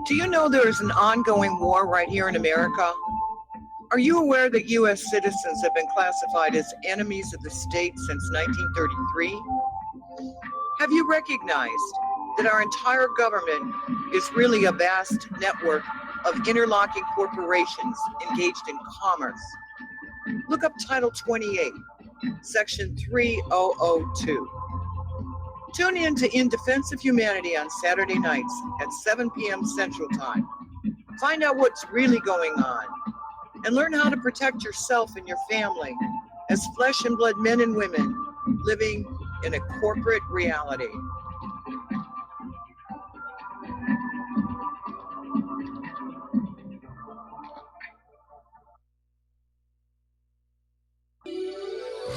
Do you know there is an ongoing war right here in America? Are you aware that U.S. citizens have been classified as enemies of the state since 1933? Have you recognized that our entire government is really a vast network of interlocking corporations engaged in commerce? Look up Title 28, Section 3002. Tune in to In Defense of Humanity on Saturday nights at 7 p.m. Central Time. Find out what's really going on and learn how to protect yourself and your family as flesh and blood men and women living in a corporate reality.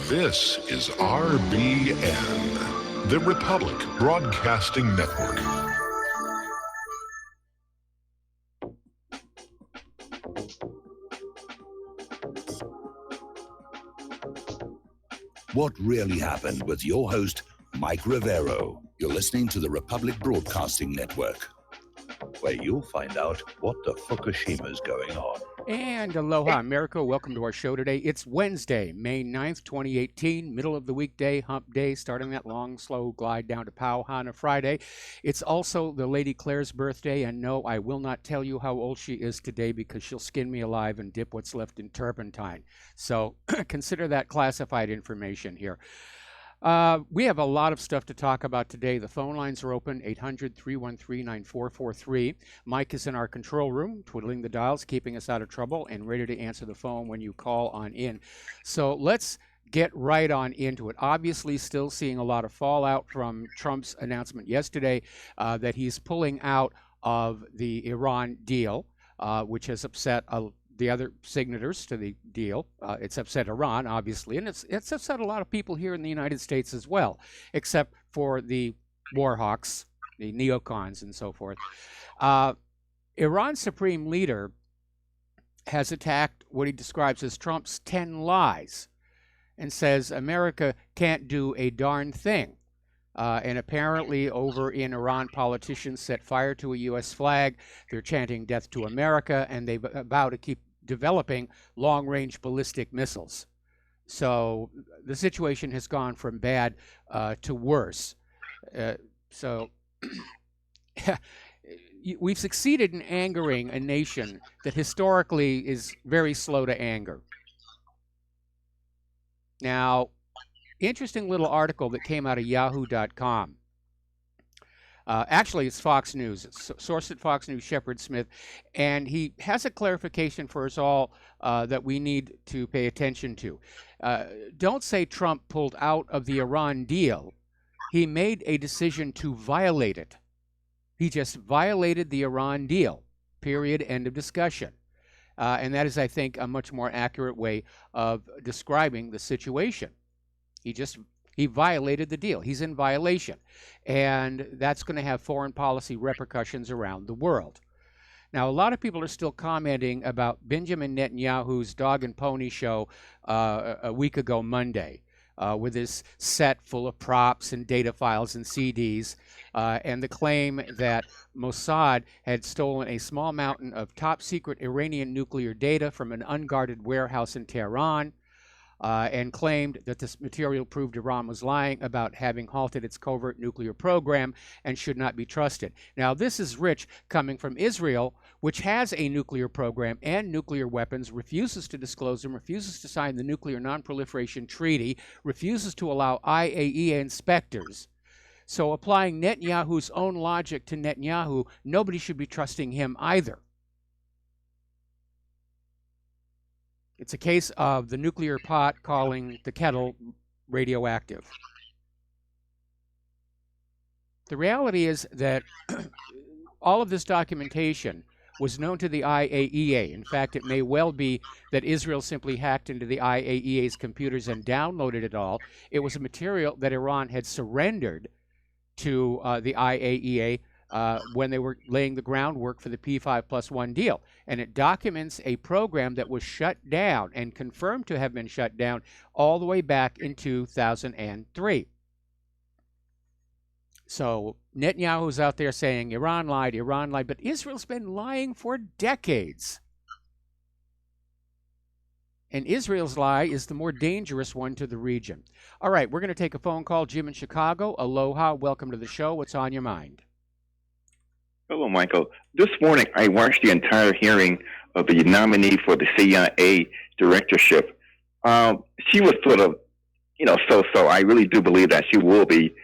This is RBN, the Republic Broadcasting Network. What really happened with your host, Mike Rivero. You're listening to the Republic Broadcasting Network, where you'll find out what the Fukushima's going on. And aloha, America. Welcome to our show today. It's Wednesday, May 9th, 2018, middle of the weekday, hump day, starting that long, slow glide down to Pauhana Friday. It's also the Lady Claire's birthday, and no, I will not tell you how old she is today because she'll skin me alive and dip what's left in turpentine. So consider that classified information here. We have a lot of stuff to talk about today. The phone lines are open, 800-313-9443. Mike is in our control room, twiddling the dials, keeping us out of trouble, and ready to answer the phone when you call on in. So let's get right on into it. Obviously, still seeing a lot of fallout from Trump's announcement yesterday that he's pulling out of the Iran deal, which has upset the other signatories to the deal. It's upset Iran, obviously, and it's upset a lot of people here in the United States as well, except for the war hawks, the neocons, and so forth. Iran's supreme leader has attacked what he describes as Trump's 10 lies and says America can't do a darn thing. And apparently over in Iran, politicians set fire to a U.S. flag. They're chanting death to America, and they vow to keep developing long-range ballistic missiles. So the situation has gone from bad to worse. We've succeeded in angering a nation that historically is very slow to anger. Now, interesting little article that came out of yahoo.com. Actually, it's Fox News. It's sourced at Fox News, Shepard Smith, and he has a clarification for us all that we need to pay attention to. Don't say Trump pulled out of the Iran deal. He made a decision to violate it. He just violated the Iran deal, period, end of discussion. And that is, I think, a much more accurate way of describing the situation. He violated the deal. He's in violation. And that's going to have foreign policy repercussions around the world. Now, a lot of people are still commenting about Benjamin Netanyahu's dog and pony show a week ago Monday with his set full of props and data files and CDs and the claim that Mossad had stolen a small mountain of top-secret Iranian nuclear data from an unguarded warehouse in Tehran. And claimed that this material proved Iran was lying about having halted its covert nuclear program and should not be trusted. Now, this is rich coming from Israel, which has a nuclear program and nuclear weapons, refuses to disclose them, refuses to sign the Nuclear Non-Proliferation Treaty, refuses to allow IAEA inspectors. So applying Netanyahu's own logic to Netanyahu, nobody should be trusting him either. It's a case of the nuclear pot calling the kettle radioactive. The reality is that all of this documentation was known to the IAEA. In fact, it may well be that Israel simply hacked into the IAEA's computers and downloaded it all. It was a material that Iran had surrendered to the IAEA when they were laying the groundwork for the P5+1 deal. And it documents a program that was shut down and confirmed to have been shut down all the way back in 2003. So Netanyahu's out there saying Iran lied, but Israel's been lying for decades. And Israel's lie is the more dangerous one to the region. All right, we're going to take a phone call. Jim in Chicago. Aloha. Welcome to the show. What's on your mind? Hello, Michael. This morning, I watched the entire hearing of the nominee for the CIA directorship. She was sort of, so-so. I really do believe that she will be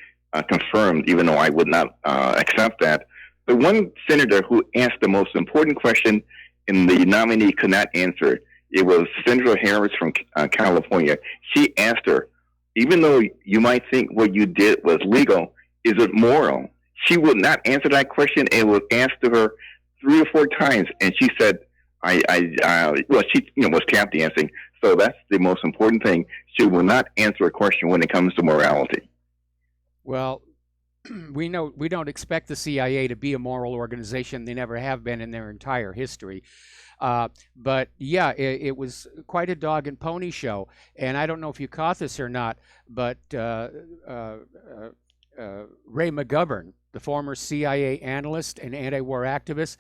confirmed, even though I would not accept that. The one senator who asked the most important question and the nominee could not answer, it was Senator Harris from California. She asked her, even though you might think what you did was legal, is it moral? She would not answer that question, and it was asked to her 3 or 4 times, and she said, she was tap dancing. So that's the most important thing. She will not answer a question when it comes to morality. Well, we don't expect the CIA to be a moral organization. They never have been in their entire history. But yeah, it was quite a dog and pony show. And I don't know if you caught this or not, but Ray McGovern, the former CIA analyst and anti-war activist,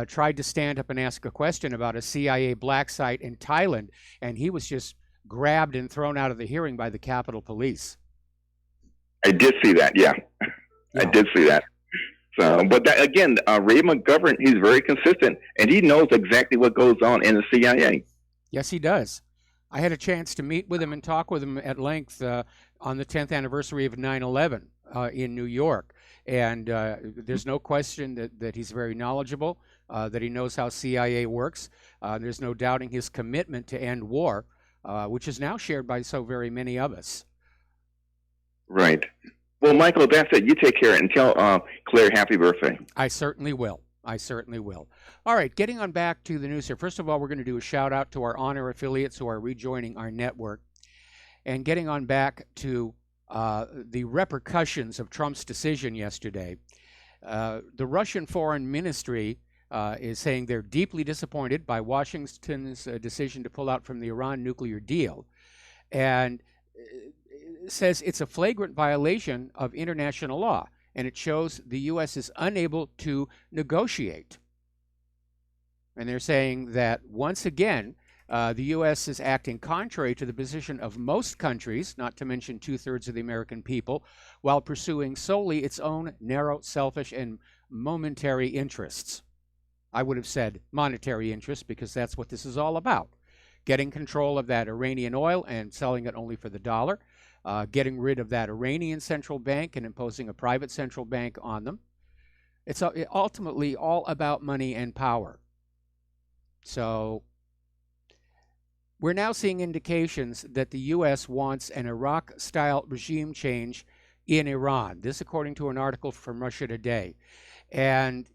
tried to stand up and ask a question about a CIA black site in Thailand, and he was just grabbed and thrown out of the hearing by the Capitol Police. I did see that, yeah. I did see that. So, but that, again, Ray McGovern, he's very consistent, and he knows exactly what goes on in the CIA. Yes, he does. I had a chance to meet with him and talk with him at length on the 10th anniversary of 9/11 in New York. And there's no question that he's very knowledgeable, that he knows how CIA works. There's no doubting his commitment to end war, which is now shared by so very many of us. Right. Well, Michael, that's it. You take care and tell Claire happy birthday. I certainly will. I certainly will. All right, getting on back to the news here. First of all, we're going to do a shout out to our honor affiliates who are rejoining our network. And getting on back to the repercussions of Trump's decision yesterday, the Russian Foreign Ministry is saying they're deeply disappointed by Washington's decision to pull out from the Iran nuclear deal, and says it's a flagrant violation of international law, and it shows the U.S. is unable to negotiate. And they're saying that once again, the U.S. is acting contrary to the position of most countries, not to mention 2/3 of the American people, while pursuing solely its own narrow, selfish, and momentary interests. I would have said monetary interests, because that's what this is all about. Getting control of that Iranian oil and selling it only for the dollar, getting rid of that Iranian central bank and imposing a private central bank on them. It's ultimately all about money and power. So we're now seeing indications that the U.S. wants an Iraq-style regime change in Iran. This according to an article from Russia Today. And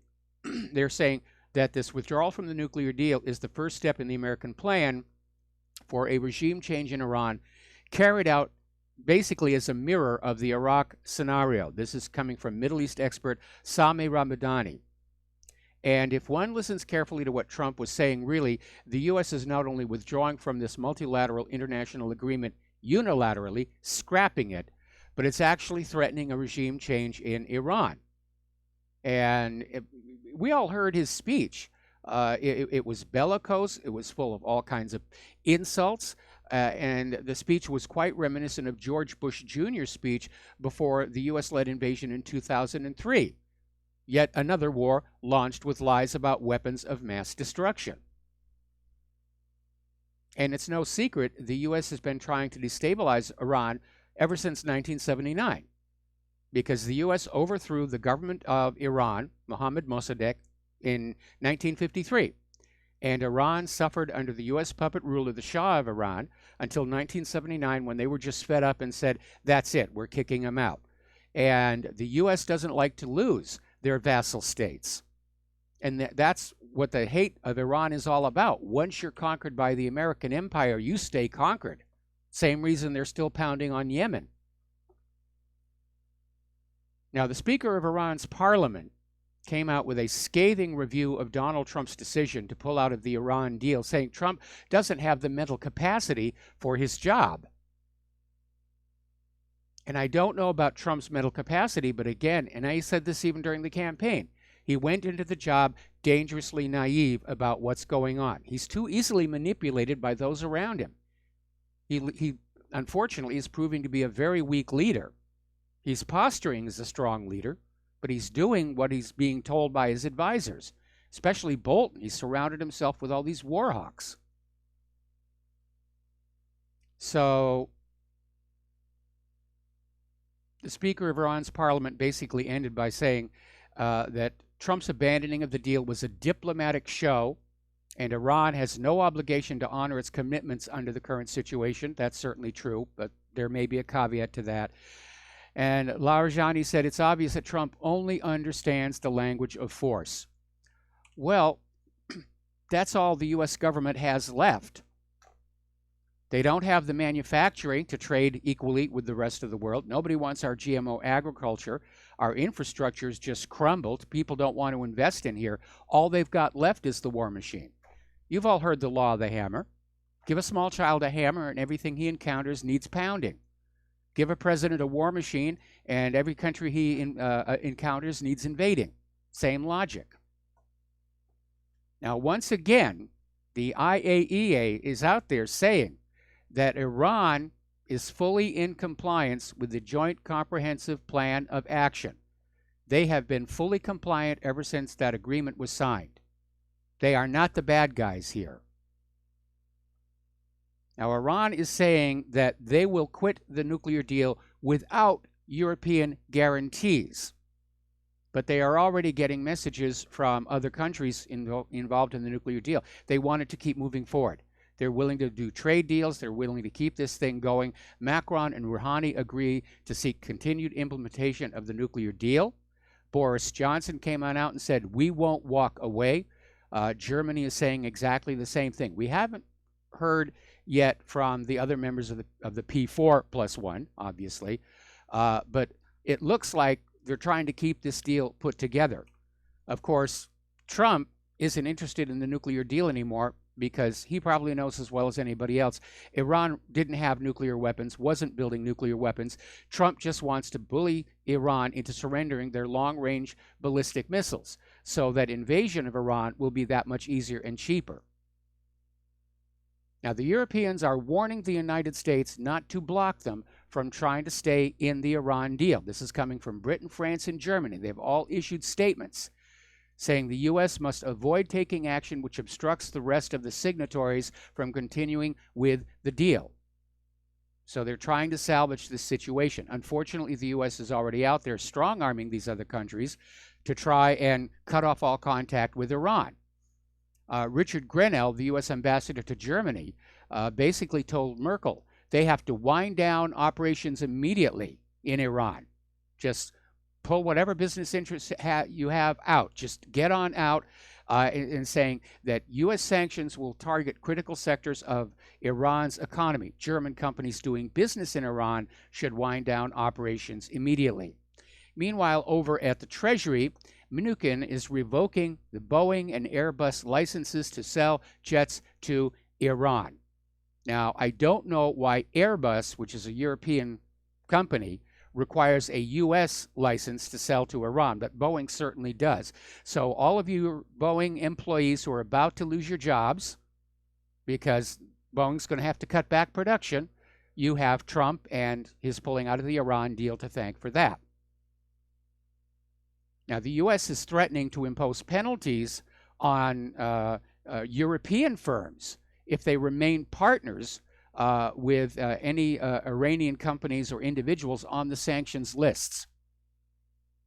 they're saying that this withdrawal from the nuclear deal is the first step in the American plan for a regime change in Iran, carried out basically as a mirror of the Iraq scenario. This is coming from Middle East expert Sami Ramadani. And if one listens carefully to what Trump was saying, really, the U.S. is not only withdrawing from this multilateral international agreement unilaterally, scrapping it, but it's actually threatening a regime change in Iran. And we all heard his speech. It was bellicose. It was full of all kinds of insults. And the speech was quite reminiscent of George Bush Jr.'s speech before the U.S.-led invasion in 2003. Yet another war launched with lies about weapons of mass destruction. And it's no secret the U.S. has been trying to destabilize Iran ever since 1979, because the U.S. overthrew the government of Iran, Mohammad Mossadegh, in 1953. And Iran suffered under the U.S. puppet rule of the Shah of Iran until 1979, when they were just fed up and said, that's it, we're kicking them out. And the U.S. doesn't like to lose their vassal states. And that's what the hate of Iran is all about. Once you're conquered by the American empire, you stay conquered. Same reason they're still pounding on Yemen. Now, the Speaker of Iran's parliament came out with a scathing review of Donald Trump's decision to pull out of the Iran deal, saying Trump doesn't have the mental capacity for his job. And I don't know about Trump's mental capacity, but again, and I said this even during the campaign, he went into the job dangerously naive about what's going on. He's too easily manipulated by those around him. He unfortunately is proving to be a very weak leader. He's posturing as a strong leader, but he's doing what he's being told by his advisors, especially Bolton. He's surrounded himself with all these war hawks. So the Speaker of Iran's parliament basically ended by saying that Trump's abandoning of the deal was a diplomatic show, and Iran has no obligation to honor its commitments under the current situation. That's certainly true, but there may be a caveat to that. And Larijani said it's obvious that Trump only understands the language of force. Well, that's all the U.S. government has left. They don't have the manufacturing to trade equally with the rest of the world. Nobody wants our GMO agriculture. Our infrastructure's just crumbled. People don't want to invest in here. All they've got left is the war machine. You've all heard the law of the hammer. Give a small child a hammer and everything he encounters needs pounding. Give a president a war machine and every country he encounters needs invading. Same logic. Now, once again, the IAEA is out there saying that Iran is fully in compliance with the Joint Comprehensive Plan of Action. They have been fully compliant ever since that agreement was signed. They are not the bad guys here. Now, Iran is saying that they will quit the nuclear deal without European guarantees. But they are already getting messages from other countries involved in the nuclear deal. They wanted to keep moving forward. They're willing to do trade deals. They're willing to keep this thing going. Macron and Rouhani agree to seek continued implementation of the nuclear deal. Boris Johnson came on out and said, we won't walk away. Germany is saying exactly the same thing. We haven't heard yet from the other members of the P4+1, obviously. But it looks like they're trying to keep this deal put together. Of course, Trump isn't interested in the nuclear deal anymore because he probably knows as well as anybody else, Iran didn't have nuclear weapons, wasn't building nuclear weapons. Trump just wants to bully Iran into surrendering their long-range ballistic missiles so that invasion of Iran will be that much easier and cheaper. Now, the Europeans are warning the United States not to block them from trying to stay in the Iran deal. This is coming from Britain, France, and Germany. They've all issued statements saying the U.S. must avoid taking action which obstructs the rest of the signatories from continuing with the deal. So they're trying to salvage this situation. Unfortunately, the U.S. is already out there strong-arming these other countries to try and cut off all contact with Iran. Richard Grenell, the U.S. ambassador to Germany, basically told Merkel they have to wind down operations immediately in Iran. Just pull whatever business interests you have out. Just get on out, and saying that U.S. sanctions will target critical sectors of Iran's economy. German companies doing business in Iran should wind down operations immediately. Meanwhile, over at the Treasury, Mnuchin is revoking the Boeing and Airbus licenses to sell jets to Iran. Now, I don't know why Airbus, which is a European company, requires a U.S. license to sell to Iran, but Boeing certainly does. So all of you Boeing employees who are about to lose your jobs because Boeing's going to have to cut back production, you have Trump and his pulling out of the Iran deal to thank for that. Now, the U.S. is threatening to impose penalties on European firms if they remain partners with any Iranian companies or individuals on the sanctions lists.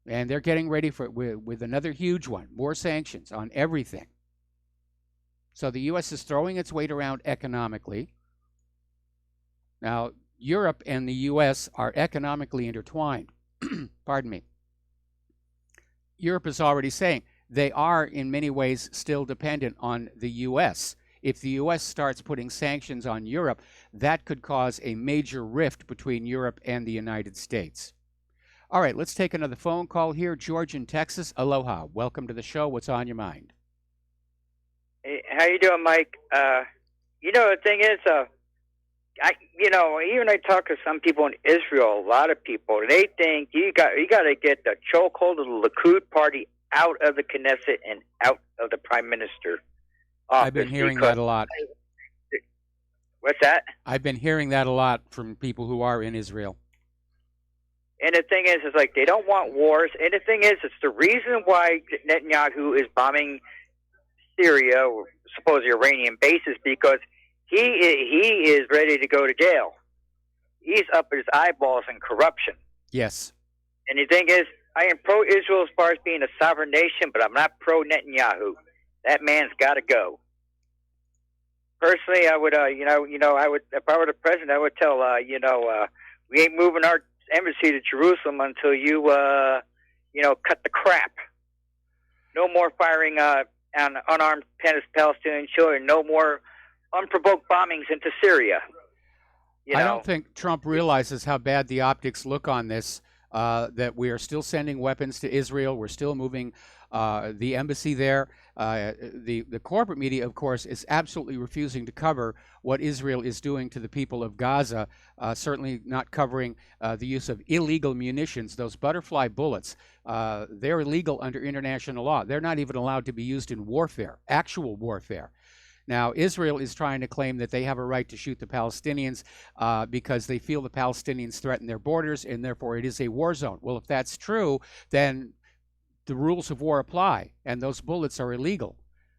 And they're getting ready for it with another huge one, more sanctions on everything. So the U.S. is throwing its weight around economically. Now, Europe and the U.S. are economically intertwined. Pardon me. Europe is already saying they are in many ways still dependent on the U.S. If the U.S. starts putting sanctions on Europe, that could cause a major rift between Europe and the United States. All right, let's take another phone call here. George in Texas. Aloha. Welcome to the show. What's on your mind? Hey, how you doing, Mike? The thing is, even I talk to some people in Israel, a lot of people, they think you got to get the chokehold of the Likud party out of the Knesset and out of the prime minister office. I've been hearing that a lot. What's that? I've been hearing that a lot from people who are in Israel. And the thing is like they don't want wars. And the thing is, it's the reason why Netanyahu is bombing Syria, or supposedly Iranian bases, because he is ready to go to jail. He's up his eyeballs in corruption. Yes. And the thing is, I am pro-Israel as far as being a sovereign nation, but I'm not pro-Netanyahu. That man's got to go. Personally, I would, I would, if I were the president, I would tell, we ain't moving our embassy to Jerusalem until you, cut the crap. No more firing on unarmed Palestinian children. No more unprovoked bombings into Syria. I don't think Trump realizes how bad the optics look on this. That we are still sending weapons to Israel. We're still moving the embassy there. The corporate media, of course, is absolutely refusing to cover what Israel is doing to the people of Gaza, certainly not covering the use of illegal munitions, those butterfly bullets. They're illegal under international law. They're not even allowed to be used in warfare, actual warfare. Now, Israel is trying to claim that they have a right to shoot the Palestinians because they feel the Palestinians threaten their borders, and therefore it is a war zone. Well, if that's true, then the rules of war apply, and those bullets are illegal.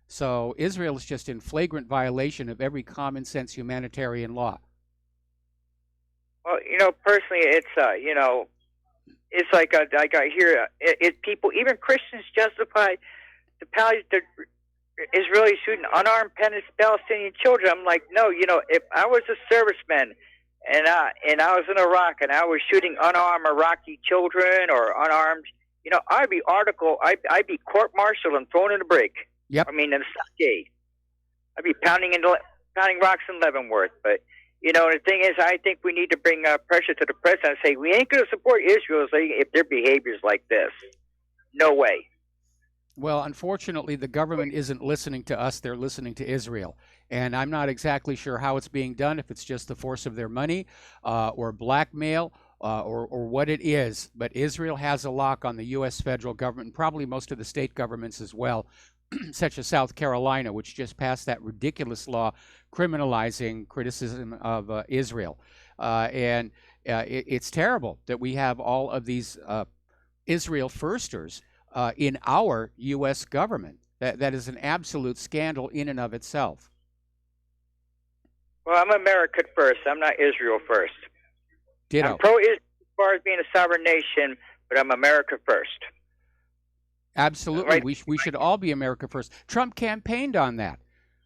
So Israel is just in flagrant violation of every common sense humanitarian law. Well, personally, it's it's like I hear people, even Christians, justify the Israeli shooting unarmed Palestinian children. I'm like, no, if I was a serviceman and I was in Iraq and I was shooting unarmed Iraqi children or unarmed, I'd be court-martialed and thrown in a brig. Yep. I mean, in a stockade. I'd be pounding rocks in Leavenworth. But the thing is, I think we need to bring pressure to the president and say we ain't going to support Israel if their behavior's like this. No way. Well, unfortunately, the government isn't listening to us. They're listening to Israel. And I'm not exactly sure how it's being done, if it's just the force of their money or blackmail or what it is. But Israel has a lock on the U.S. federal government and probably most of the state governments as well, such as South Carolina, which just passed that ridiculous law criminalizing criticism of Israel. It's terrible that we have all of these Israel firsters in our U.S. government. That is an absolute scandal in and of itself. Well, I'm America first. I'm not Israel first. Ditto. I'm pro-Israel as far as being a sovereign nation, but I'm America first. Absolutely. Right. We should all be America first. Trump campaigned on that,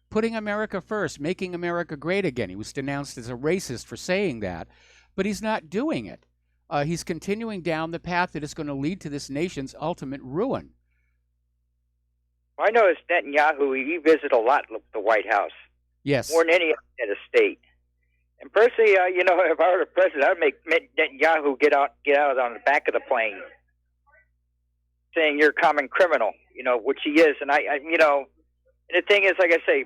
putting America first, making America great again. He was denounced as a racist for saying that, but he's not doing it. He's continuing down the path that is going to lead to this nation's ultimate ruin. I know it's Netanyahu. He visited a lot of the White House. Yes. More than any head of state. And personally, if I were the president, I'd make Netanyahu get out on the back of the plane, saying you're a common criminal, which he is. And and the thing is, like I say,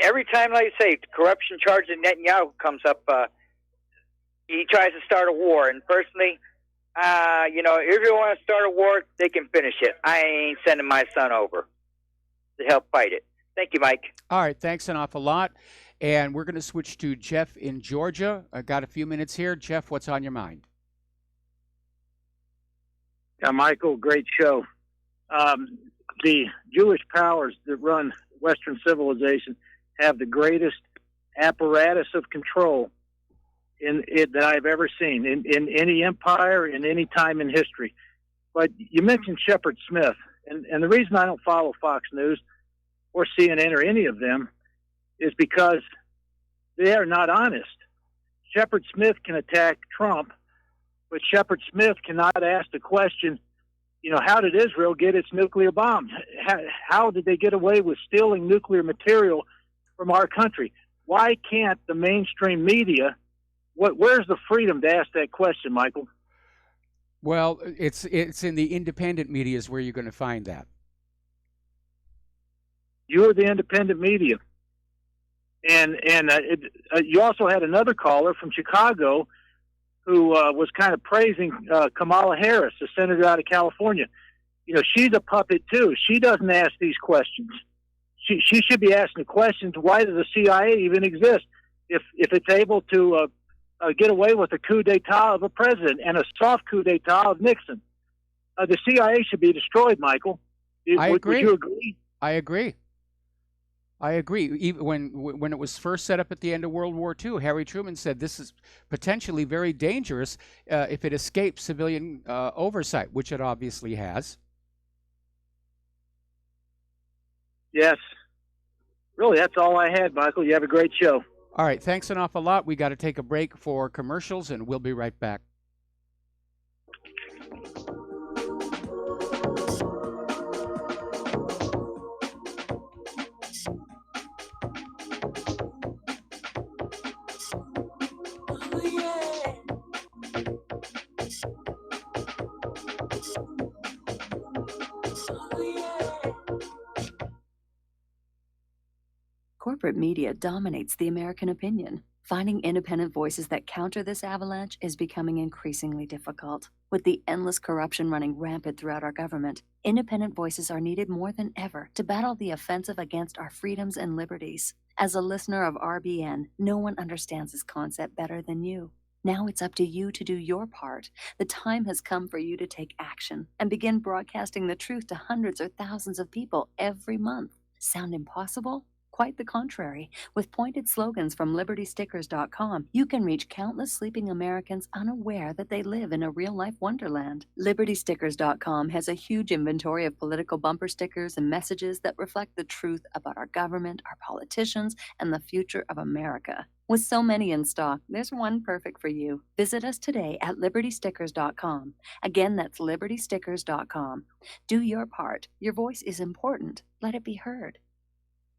every time, like I say, corruption charge of Netanyahu comes up, he tries to start a war. And personally, if you want to start a war, they can finish it. I ain't sending my son over to help fight it. Thank you, Mike. All right, thanks an awful lot. And we're going to switch to Jeff in Georgia. I got a few minutes here. Jeff, what's on your mind? Yeah, Michael, great show. The Jewish powers that run Western civilization have the greatest apparatus of control in it that I've ever seen in any empire, in any time in history. But you mentioned Shepard Smith, and the reason I don't follow Fox News or CNN or any of them is because they are not honest. Shepard Smith can attack Trump, but Shepard Smith cannot ask the question, how did Israel get its nuclear bomb? How did they get away with stealing nuclear material from our country? Why can't the mainstream media, where's the freedom to ask that question, Michael? Well, it's in the independent media is where you're going to find that. You're the independent media. And you also had another caller from Chicago who was kind of praising Kamala Harris, the senator out of California. You know, she's a puppet too. She doesn't ask these questions. She should be asking the questions: why does the CIA even exist? If it's able to get away with a coup d'état of a president and a soft coup d'état of Nixon, the CIA should be destroyed. Michael, I agree. Would you agree? I agree. Even when it was first set up at the end of World War II, Harry Truman said this is potentially very dangerous if it escapes civilian oversight, which it obviously has. Yes. Really, that's all I had, Michael. You have a great show. All right, thanks an awful lot. We got to take a break for commercials, and we'll be right back. Corporate media dominates the American opinion. Finding independent voices that counter this avalanche is becoming increasingly difficult. With the endless corruption running rampant throughout our government, independent voices are needed more than ever to battle the offensive against our freedoms and liberties. As a listener of RBN, no one understands this concept better than you. Now it's up to you to do your part. The time has come for you to take action and begin broadcasting the truth to hundreds or thousands of people every month. Sound impossible? Quite the contrary. With pointed slogans from LibertyStickers.com, you can reach countless sleeping Americans unaware that they live in a real-life wonderland. LibertyStickers.com has a huge inventory of political bumper stickers and messages that reflect the truth about our government, our politicians, and the future of America. With so many in stock, there's one perfect for you. Visit us today at LibertyStickers.com. Again, that's LibertyStickers.com. Do your part. Your voice is important. Let it be heard.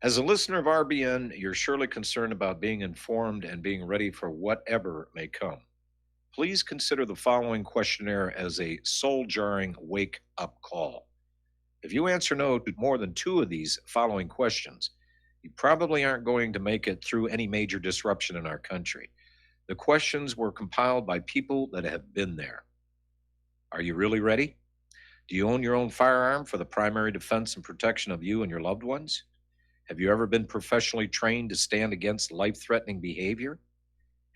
As a listener of RBN, you're surely concerned about being informed and being ready for whatever may come. Please consider the following questionnaire as a soul-jarring wake-up call. If you answer no to more than 2 of these following questions, you probably aren't going to make it through any major disruption in our country. The questions were compiled by people that have been there. Are you really ready? Do you own your own firearm for the primary defense and protection of you and your loved ones? Have you ever been professionally trained to stand against life-threatening behavior?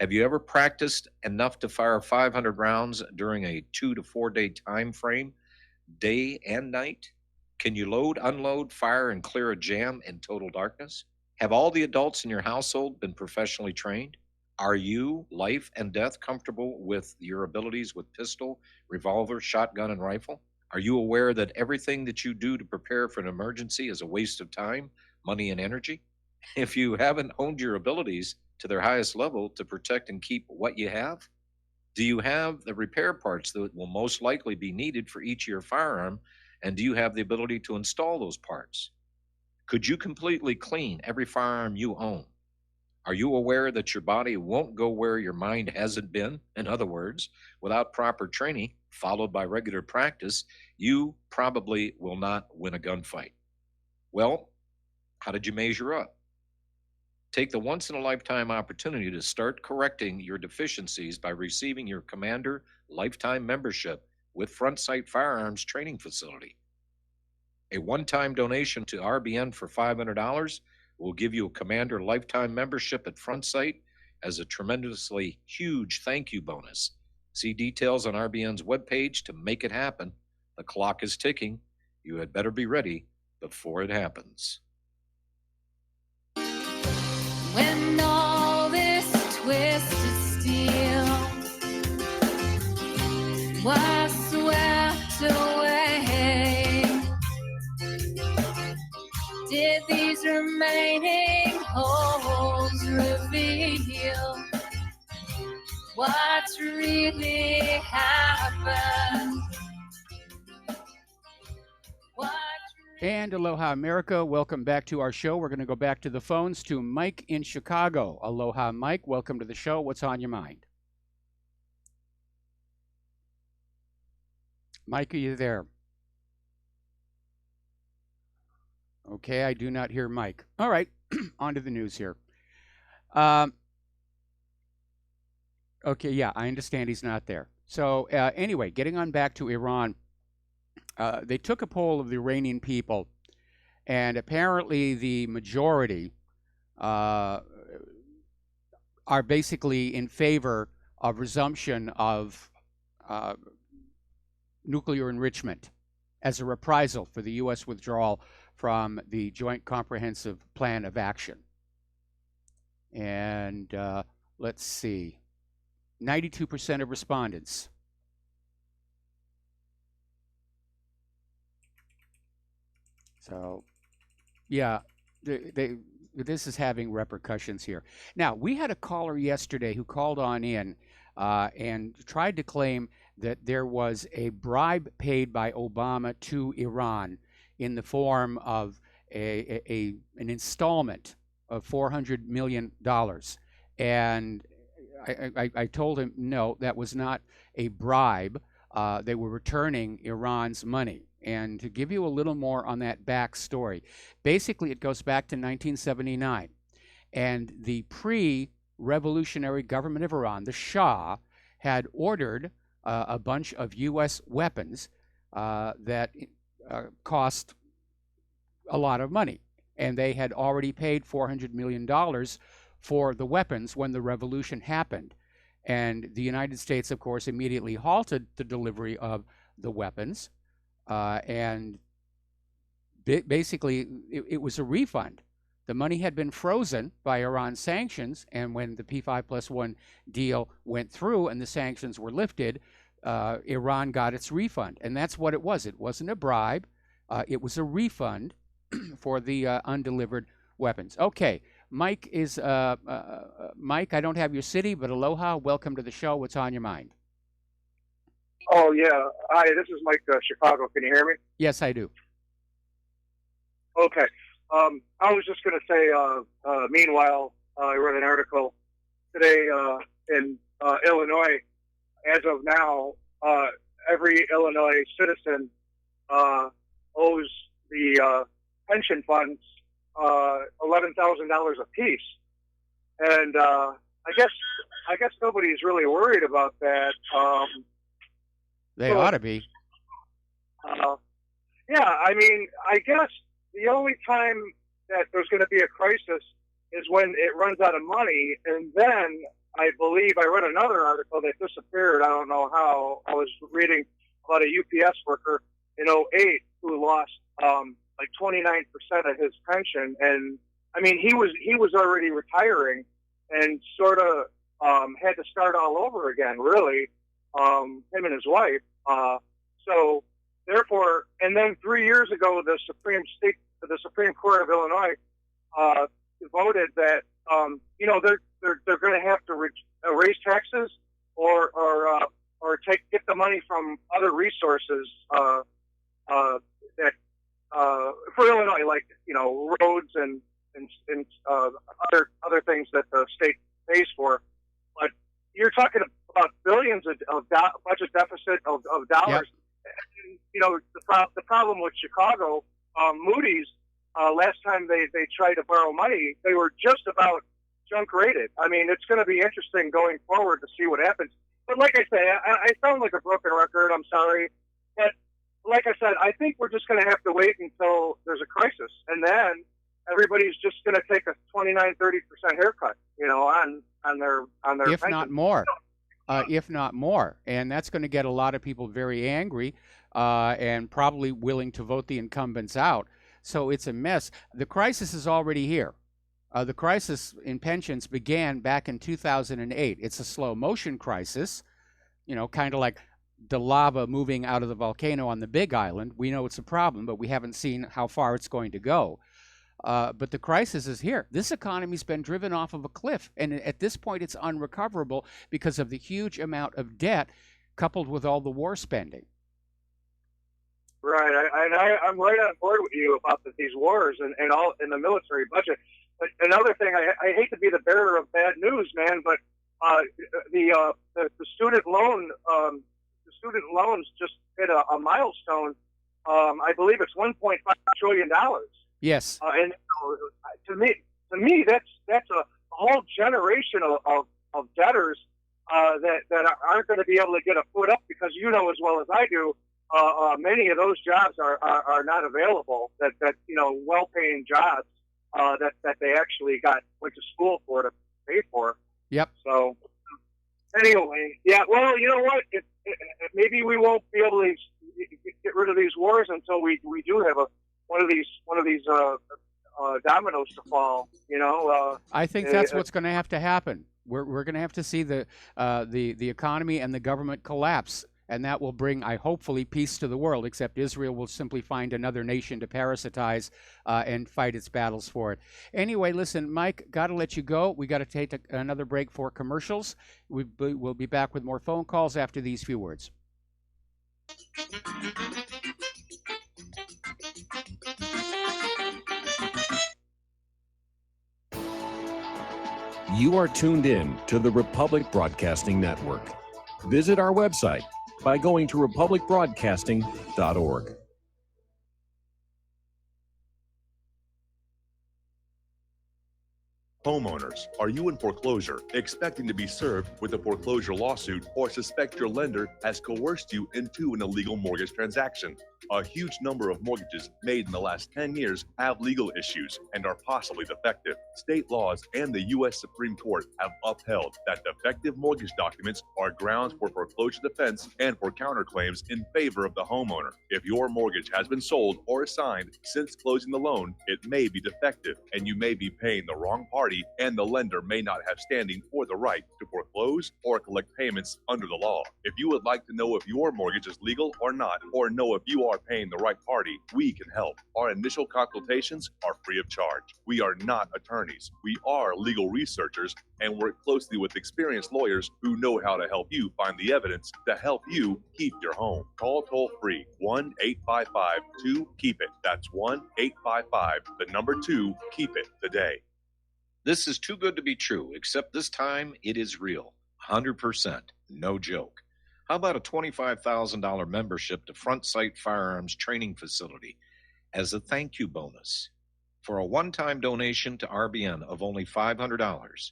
Have you ever practiced enough to fire 500 rounds during a 2 to 4 day time frame, day and night? Can you load, unload, fire, and clear a jam in total darkness? Have all the adults in your household been professionally trained? Are you, life and death, comfortable with your abilities with pistol, revolver, shotgun, and rifle? Are you aware that everything that you do to prepare for an emergency is a waste of time, money, and energy? If you haven't honed your abilities to their highest level to protect and keep what you have, do you have the repair parts that will most likely be needed for each of your firearm, and do you have the ability to install those parts? Could you completely clean every firearm you own? Are you aware that your body won't go where your mind hasn't been? In other words, without proper training, followed by regular practice, you probably will not win a gunfight. Well, how did you measure up? Take the once-in-a-lifetime opportunity to start correcting your deficiencies by receiving your Commander Lifetime Membership with Front Sight Firearms Training Facility. A one-time donation to RBN for $500 will give you a Commander Lifetime Membership at Front Sight as a tremendously huge thank you bonus. See details on RBN's webpage to make it happen. The clock is ticking. You had better be ready before it happens. When all this twisted steel was swept away, did these remaining holes reveal what's really happened? And aloha, America. Welcome back to our show. We're going to go back to the phones to Mike in Chicago. Aloha, Mike. Welcome to the show. What's on your mind? Mike, are you there? Okay, I do not hear Mike. All right, on to the news here. Okay, yeah, I understand he's not there. So anyway, getting on back to Iran, they took a poll of the Iranian people, and apparently the majority are basically in favor of resumption of nuclear enrichment as a reprisal for the U.S. withdrawal from the Joint Comprehensive Plan of Action. And let's see, 92% of respondents. So, yeah, this is having repercussions here. Now, we had a caller yesterday who called on in and tried to claim that there was a bribe paid by Obama to Iran in the form of an installment of $400 million. And I told him, no, that was not a bribe. They were returning Iran's money. And to give you a little more on that backstory, basically it goes back to 1979. And the pre-revolutionary government of Iran, the Shah, had ordered a bunch of U.S. weapons that cost a lot of money. And they had already paid $400 million for the weapons when the revolution happened. And the United States, of course, immediately halted the delivery of the weapons. And basically, it was a refund. The money had been frozen by Iran sanctions, and when the P5+1 deal went through and the sanctions were lifted, Iran got its refund. And that's what it was. It wasn't a bribe. It was a refund for the undelivered weapons. Okay, Mike is Mike. I don't have your city, but aloha. Welcome to the show. What's on your mind? Oh, yeah. Hi, this is Mike, Chicago. Can you hear me? Yes, I do. Okay. I was just going to say, meanwhile, I read an article today in Illinois. As of now, every Illinois citizen owes the pension funds $11,000 a piece. And I guess nobody's really worried about that. They ought to be. Yeah, I mean, I guess the only time that there's going to be a crisis is when it runs out of money. And then I believe I read another article that disappeared. I don't know how. I was reading about a UPS worker in 2008 who lost like 29% of his pension. And I mean, he was already retiring and sort of had to start all over again, really. Him and his wife. So therefore, and then 3 years ago, the Supreme Court of Illinois voted that they're going to have to raise taxes or get the money from other resources that for Illinois, like roads and other things that the state pays for. But you're talking about billions of budget deficit of dollars. Yep. And, the problem with Chicago, Moody's, last time they tried to borrow money, they were just about junk rated. I mean, it's going to be interesting going forward to see what happens. But like I say, I sound like a broken record. I'm sorry. But like I said, I think we're just going to have to wait until there's a crisis. And then everybody's just going to take a 29-30% haircut, on their if pension. not more. If not more. And that's going to get a lot of people very angry and probably willing to vote the incumbents out. So it's a mess. The crisis is already here. The crisis in pensions began back in 2008. It's a slow motion crisis, kind of like the lava moving out of the volcano on the Big Island. We know it's a problem, but we haven't seen how far it's going to go. But the crisis is here. This economy's been driven off of a cliff, and at this point it's unrecoverable because of the huge amount of debt coupled with all the war spending. Right, I'm right on board with you about these wars and all in the military budget. But another thing, I hate to be the bearer of bad news, man, but the student loans just hit a milestone. I believe it's $1.5 trillion. Yes. And to me, that's whole generation of debtors that aren't going to be able to get a foot up because you know as well as I do, many of those jobs are not available. That well-paying jobs that they actually went to school for to pay for. Yep. So anyway, yeah. Well, you know what? Maybe we won't be able to get rid of these wars until we do have one of these dominoes to fall. I think that's what's going to have to happen. We're going to have to see the economy and the government collapse, and that will bring, hopefully, peace to the world. Except Israel will simply find another nation to parasitize and fight its battles for it. Anyway, listen, Mike, got to let you go. We got to take another break for commercials. We'll be back with more phone calls after these few words. You are tuned in to the Republic Broadcasting Network. Visit our website by going to republicbroadcasting.org. Homeowners, are you in foreclosure, expecting to be served with a foreclosure lawsuit, or suspect your lender has coerced you into an illegal mortgage transaction? A huge number of mortgages made in the last 10 years have legal issues and are possibly defective. State laws and the U.S. Supreme Court have upheld that defective mortgage documents are grounds for foreclosure defense and for counterclaims in favor of the homeowner. If your mortgage has been sold or assigned since closing the loan, it may be defective and you may be paying the wrong party, and the lender may not have standing or the right to foreclose or collect payments under the law. If you would like to know if your mortgage is legal or not, or know if you are paying the right party, we can help. Our initial consultations are free of charge. We are not attorneys. We are legal researchers and work closely with experienced lawyers who know how to help you find the evidence to help you keep your home. Call toll free 1-855-2-KEEP-IT. That's 1-855-2-KEEP-IT today. This is too good to be true, except this time it is real. 100%. No joke. How about a $25,000 membership to Front Sight Firearms Training Facility as a thank you bonus for a one-time donation to RBN of only $500?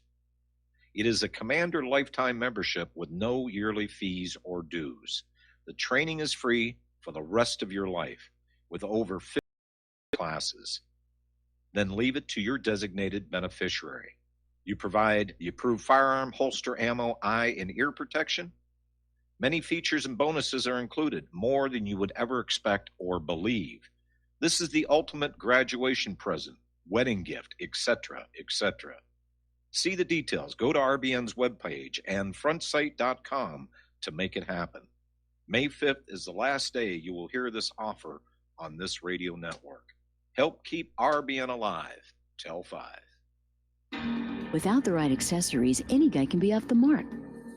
It is a Commander lifetime membership with no yearly fees or dues. The training is free for the rest of your life with over 50 classes. Then leave it to your designated beneficiary. You provide the approved firearm, holster, ammo, eye, and ear protection. Many features and bonuses are included, more than you would ever expect or believe. This is the ultimate graduation present, wedding gift, etc., etc. See the details. Go to RBN's webpage and frontsight.com to make it happen. May 5th is the last day you will hear this offer on this radio network. Help keep RBN alive. Tell 5. Without the right accessories, any guy can be off the mark.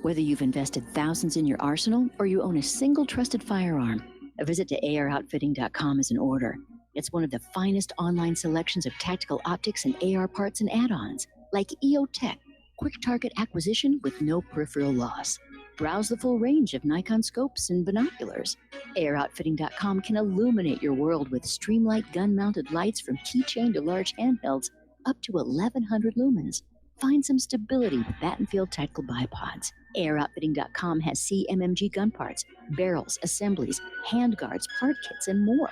Whether you've invested thousands in your arsenal or you own a single trusted firearm, a visit to AROutfitting.com is in order. It's one of the finest online selections of tactical optics and AR parts and add-ons, like EOTech, quick target acquisition with no peripheral loss. Browse the full range of Nikon scopes and binoculars. AROutfitting.com can illuminate your world with Streamlight gun-mounted lights from keychain to large handhelds up to 1,100 lumens. Find some stability with Battenfield tactical bipods. AirOutfitting.com has CMMG gun parts, barrels, assemblies, handguards, part kits, and more.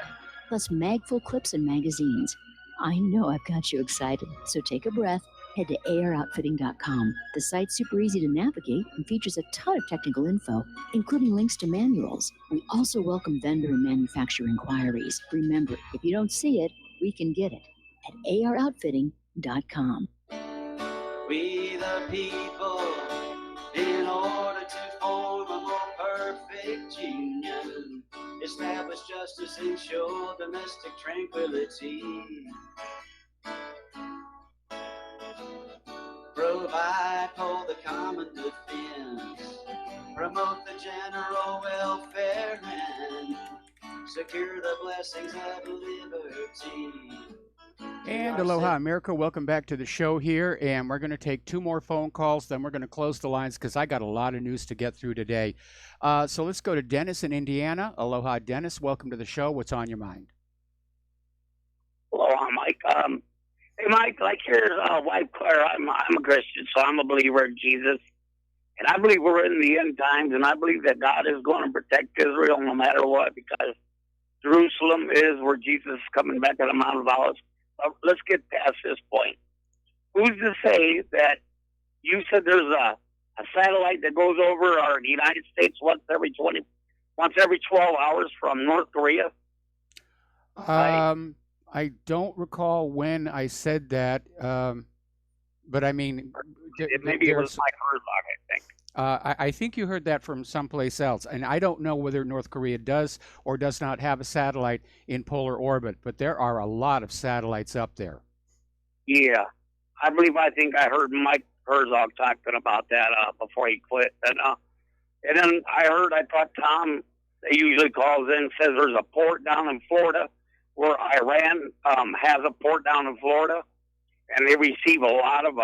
Plus mag-full clips and magazines. I know I've got you excited, so take a breath. Head to AirOutfitting.com. The site's super easy to navigate and features a ton of technical info, including links to manuals. We also welcome vendor and manufacturer inquiries. Remember, if you don't see it, we can get it at AROutfitting.com. We the people, in order to form a more perfect union, establish justice, ensure domestic tranquility, provide for the common defense, promote the general welfare, and secure the blessings of liberty. And aloha, America. Welcome back to the show here. And we're going to take 2 more phone calls. Then we're going to close the lines because I got a lot of news to get through today. So let's go to Dennis in Indiana. Aloha, Dennis. Welcome to the show. What's on your mind? Aloha, Mike. Hey, Mike, like your wife Claire, I'm a Christian, so I'm a believer in Jesus. And I believe we're in the end times, and I believe that God is going to protect Israel no matter what, because Jerusalem is where Jesus is coming back on the Mount of Olives. Let's get past this point. Who's to say that you said there's a satellite that goes over our United States once every 12 hours from North Korea? I don't recall when I said that, but I mean, maybe it was Mike Herzog, I think. I think you heard that from someplace else, and I don't know whether North Korea does or does not have a satellite in polar orbit, but there are a lot of satellites up there. Yeah, I think I heard Mike Herzog talking about that before he quit, and then I thought Tom, they usually calls in and says there's a port down in Florida where Iran has a port down in Florida, and they receive a lot of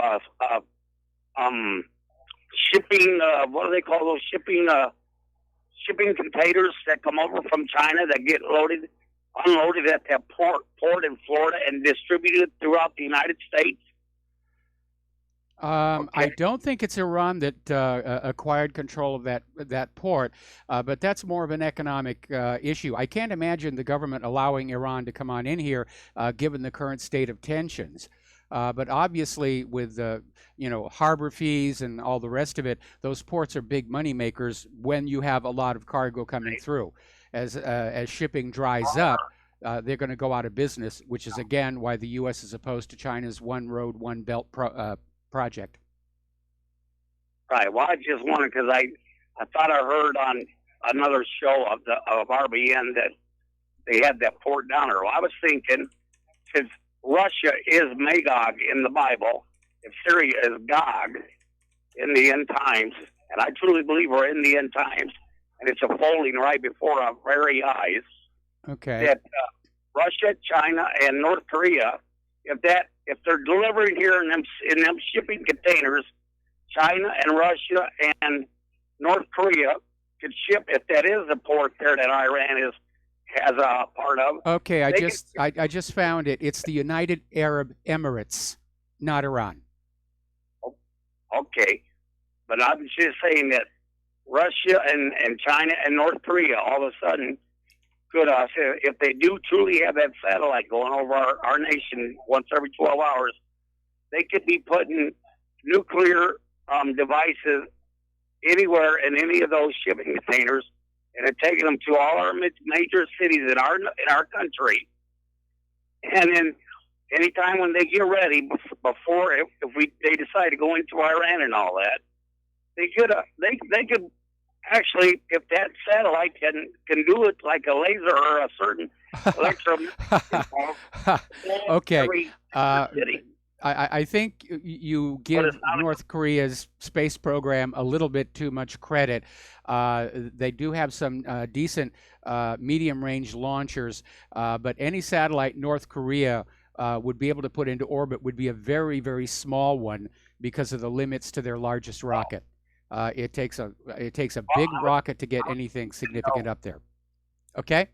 shipping. What do they call those shipping containers that come over from China that get unloaded at that port in Florida and distributed throughout the United States? I don't think it's Iran that acquired control of that port, but that's more of an economic issue. I can't imagine the government allowing Iran to come on in here, given the current state of tensions. But obviously, with harbor fees and all the rest of it, those ports are big money makers when you have a lot of cargo coming through. As shipping dries up, they're going to go out of business, which is again why the U.S. is opposed to China's One Road, One Belt project. Right. Well, I just wanted, because I thought I heard on another show of RBN that they had that port down there. Well, I was thinking, since Russia is Magog in the Bible, if Syria is Gog in the end times, and I truly believe we're in the end times, and it's unfolding right before our very eyes. Okay. That Russia, China, and North Korea, if they're delivering here in them shipping containers, China and Russia and North Korea could ship, if that is the port there that Iran has a part of. Okay, I just found it. It's the United Arab Emirates, not Iran. Okay, but I'm just saying that Russia and China and North Korea all of a sudden could, if they do truly have that satellite going over our nation once every 12 hours, they could be putting nuclear devices anywhere in any of those shipping containers, and taking them to all our major cities in our country. And then anytime when they get ready, before if they decide to go into Iran and all that, they could actually, if that satellite can do it like a laser or a certain okay. I think you give North Korea's space program a little bit too much credit. They do have some decent medium-range launchers, but any satellite North Korea would be able to put into orbit would be a very, very small one because of the limits to their largest rocket. It takes a big rocket to get anything significant up there. Okay?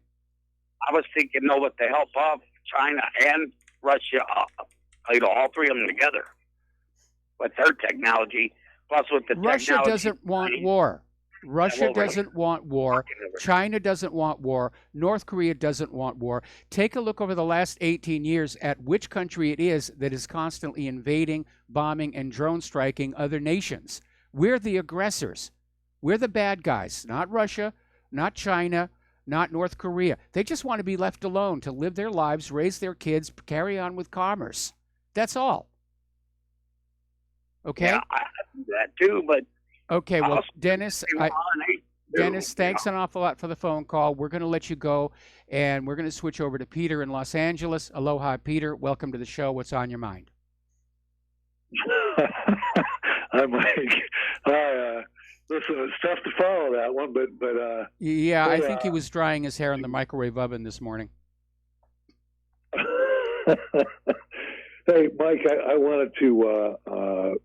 I was thinking, with the help of China and Russia, all three of them together, with their technology, plus with the Russia doesn't want war. Russia doesn't want war. China doesn't want war. North Korea doesn't want war. Take a look over the last 18 years at which country it is that is constantly invading, bombing, and drone striking other nations. We're the aggressors. We're the bad guys, not Russia, not China, not North Korea. They just want to be left alone to live their lives, raise their kids, carry on with commerce. That's all. Okay? Yeah, I do that too, but... Okay, well, Dennis, thanks an awful lot for the phone call. We're going to let you go, and we're going to switch over to Peter in Los Angeles. Aloha, Peter. Welcome to the show. What's on your mind? Hi, Mike. Listen, it's tough to follow that one, but yeah, I think he was drying his hair in the microwave oven this morning. Hey, Mike, I wanted to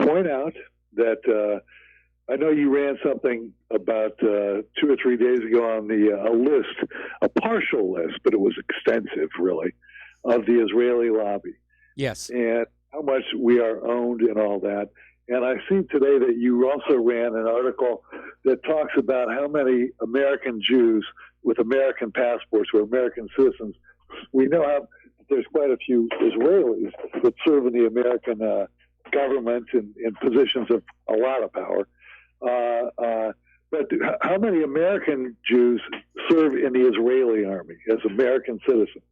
point out that I know you ran something about 2 or 3 days ago on a list, a partial list, but it was extensive, really, of the Israeli lobby. Yes. And how much we are owned and all that. And I see today that you also ran an article that talks about how many American Jews with American passports or American citizens. We know how there's quite a few Israelis that serve in the American government in positions of a lot of power. But how many American Jews serve in the Israeli army as American citizens?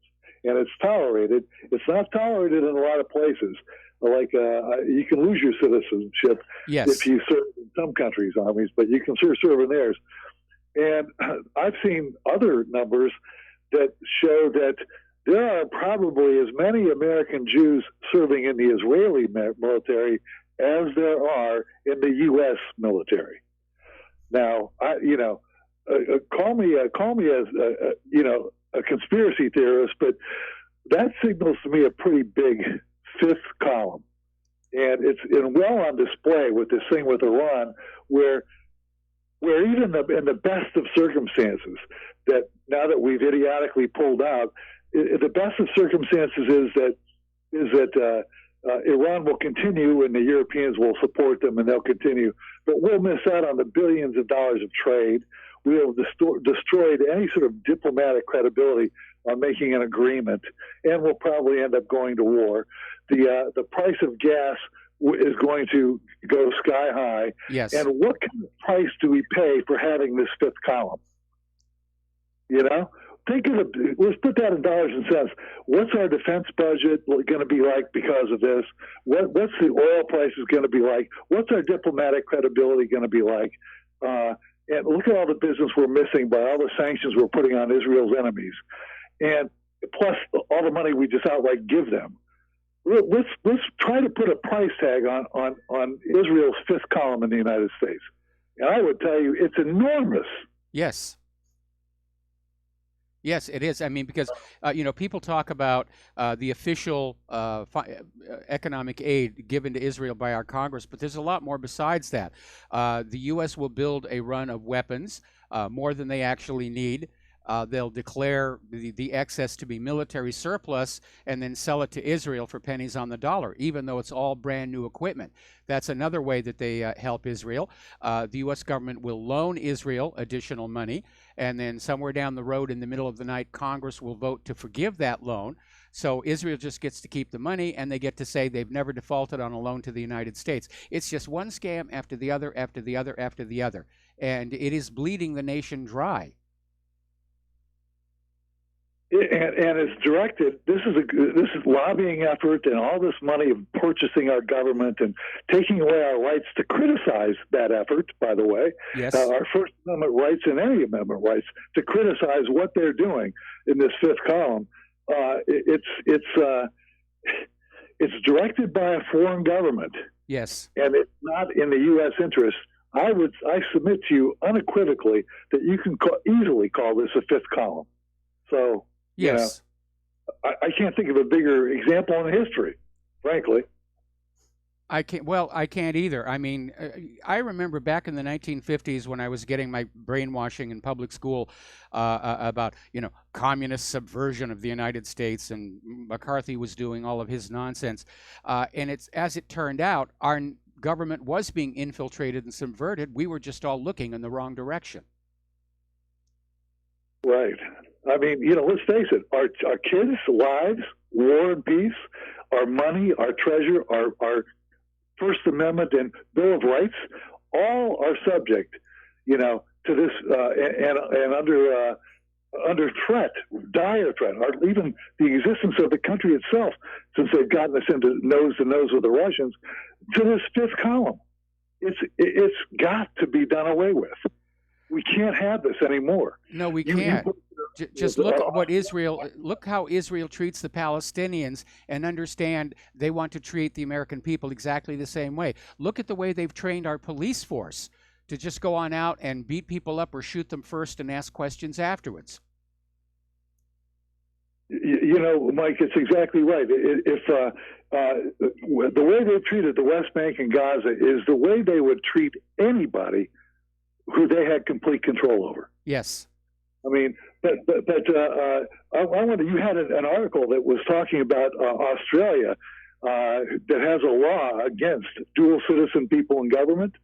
And it's tolerated. It's not tolerated in a lot of places. Like you can lose your citizenship if you serve in some countries' armies, but you can sure serve in theirs. And I've seen other numbers that show that there are probably as many American Jews serving in the Israeli military as there are in the U.S. military. Now, call me as a conspiracy theorist, but that signals to me a pretty big fifth column, and it's well on display with this thing with Iran, where even in the best of circumstances, that now that we've idiotically pulled out, the best of circumstances is that Iran will continue and the Europeans will support them and they'll continue, but we'll miss out on the billions of dollars of trade. We'll destroyed any sort of diplomatic credibility on making an agreement, and we'll probably end up going to war. The price of gas is going to go sky high. Yes. And what kind of price do we pay for having this fifth column? Think of it. Let's put that in dollars and cents. What's our defense budget going to be like because of this? What's the oil prices going to be like? What's our diplomatic credibility going to be like? And look at all the business we're missing by all the sanctions we're putting on Israel's enemies, and plus all the money we just outright give them. Let's try to put a price tag on Israel's fifth column in the United States, and I would tell you it's enormous. Yes. Yes, it is. I mean, because people talk about the official economic aid given to Israel by our Congress, but there's a lot more besides that. The U.S. will build a run of weapons, more than they actually need. They'll declare the excess to be military surplus and then sell it to Israel for pennies on the dollar, even though it's all brand new equipment. That's another way that they help Israel. The U.S. government will loan Israel additional money, and then somewhere down the road in the middle of the night, Congress will vote to forgive that loan. So Israel just gets to keep the money, and they get to say they've never defaulted on a loan to the United States. It's just one scam after the other, after the other, after the other. And it is bleeding the nation dry. And it's directed. This is lobbying effort and all this money of purchasing our government and taking away our rights to criticize that effort. By the way, yes, our First Amendment rights and any amendment rights to criticize what they're doing in this fifth column. It's directed by a foreign government. Yes, and it's not in the U.S. interest. I submit to you unequivocally that you can easily call this a fifth column. So. Yes. I can't think of a bigger example in history, frankly. I can't either. I mean, I remember back in the 1950s when I was getting my brainwashing in public school about, communist subversion of the United States, and McCarthy was doing all of his nonsense. And as it turned out, our government was being infiltrated and subverted. We were just all looking in the wrong direction. Right. I mean, let's face it, our kids' lives, war and peace, our money, our treasure, our First Amendment and Bill of Rights, all are subject, to this and under threat, dire threat, or even the existence of the country itself, since they've gotten us into nose to nose with the Russians, to this fifth column. It's got to be done away with. We can't have this anymore. No, we can't. Just look at look how Israel treats the Palestinians, and understand they want to treat the American people exactly the same way. Look at the way they've trained our police force to just go on out and beat people up or shoot them first and ask questions afterwards. Mike, it's exactly right. If the way they've treated the West Bank and Gaza is the way they would treat anybody who they had complete control over. Yes. I mean, I wonder, you had an article that was talking about Australia that has a law against dual citizen people in government.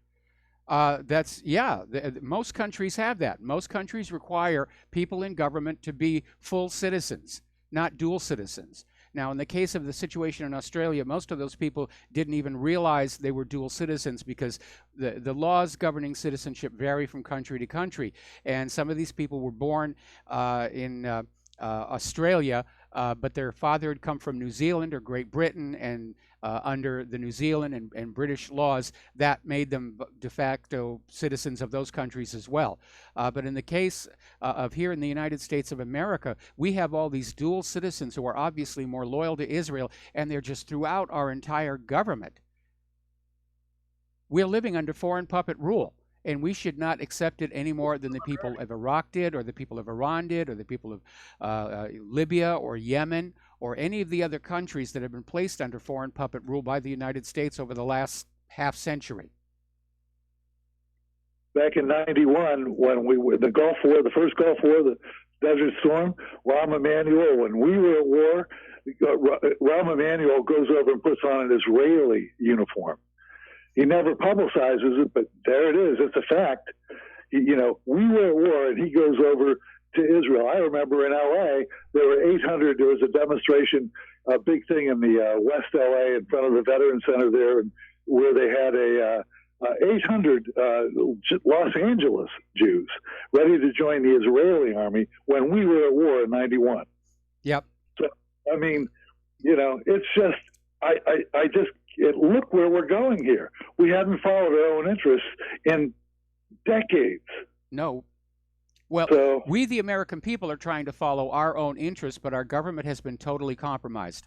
Most countries have that. Most countries require people in government to be full citizens, not dual citizens. Now, in the case of the situation in Australia, most of those people didn't even realize they were dual citizens because the laws governing citizenship vary from country to country. And some of these people were born in Australia, but their father had come from New Zealand or Great Britain, and under the New Zealand and British laws, that made them de facto citizens of those countries as well. But in the case of here in the United States of America, we have all these dual citizens who are obviously more loyal to Israel, and they're just throughout our entire government. We're living under foreign puppet rule, and we should not accept it any more than the people of Iraq did, or the people of Iran did, or the people of Libya or Yemen, or any of the other countries that have been placed under foreign puppet rule by the United States over the last half century. Back in '91, when we were the Gulf War, the first Gulf War, the Desert Storm, Rahm Emanuel, when we were at war, Rahm Emanuel goes over and puts on an Israeli uniform. He never publicizes it, but there it is. It's a fact. We were at war, and he goes over to Israel. I remember in L.A., there were 800. There was a demonstration, a big thing in the West L.A. in front of the Veterans Center there, where they had 800 Los Angeles Jews ready to join the Israeli army when we were at war in '91. Yep. So, I mean, it's just, look where we're going here. We haven't followed our own interests in decades. No. Well, we, the American people, are trying to follow our own interests, but our government has been totally compromised.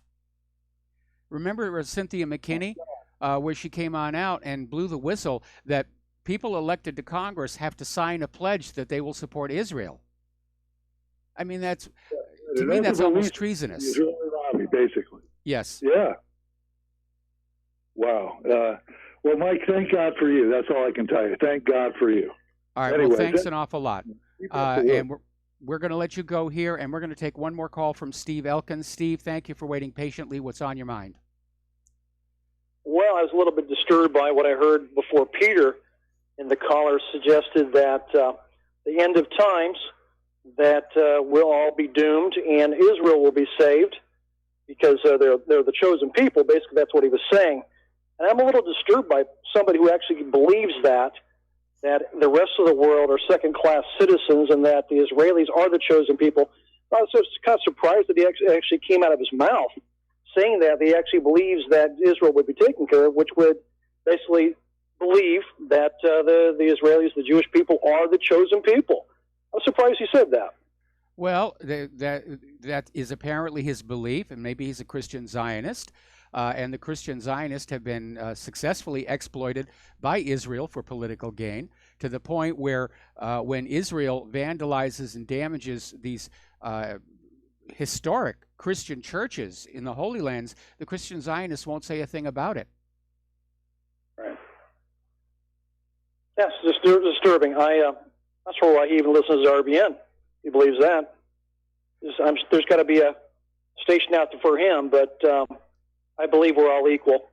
Remember Cynthia McKinney, where she came on out and blew the whistle that people elected to Congress have to sign a pledge that they will support Israel. I mean, that's almost treasonous. Israeli lobby, basically. Yes. Yeah. Wow. Well, Mike, thank God for you. That's all I can tell you. Thank God for you. All right. Anyway, well, thanks an awful lot. And we're going to let you go here, and we're going to take one more call from Steve Elkins. Steve, thank you for waiting patiently. What's on your mind? Well, I was a little bit disturbed by what I heard before Peter, and the caller suggested that the end of times, that we'll all be doomed and Israel will be saved because they're the chosen people. Basically, that's what he was saying. And I'm a little disturbed by somebody who actually believes that the rest of the world are second-class citizens and that the Israelis are the chosen people. I was just kind of surprised that he actually came out of his mouth saying that he actually believes that Israel would be taken care of, which would basically believe that the Israelis, the Jewish people, are the chosen people. I'm surprised he said that. Well, that is apparently his belief, and maybe he's a Christian Zionist. And the Christian Zionists have been successfully exploited by Israel for political gain, to the point where when Israel vandalizes and damages these historic Christian churches in the Holy Lands, the Christian Zionists won't say a thing about it. Right. That's disturbing. That's why he even listens to RBN. He believes that. There's got to be a station out there for him, but I believe we're all equal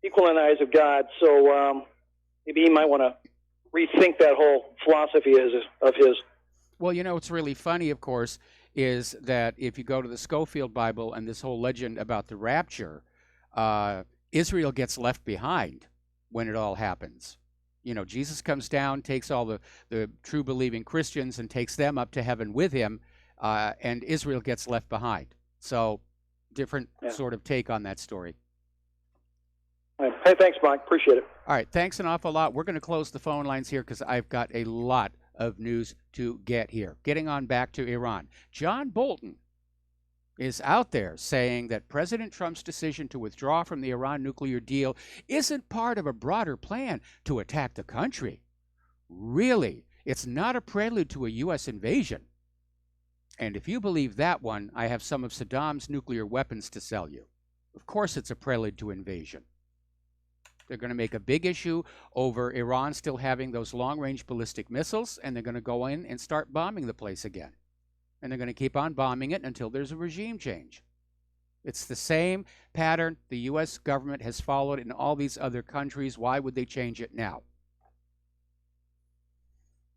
in the eyes of God. So maybe he might want to rethink that whole philosophy of his. Well, what's really funny, of course, is that if you go to the Scofield Bible and this whole legend about the rapture, Israel gets left behind when it all happens. Jesus comes down, takes all the true believing Christians and takes them up to heaven with him, and Israel gets left behind. So different sort of take on that story. Hey, thanks, Mike. Appreciate it. All right, thanks an awful lot. We're going to close the phone lines here because I've got a lot of news to get here. Getting on back to Iran. John Bolton is out there saying that President Trump's decision to withdraw from the Iran nuclear deal isn't part of a broader plan to attack the country. Really, it's not a prelude to a U.S. invasion. And if you believe that one, I have some of Saddam's nuclear weapons to sell you. Of course it's a prelude to invasion. They're going to make a big issue over Iran still having those long-range ballistic missiles, and they're going to go in and start bombing the place again. and they're going to keep on bombing it until there's a regime change. It's the same pattern the U.S. government has followed in all these other countries. Why would they change it now?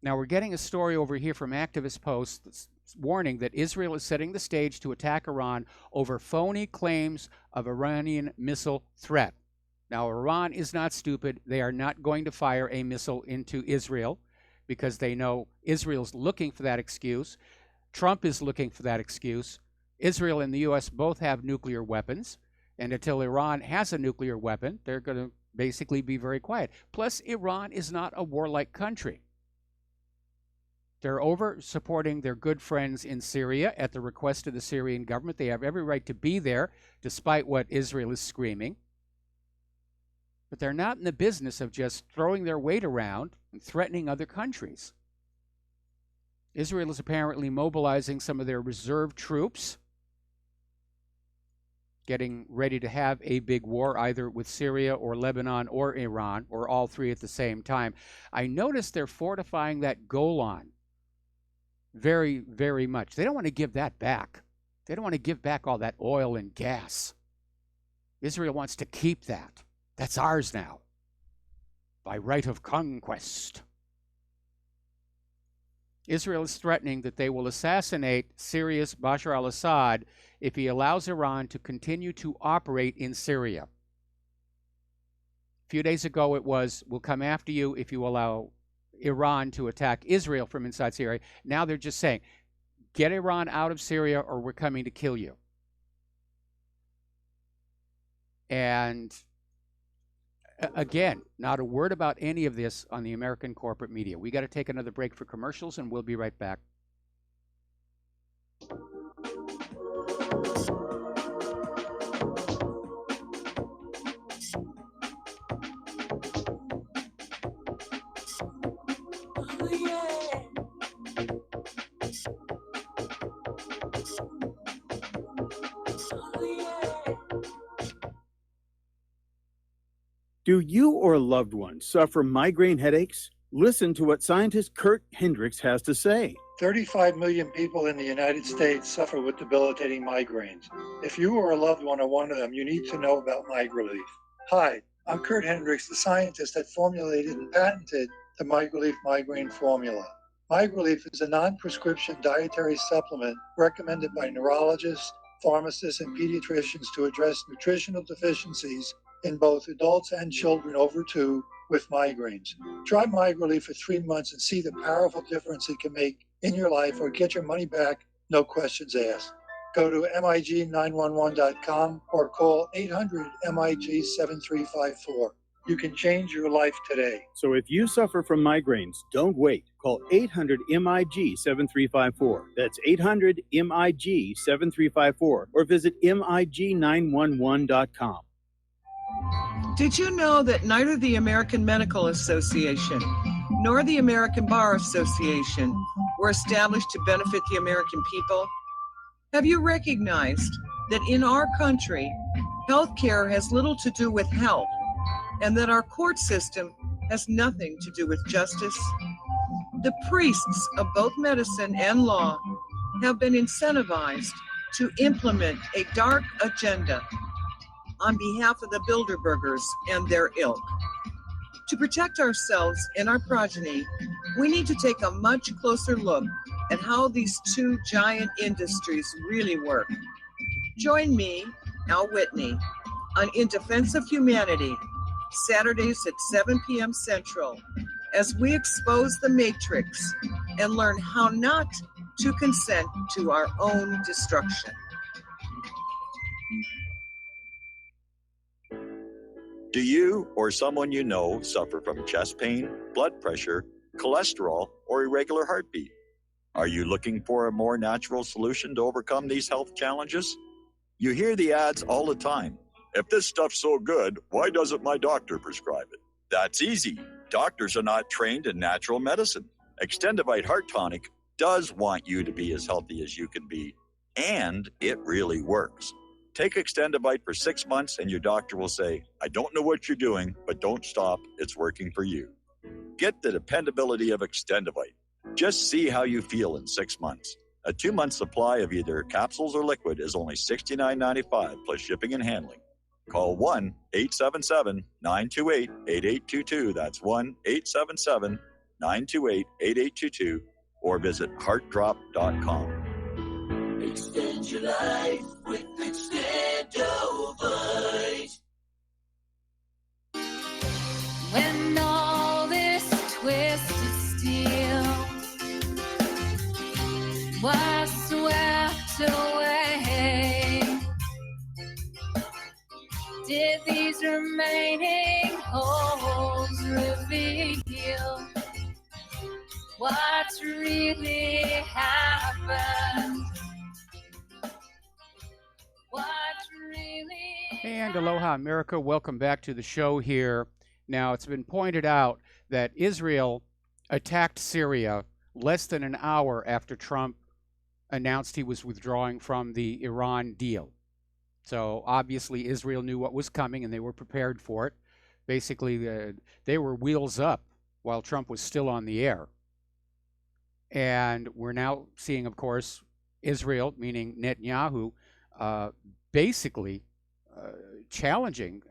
Now, we're getting a story over here from Activist Post that's warning that Israel is setting the stage to attack Iran over phony claims of Iranian missile threat. Now, Iran is not stupid. They are not going to fire a missile into Israel because they know Israel's looking for that excuse. Trump is looking for that excuse. Israel and the U.S. both have nuclear weapons, and until Iran has a nuclear weapon, they're going to basically be very quiet. Plus, Iran is not a warlike country. They're over supporting their good friends in Syria at the request of the Syrian government. They have every right to be there, despite what Israel is screaming. But they're not in the business of just throwing their weight around and threatening other countries. Israel is apparently mobilizing some of their reserve troops, getting ready to have a big war either with Syria or Lebanon or Iran, or all three at the same time. I noticed they're fortifying that Golan very, very much. They don't want to give that back. They don't want to give back all that oil and gas. Israel wants to keep that. That's ours now, by right of conquest. Israel is threatening that they will assassinate Syria's Bashar al-Assad if he allows Iran to continue to operate in Syria. A few days ago it was, we'll come after you if you allow Iran to attack Israel from inside Syria. Now they're just saying, get Iran out of Syria or we're coming to kill you. And again, not a word about any of this on the American corporate media. We got to take another break for commercials, and we'll be right back. Do you or a loved one suffer migraine headaches? Listen to what scientist Kurt Hendricks has to say. 35 million people in the United States suffer with debilitating migraines. If you or a loved one are one of them, you need to know about MigraLief. Hi, I'm Kurt Hendricks, the scientist that formulated and patented the MigraLief migraine formula. MigraLief is a non-prescription dietary supplement recommended by neurologists, pharmacists, and pediatricians to address nutritional deficiencies in both adults and children over 2 with migraines. Try MigraLief for 3 months and see the powerful difference it can make in your life, or get your money back, no questions asked. Go to MIG911.com or call 800-MIG-7354. You can change your life today. So if you suffer from migraines, don't wait. Call 800-MIG-7354. That's 800-MIG-7354, or visit MIG911.com. Did you know that neither the American Medical Association nor the American Bar Association were established to benefit the American people? Have you recognized that in our country, healthcare has little to do with health, and that our court system has nothing to do with justice? The priests of both medicine and law have been incentivized to implement a dark agenda on behalf of the Bilderbergers and their ilk. To protect ourselves and our progeny, we need to take a much closer look at how these two giant industries really work. Join me, Al Whitney, on In Defense of Humanity, Saturdays at 7 p.m. Central, as we expose the matrix and learn how not to consent to our own destruction. Do you or someone you know suffer from chest pain, blood pressure, cholesterol, or irregular heartbeat? Are you looking for a more natural solution to overcome these health challenges? You hear the ads all the time. If this stuff's so good, why doesn't my doctor prescribe it? That's easy. Doctors are not trained in natural medicine. Extendivite Heart Tonic does want you to be as healthy as you can be, and it really works. Take Extendivite for 6 months and your doctor will say, I don't know what you're doing, but don't stop. It's working for you. Get the dependability of Extendivite. Just see how you feel in 6 months. A 2-month supply of either capsules or liquid is only $69.95 plus shipping and handling. Call 1-877-928-8822. That's 1-877-928-8822 or visit heartdrop.com. Extend your life with Extendovite. When all this twisted steel was swept away, did these remaining holes reveal what's really happened? What's really And aloha, America. Welcome back to the show here. Now, it's been pointed out that Israel attacked Syria less than an hour after Trump announced he was withdrawing from the Iran deal. So obviously Israel knew what was coming and they were prepared for it. Basically, they were wheels up while Trump was still on the air. And we're now seeing, of course, Israel, meaning Netanyahu, basically challenging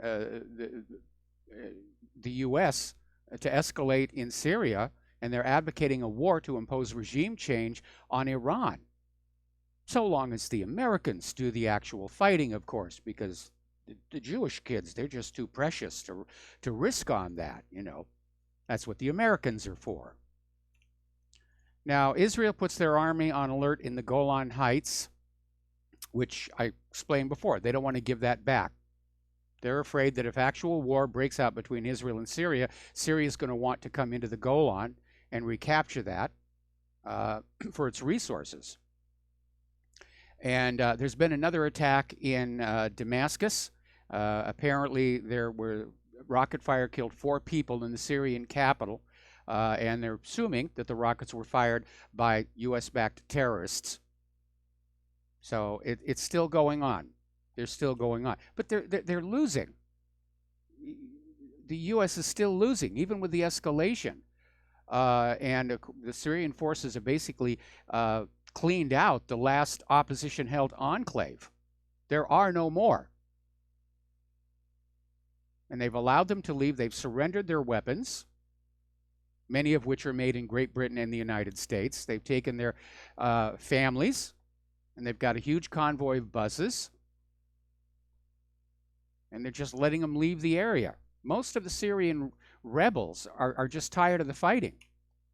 the U.S. to escalate in Syria, and they're advocating a war to impose regime change on Iran. So long as the Americans do the actual fighting, of course, because the Jewish kids, they're just too precious to risk on that, you know. That's what the Americans are for. Now, Israel puts their army on alert in the Golan Heights, which I explained before. They don't want to give that back. They're afraid that if actual war breaks out between Israel and Syria, Syria is going to want to come into the Golan and recapture that for its resources. And there's been another attack in Damascus. Apparently, there were rocket fire killed 4 people in the Syrian capital, and they're assuming that the rockets were fired by U.S.-backed terrorists. So it's still going on. They're still going on, but they're losing. The U.S. is still losing, even with the escalation. And the Syrian forces have basically cleaned out the last opposition-held enclave. There are no more. And they've allowed them to leave. They've surrendered their weapons, many of which are made in Great Britain and the United States. They've taken their families, and they've got a huge convoy of buses, and they're just letting them leave the area. Most of the Syrian rebels are just tired of the fighting.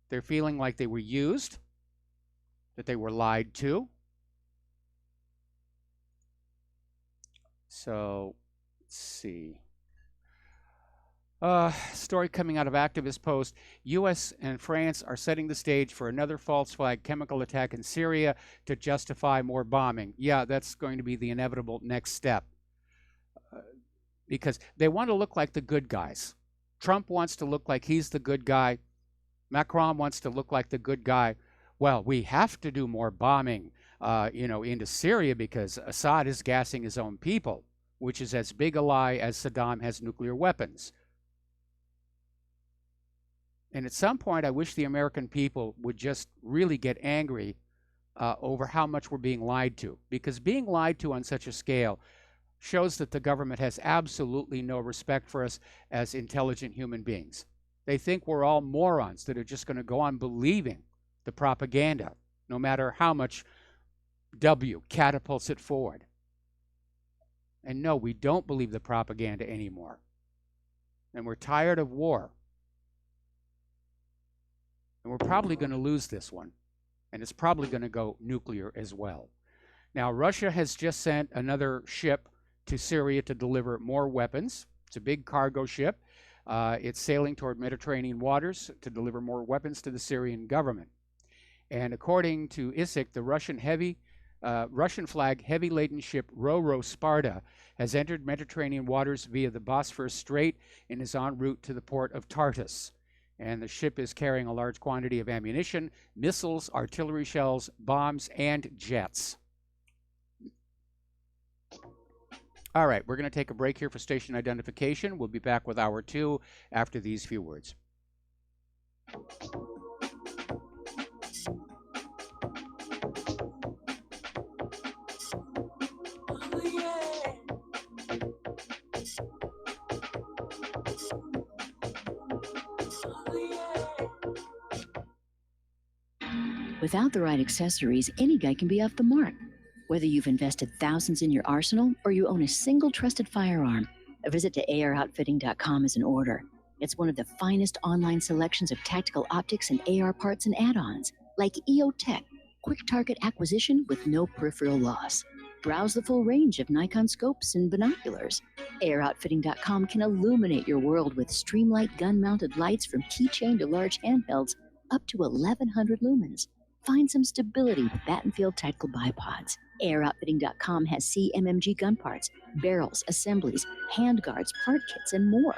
They're feeling like they were used, that they were lied to. So, let's see. Story coming out of Activist Post. U.S. and France are setting the stage for another false flag chemical attack in Syria to justify more bombing. Yeah, that's going to be the inevitable next step. Because they want to look like the good guys. Trump wants to look like he's the good guy. Macron wants to look like the good guy. Well, we have to do more bombing, into Syria because Assad is gassing his own people, which is as big a lie as Saddam has nuclear weapons. And at some point, I wish the American people would just really get angry over how much we're being lied to. Because being lied to on such a scale shows that the government has absolutely no respect for us as intelligent human beings. They think we're all morons that are just going to go on believing the propaganda, no matter how much W catapults it forward. And no, we don't believe the propaganda anymore. And we're tired of war. And we're probably going to lose this one. And it's probably going to go nuclear as well. Now, Russia has just sent another ship to Syria to deliver more weapons. It's a big cargo ship. It's sailing toward Mediterranean waters to deliver more weapons to the Syrian government. And according to ISIC, the Russian flag heavy-laden ship Ro-Ro Sparta has entered Mediterranean waters via the Bosphorus Strait and is en route to the port of Tartus. And the ship is carrying a large quantity of ammunition, missiles, artillery shells, bombs, and jets. All right, we're going to take a break here for station identification. We'll be back with Hour 2 after these few words. Without the right accessories, any guy can be off the mark. Whether you've invested thousands in your arsenal or you own a single trusted firearm, a visit to AROutfitting.com is in order. It's one of the finest online selections of tactical optics and AR parts and add-ons, like EOTech, quick target acquisition with no peripheral loss. Browse the full range of Nikon scopes and binoculars. AROutfitting.com can illuminate your world with Streamlight gun-mounted lights from keychain to large handhelds up to 1,100 lumens. Find some stability with Battenfield Tactical Bipods. AirOutfitting.com has CMMG gun parts, barrels, assemblies, handguards, part kits, and more.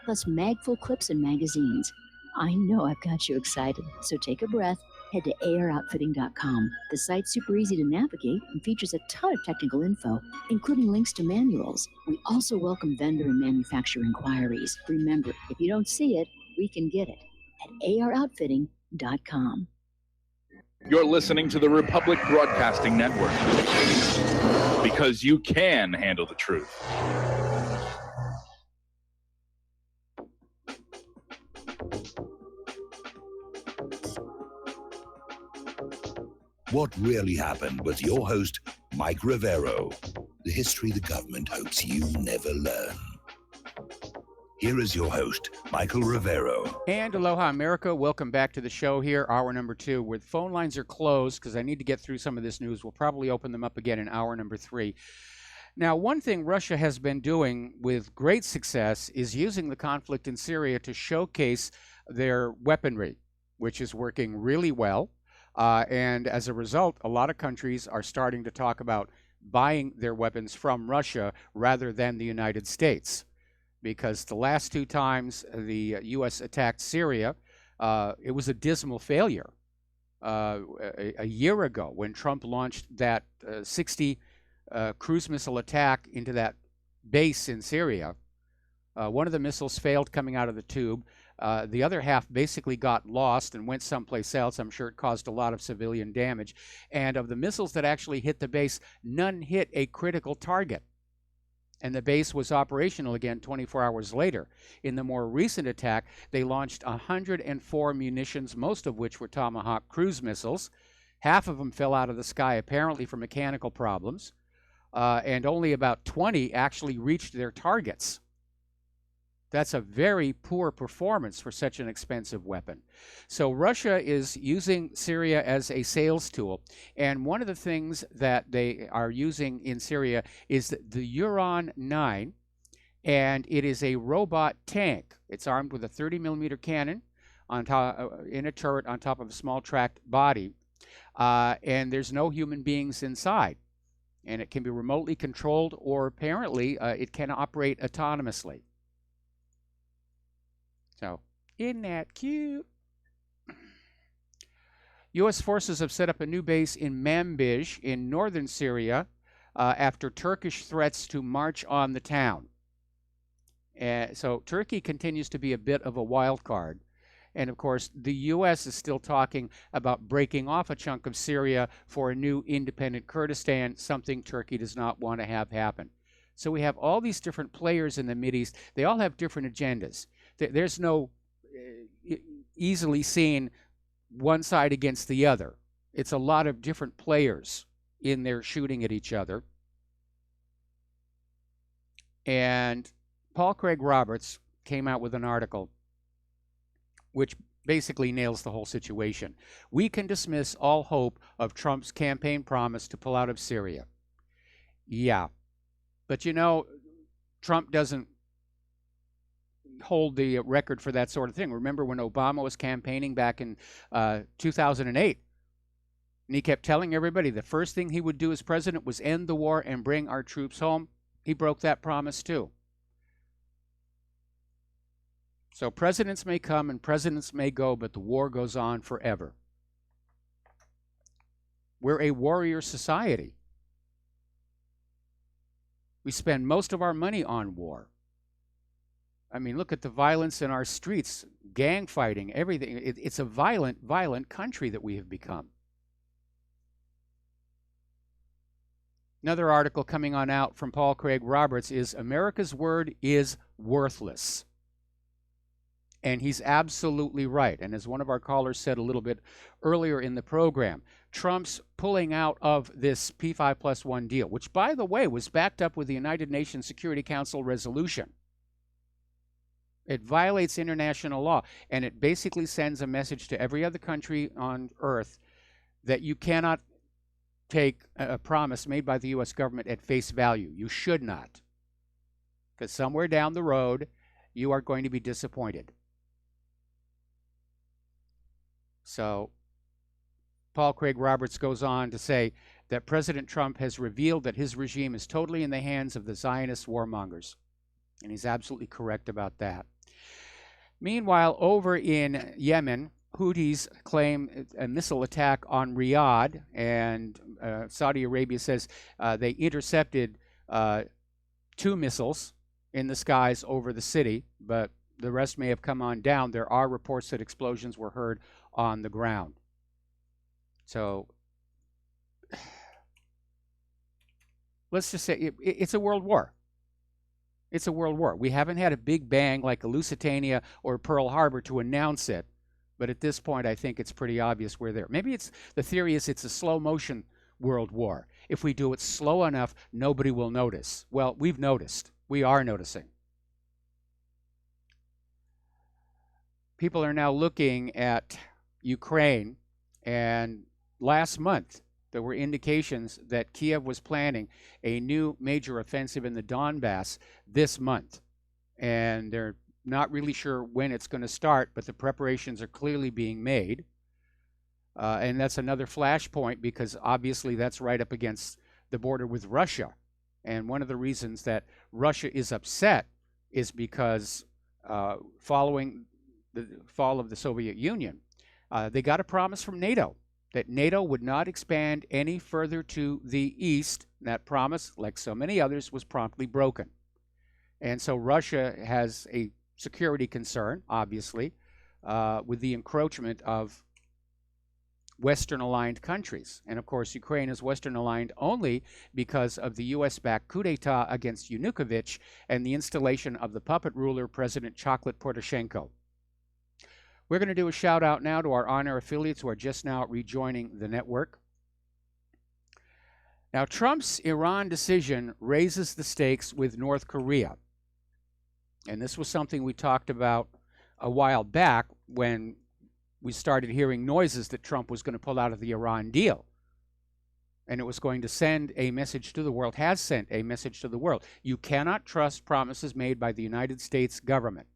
Plus mag-full clips and magazines. I know I've got you excited, so take a breath. Head to AirOutfitting.com. The site's super easy to navigate and features a ton of technical info, including links to manuals. We also welcome vendor and manufacturer inquiries. Remember, if you don't see it, we can get it at AROutfitting.com. You're listening to the Republic Broadcasting Network because you can handle the truth. What really happened with your host, Mike Rivero, the history the government hopes you never learn. Here is your host, Michael Rivero. And aloha, America. Welcome back to the show here, hour number 2, where the phone lines are closed because I need to get through some of this news. We'll probably open them up again in hour number 3. Now, one thing Russia has been doing with great success is using the conflict in Syria to showcase their weaponry, which is working really well. And as a result, a lot of countries are starting to talk about buying their weapons from Russia rather than the United States. Because the last 2 times the U.S. attacked Syria, it was a dismal failure. A year ago, when Trump launched that 60 cruise missile attack into that base in Syria, one of the missiles failed coming out of the tube. The other half basically got lost and went someplace else. I'm sure it caused a lot of civilian damage. And of the missiles that actually hit the base, none hit a critical target. And the base was operational again 24 hours later. In the more recent attack, they launched 104 munitions, most of which were Tomahawk cruise missiles. Half of them fell out of the sky, apparently for mechanical problems, and only about 20 actually reached their targets. That's a very poor performance for such an expensive weapon. So Russia is using Syria as a sales tool. And one of the things that they are using in Syria is the Uran 9, and it is a robot tank. It's armed with a 30-millimeter cannon on top, in a turret on top of a small tracked body, and there's no human beings inside. And it can be remotely controlled, or apparently it can operate autonomously. So, isn't that cute? U.S. forces have set up a new base in Manbij in northern Syria after Turkish threats to march on the town. So Turkey continues to be a bit of a wild card. And of course, the U.S. is still talking about breaking off a chunk of Syria for a new independent Kurdistan, something Turkey does not want to have happen. So we have all these different players in the Mideast. They all have different agendas. There's no easily seen one side against the other. It's a lot of different players in there shooting at each other. And Paul Craig Roberts came out with an article which basically nails the whole situation. We can dismiss all hope of Trump's campaign promise to pull out of Syria. Yeah. But you know, Trump doesn't hold the record for that sort of thing. Remember when Obama was campaigning back in 2008, and he kept telling everybody the first thing he would do as president was end the war and bring our troops home? He broke that promise too. So presidents may come and presidents may go, but the war goes on forever. We're a warrior society. We spend most of our money on war. I mean, look at the violence in our streets, gang fighting, everything. It's a violent, violent country that we have become. Another article coming on out from Paul Craig Roberts is America's Word is Worthless. And he's absolutely right. And as one of our callers said a little bit earlier in the program, Trump's pulling out of this P5+1 deal, which, by the way, was backed up with the United Nations Security Council resolution. It violates international law, and it basically sends a message to every other country on earth that you cannot take a promise made by the U.S. government at face value. You should not. Because somewhere down the road, you are going to be disappointed. So, Paul Craig Roberts goes on to say that President Trump has revealed that his regime is totally in the hands of the Zionist warmongers. And he's absolutely correct about that. Meanwhile, over in Yemen, Houthis claim a missile attack on Riyadh, and Saudi Arabia says they intercepted 2 missiles in the skies over the city, but the rest may have come on down. There are reports that explosions were heard on the ground. So let's just say it's a world war. It's a world war. We haven't had a big bang like a Lusitania or Pearl Harbor to announce it, but at this point I think it's pretty obvious we're there. Maybe the theory is it's a slow motion world war. If we do it slow enough, nobody will notice. Well, we've noticed. We are noticing. People are now looking at Ukraine, and last month there were indications that Kiev was planning a new major offensive in the Donbass this month. And they're not really sure when it's going to start, but the preparations are clearly being made. And that's another flashpoint because obviously that's right up against the border with Russia. And one of the reasons that Russia is upset is because following the fall of the Soviet Union, they got a promise from NATO that NATO would not expand any further to the east. That promise, like so many others, was promptly broken. And so Russia has a security concern, obviously, with the encroachment of Western-aligned countries. And of course, Ukraine is Western-aligned only because of the US-backed coup d'etat against Yanukovych and the installation of the puppet ruler, President Chocolate Poroshenko. We're going to do a shout out now to our on-air affiliates who are just now rejoining the network. Now, Trump's Iran decision raises the stakes with North Korea. And this was something we talked about a while back when we started hearing noises that Trump was going to pull out of the Iran deal. And it was going to send a message to the world, has sent a message to the world. You cannot trust promises made by the United States government.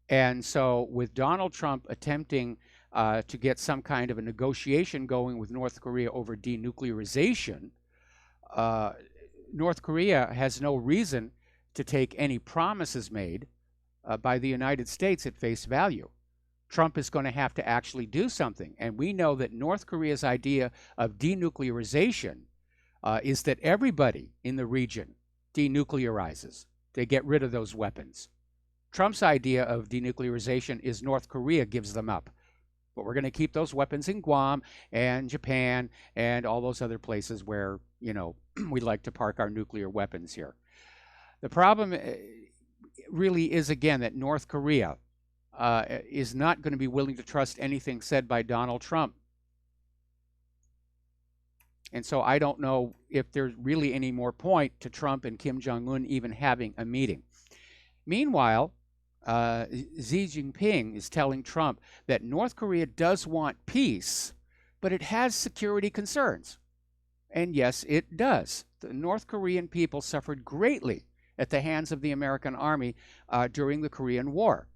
And so with Donald Trump attempting to get some kind of a negotiation going with North Korea over denuclearization, North Korea has no reason to take any promises made by the United States at face value. Trump is going to have to actually do something. And we know that North Korea's idea of denuclearization is that everybody in the region denuclearizes. They get rid of those weapons. Trump's idea of denuclearization is North Korea gives them up. But we're going to keep those weapons in Guam and Japan and all those other places where, you know, we like to park our nuclear weapons here. The problem really is, again, that North Korea is not going to be willing to trust anything said by Donald Trump. And so I don't know if there's really any more point to Trump and Kim Jong-un even having a meeting. Meanwhile, Xi Jinping is telling Trump that North Korea does want peace, but it has security concerns. And yes, it does. The North Korean people suffered greatly at the hands of the American army during the Korean War.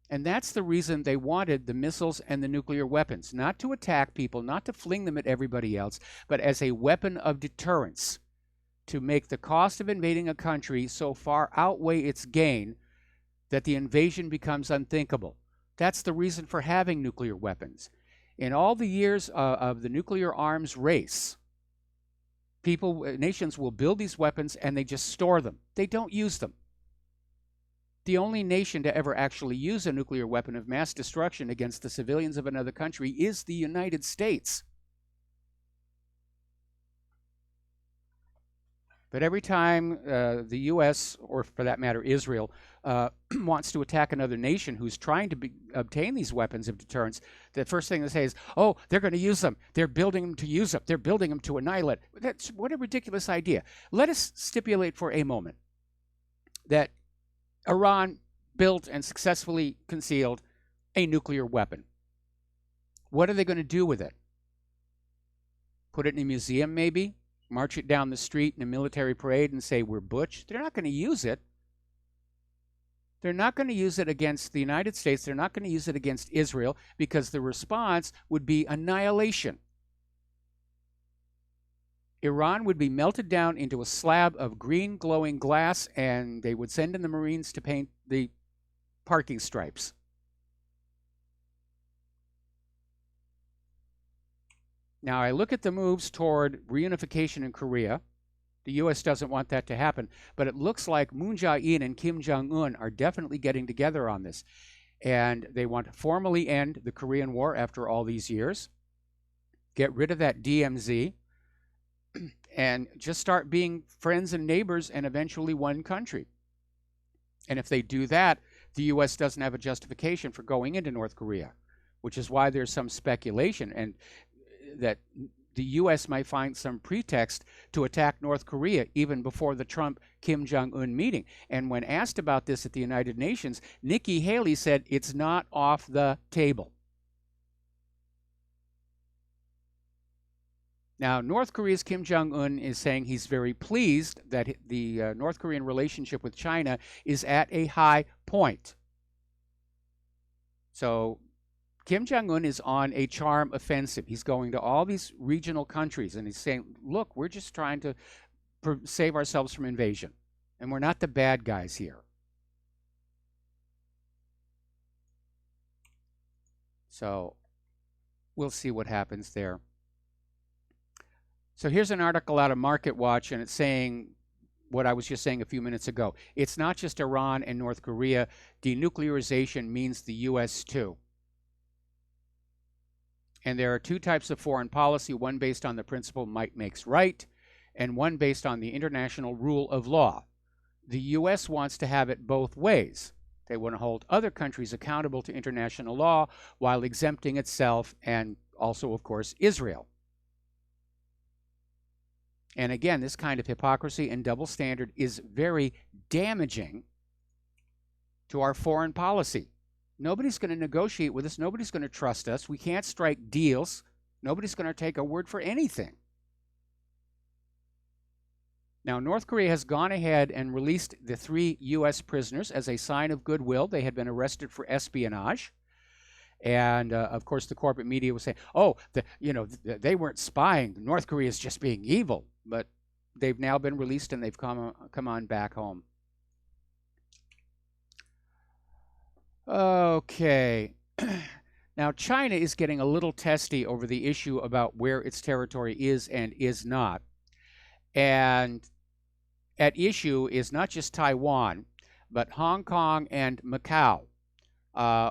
And that's the reason they wanted the missiles and the nuclear weapons, not to attack people, not to fling them at everybody else, but as a weapon of deterrence, to make the cost of invading a country so far outweigh its gain that the invasion becomes unthinkable. That's the reason for having nuclear weapons. In all the years of the nuclear arms race, nations will build these weapons and they just store them. They don't use them. The only nation to ever actually use a nuclear weapon of mass destruction against the civilians of another country is the United States. But every time the U.S., or for that matter Israel, wants to attack another nation who's trying to obtain these weapons of deterrence, the first thing they say is, oh, they're going to use them. They're building them to use them. They're building them to annihilate. What a ridiculous idea. Let us stipulate for a moment that Iran built and successfully concealed a nuclear weapon. What are they going to do with it? Put it in a museum, maybe? March it down the street in a military parade and say, we're butch? They're not going to use it. They're not going to use it against the United States. They're not going to use it against Israel, because the response would be annihilation. Iran would be melted down into a slab of green glowing glass, and they would send in the Marines to paint the parking stripes. Now, I look at the moves toward reunification in Korea. The U.S. doesn't want that to happen, but it looks like Moon Jae-in and Kim Jong-un are definitely getting together on this. And they want to formally end the Korean War after all these years, get rid of that DMZ, and just start being friends and neighbors and eventually one country. And if they do that, the U.S. doesn't have a justification for going into North Korea, which is why there's some speculation and that the U.S. might find some pretext to attack North Korea even before the Trump-Kim Jong-un meeting. And when asked about this at the United Nations, Nikki Haley said it's not off the table. Now, North Korea's Kim Jong-un is saying he's very pleased that the North Korean relationship with China is at a high point. So Kim Jong-un is on a charm offensive. He's going to all these regional countries and he's saying, look, we're just trying to save ourselves from invasion. And we're not the bad guys here. So we'll see what happens there. So here's an article out of MarketWatch, and it's saying what I was just saying a few minutes ago. It's not just Iran and North Korea. Denuclearization means the U.S. too. And there are two types of foreign policy, one based on the principle might makes right, and one based on the international rule of law. The U.S. wants to have it both ways. They want to hold other countries accountable to international law while exempting itself and also, of course, Israel. And again, this kind of hypocrisy and double standard is very damaging to our foreign policy. Nobody's going to negotiate with us. Nobody's going to trust us. We can't strike deals. Nobody's going to take our word for anything. Now, North Korea has gone ahead and released the 3 U.S. prisoners as a sign of goodwill. They had been arrested for espionage. And, of course, the corporate media was saying, oh, they weren't spying. North Korea is just being evil. But they've now been released and they've come on back home. Okay. Now, China is getting a little testy over the issue about where its territory is and is not. And at issue is not just Taiwan, but Hong Kong and Macau,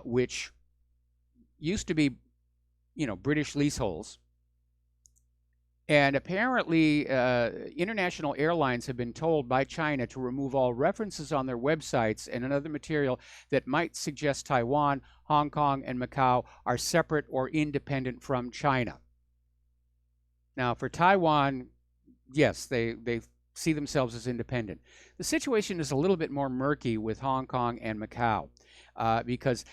which used to be, British leaseholds. And apparently, international airlines have been told by China to remove all references on their websites and another material that might suggest Taiwan, Hong Kong, and Macau are separate or independent from China. Now, for Taiwan, yes, they see themselves as independent. The situation is a little bit more murky with Hong Kong and Macau because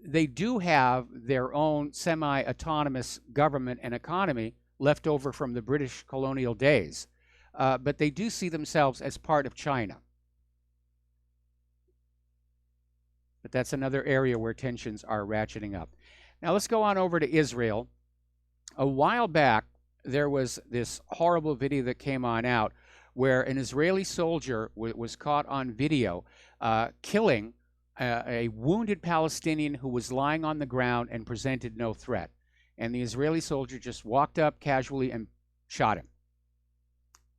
they do have their own semi-autonomous government and economy left over from the British colonial days, but they do see themselves as part of China. But that's another area where tensions are ratcheting up. Now let's go on over to Israel. A while back, there was this horrible video that came on out where an Israeli soldier was caught on video killing a wounded Palestinian who was lying on the ground and presented no threat. And the Israeli soldier just walked up casually and shot him.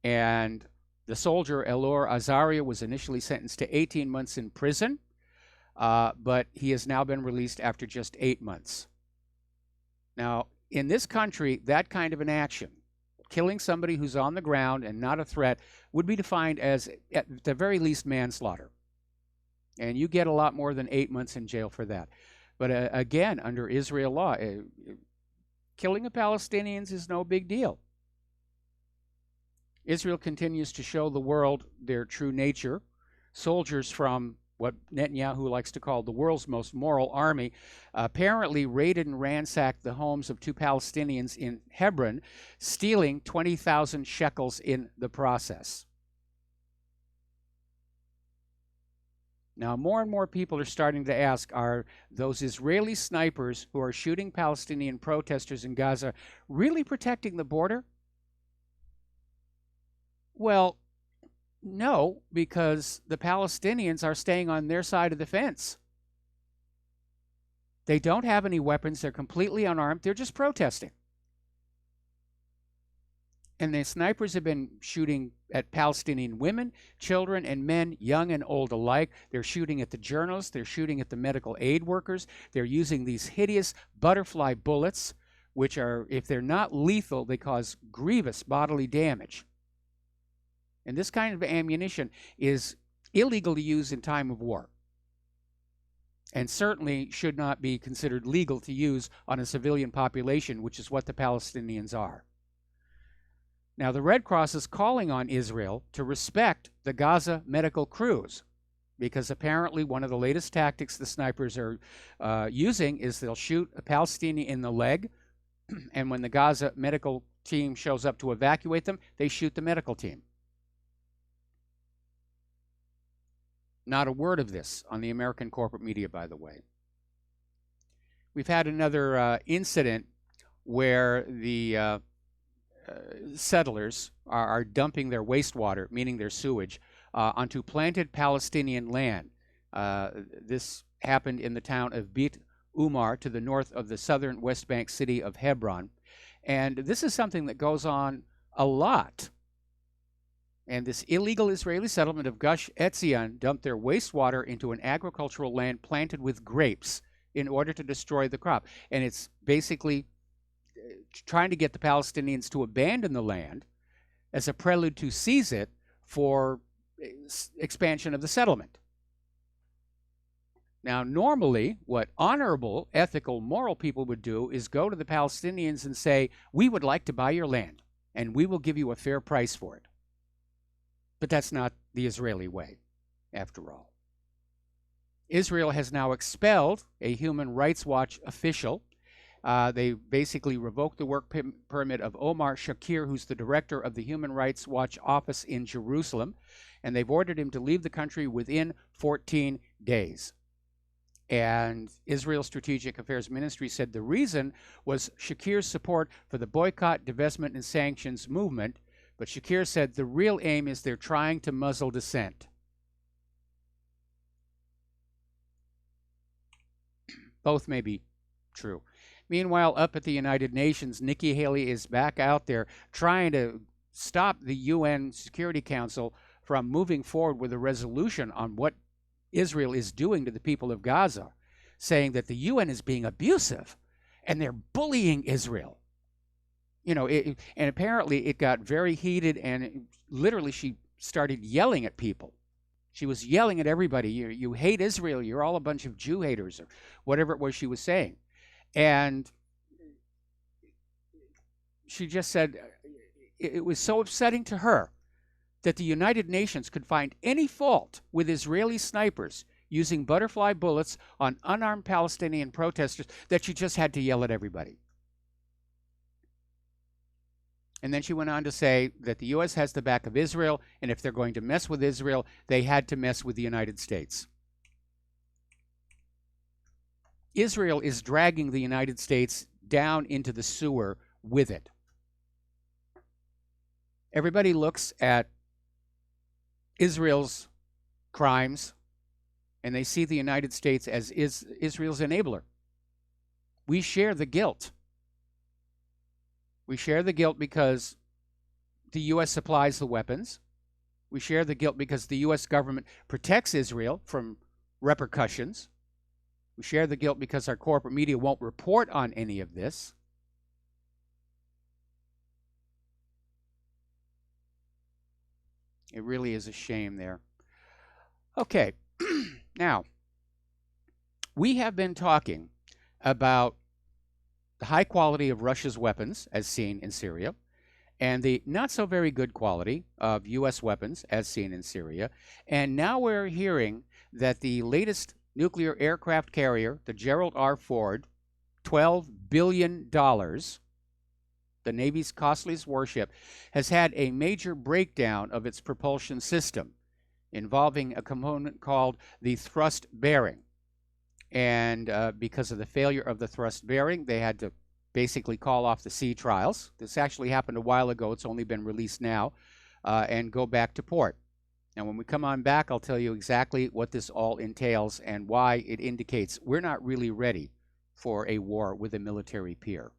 And the soldier, Elor Azaria, was initially sentenced to 18 months in prison, but he has now been released after just 8 months. Now, in this country, that kind of an action killing somebody who's on the ground and not a threat would be defined as, at the very least, manslaughter. And you get a lot more than 8 months in jail for that. But again, under Israel law, killing the Palestinians is no big deal. Israel continues to show the world their true nature. Soldiers from what Netanyahu likes to call the world's most moral army apparently raided and ransacked the homes of 2 Palestinians in Hebron, stealing 20,000 shekels in the process. Now, more and more people are starting to ask, are those Israeli snipers who are shooting Palestinian protesters in Gaza really protecting the border? Well, no, because the Palestinians are staying on their side of the fence. They don't have any weapons. They're completely unarmed. They're just protesting. And the snipers have been shooting at Palestinian women, children, and men, young and old alike. They're shooting at the journalists. They're shooting at the medical aid workers. They're using these hideous butterfly bullets, which are, if they're not lethal, they cause grievous bodily damage. And this kind of ammunition is illegal to use in time of war, and certainly should not be considered legal to use on a civilian population, which is what the Palestinians are. Now, the Red Cross is calling on Israel to respect the Gaza medical crews, because apparently one of the latest tactics the snipers are using is they'll shoot a Palestinian in the leg, and when the Gaza medical team shows up to evacuate them, they shoot the medical team. Not a word of this on the American corporate media, by the way. We've had another incident where the settlers are dumping their wastewater, meaning their sewage, onto planted Palestinian land. This happened in the town of Beit Umar to the north of the southern West Bank city of Hebron. And this is something that goes on a lot. And this illegal Israeli settlement of Gush Etzion dumped their wastewater into an agricultural land planted with grapes in order to destroy the crop. And it's basically trying to get the Palestinians to abandon the land as a prelude to seize it for expansion of the settlement. Now, normally, what honorable, ethical, moral people would do is go to the Palestinians and say, we would like to buy your land, and we will give you a fair price for it. But that's not the Israeli way, after all. Israel has now expelled a Human Rights Watch official. They basically revoked the work permit of Omar Shakir, who's the director of the Human Rights Watch office in Jerusalem, and they've ordered him to leave the country within 14 days. And Israel's Strategic Affairs Ministry said the reason was Shakir's support for the boycott, divestment, and sanctions movement. But Shakir said the real aim is they're trying to muzzle dissent. Both may be true. Meanwhile, up at the United Nations, Nikki Haley is back out there trying to stop the UN Security Council from moving forward with a resolution on what Israel is doing to the people of Gaza, saying that the UN is being abusive and they're bullying Israel. You know, and apparently it got very heated, and literally she started yelling at people. She was yelling at everybody. You hate Israel. You're all a bunch of Jew haters, or whatever it was she was saying. And she just said it was so upsetting to her that the United Nations could find any fault with Israeli snipers using butterfly bullets on unarmed Palestinian protesters that she just had to yell at everybody. And then she went on to say that the U.S. has the back of Israel, and if they're going to mess with Israel, they had to mess with the United States. Israel is dragging the United States down into the sewer with it. Everybody looks at Israel's crimes, and they see the United States as Israel's enabler. We share the guilt. We share the guilt because the U.S. supplies the weapons. We share the guilt because the U.S. government protects Israel from repercussions. We share the guilt because our corporate media won't report on any of this. It really is a shame there. Okay, now, we have been talking about the high quality of Russia's weapons, as seen in Syria, and the not so very good quality of U.S. weapons, as seen in Syria. And now we're hearing that the latest nuclear aircraft carrier, the Gerald R. Ford, $12 billion, the Navy's costliest warship, has had a major breakdown of its propulsion system involving a component called the thrust bearing. And because of the failure of the thrust bearing, they had to basically call off the sea trials. This actually happened a while ago. It's only been released now, and go back to port. Now, when we come on back, I'll tell you exactly what this all entails and why it indicates we're not really ready for a war with a military peer.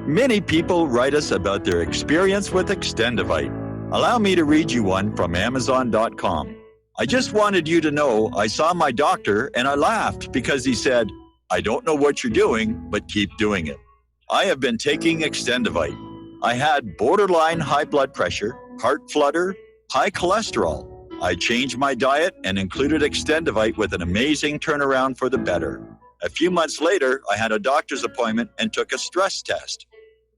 Many people write us about their experience with Extendivite. Allow me to read you one from Amazon.com. I just wanted you to know I saw my doctor and I laughed because he said, "I don't know what you're doing, but keep doing it." I have been taking Extendivite. I had borderline high blood pressure, heart flutter, high cholesterol. I changed my diet and included Extendivite with an amazing turnaround for the better. A few months later, I had a doctor's appointment and took a stress test.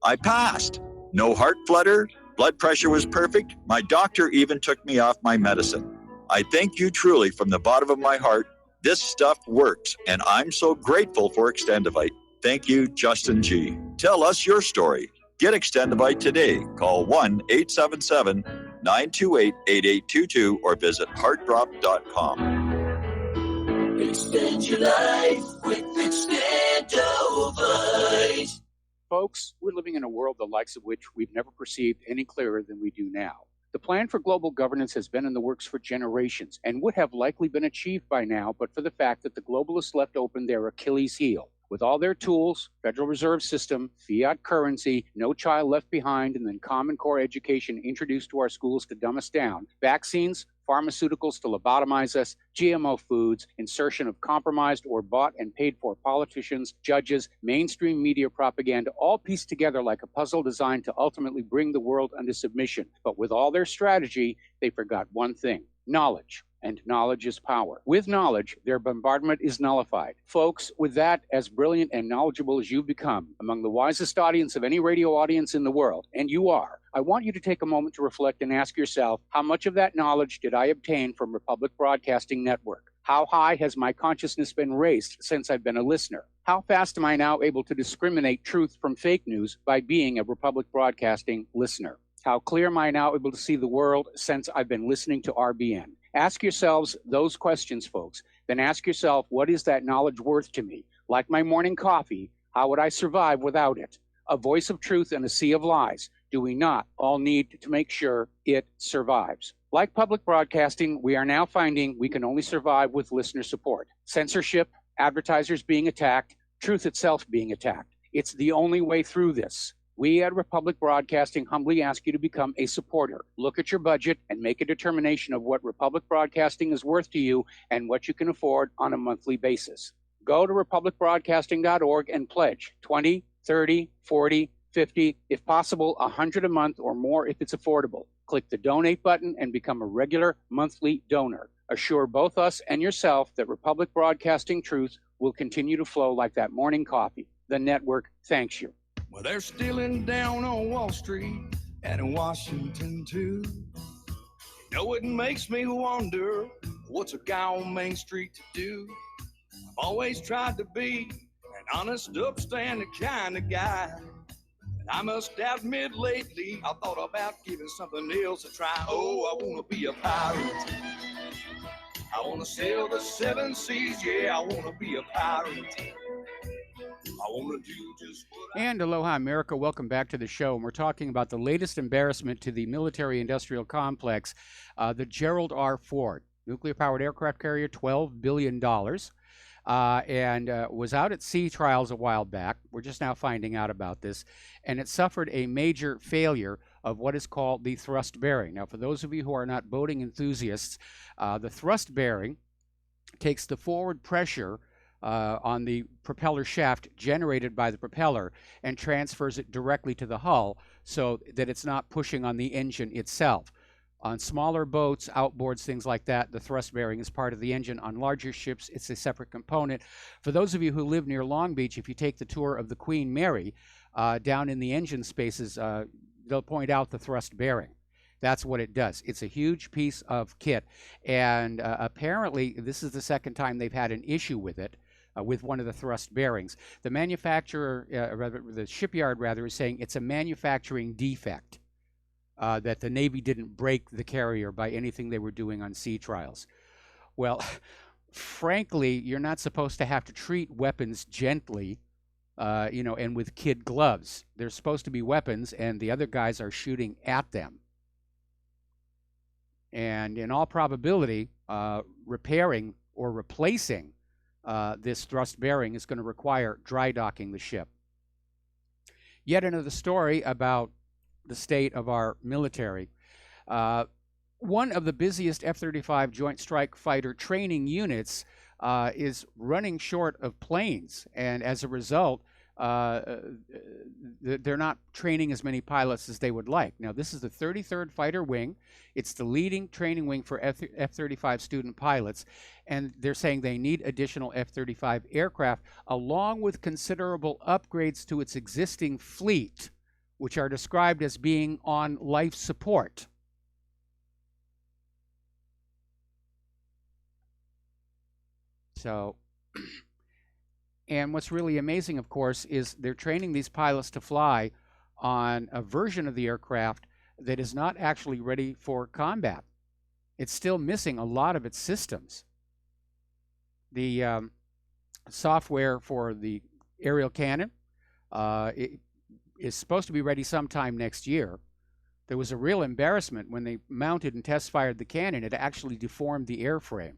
I passed. No heart flutter, blood pressure was perfect. My doctor even took me off my medicine. I thank you truly from the bottom of my heart. This stuff works, and I'm so grateful for Extendivite. Thank you, Justin G. Tell us your story. Get Extendivite today. Call 1-877-928-8822 or visit heartdrop.com. Extend your life with Extendivite. Folks, we're living in a world the likes of which we've never perceived any clearer than we do now. The plan for global governance has been in the works for generations and would have likely been achieved by now, but for the fact that the globalists left open their Achilles heel. With all their tools, Federal Reserve System, fiat currency, no child left behind, and then Common Core education introduced to our schools to dumb us down, vaccines, pharmaceuticals to lobotomize us, GMO foods, insertion of compromised or bought and paid for politicians, judges, mainstream media propaganda, all pieced together like a puzzle designed to ultimately bring the world under submission. But with all their strategy, they forgot one thing: knowledge. And knowledge is power. With knowledge, their bombardment is nullified. Folks, with that, as brilliant and knowledgeable as you've become, among the wisest audience of any radio audience in the world, and you are, I want you to take a moment to reflect and ask yourself, how much of that knowledge did I obtain from Republic Broadcasting Network? How high has my consciousness been raised since I've been a listener? How fast am I now able to discriminate truth from fake news by being a Republic Broadcasting listener? How clear am I now able to see the world since I've been listening to RBN? Ask yourselves those questions, folks. Then ask yourself, what is that knowledge worth to me? Like my morning coffee, how would I survive without it? A voice of truth in a sea of lies. Do we not all need to make sure it survives? Like public broadcasting, we are now finding we can only survive with listener support. Censorship, advertisers being attacked, truth itself being attacked. It's the only way through this. We at Republic Broadcasting humbly ask you to become a supporter. Look at your budget and make a determination of what Republic Broadcasting is worth to you and what you can afford on a monthly basis. Go to republicbroadcasting.org and pledge $20, $30, $40, $50, if possible, $100 a month or more if it's affordable. Click the donate button and become a regular monthly donor. Assure both us and yourself that Republic Broadcasting truth will continue to flow like that morning coffee. The network thanks you. Well, they're stealing down on Wall Street and in Washington, too. You know, it makes me wonder, what's a guy on Main Street to do? I've always tried to be an honest, upstanding kind of guy. And I must admit lately, I thought about giving something else a try. Oh, I want to be a pirate. I want to sail the seven seas, yeah, I want to be a pirate. I want to do just what And aloha, America. Welcome back to the show. And we're talking about the latest embarrassment to the military-industrial complex, the Gerald R. Ford, nuclear-powered aircraft carrier, $12 billion. and was out at sea trials a while back. We're just now finding out about this. And it suffered a major failure of what is called the thrust bearing. Now, for those of you who are not boating enthusiasts, the thrust bearing takes the forward pressure on the propeller shaft generated by the propeller and transfers it directly to the hull so that it's not pushing on the engine itself. On smaller boats, outboards, things like that, the thrust bearing is part of the engine. On larger ships, it's a separate component. For those of you who live near Long Beach, if you take the tour of the Queen Mary, down in the engine spaces, they'll point out the thrust bearing. That's what it does. It's a huge piece of kit. And apparently, this is the second time they've had an issue with it, with one of the thrust bearings. The manufacturer, the shipyard rather, is saying it's a manufacturing defect, that the Navy didn't break the carrier by anything they were doing on sea trials. Well, frankly, you're not supposed to have to treat weapons gently, and with kid gloves. They're supposed to be weapons, and the other guys are shooting at them. And in all probability, repairing or replacing this thrust bearing is going to require dry docking the ship. Yet another story about the state of our military. One of the busiest F-35 Joint Strike Fighter training units is running short of planes, and as a result, they're not training as many pilots as they would like. Now, this is the 33rd Fighter Wing. It's the leading training wing for F-35 student pilots, and they're saying they need additional F-35 aircraft, along with considerable upgrades to its existing fleet, which are described as being on life support. So, and what's really amazing, of course, is they're training these pilots to fly on a version of the aircraft that is not actually ready for combat. It's still missing a lot of its systems. The software for the aerial cannon is supposed to be ready sometime next year. There was a real embarrassment when they mounted and test fired the cannon. It actually deformed the airframe.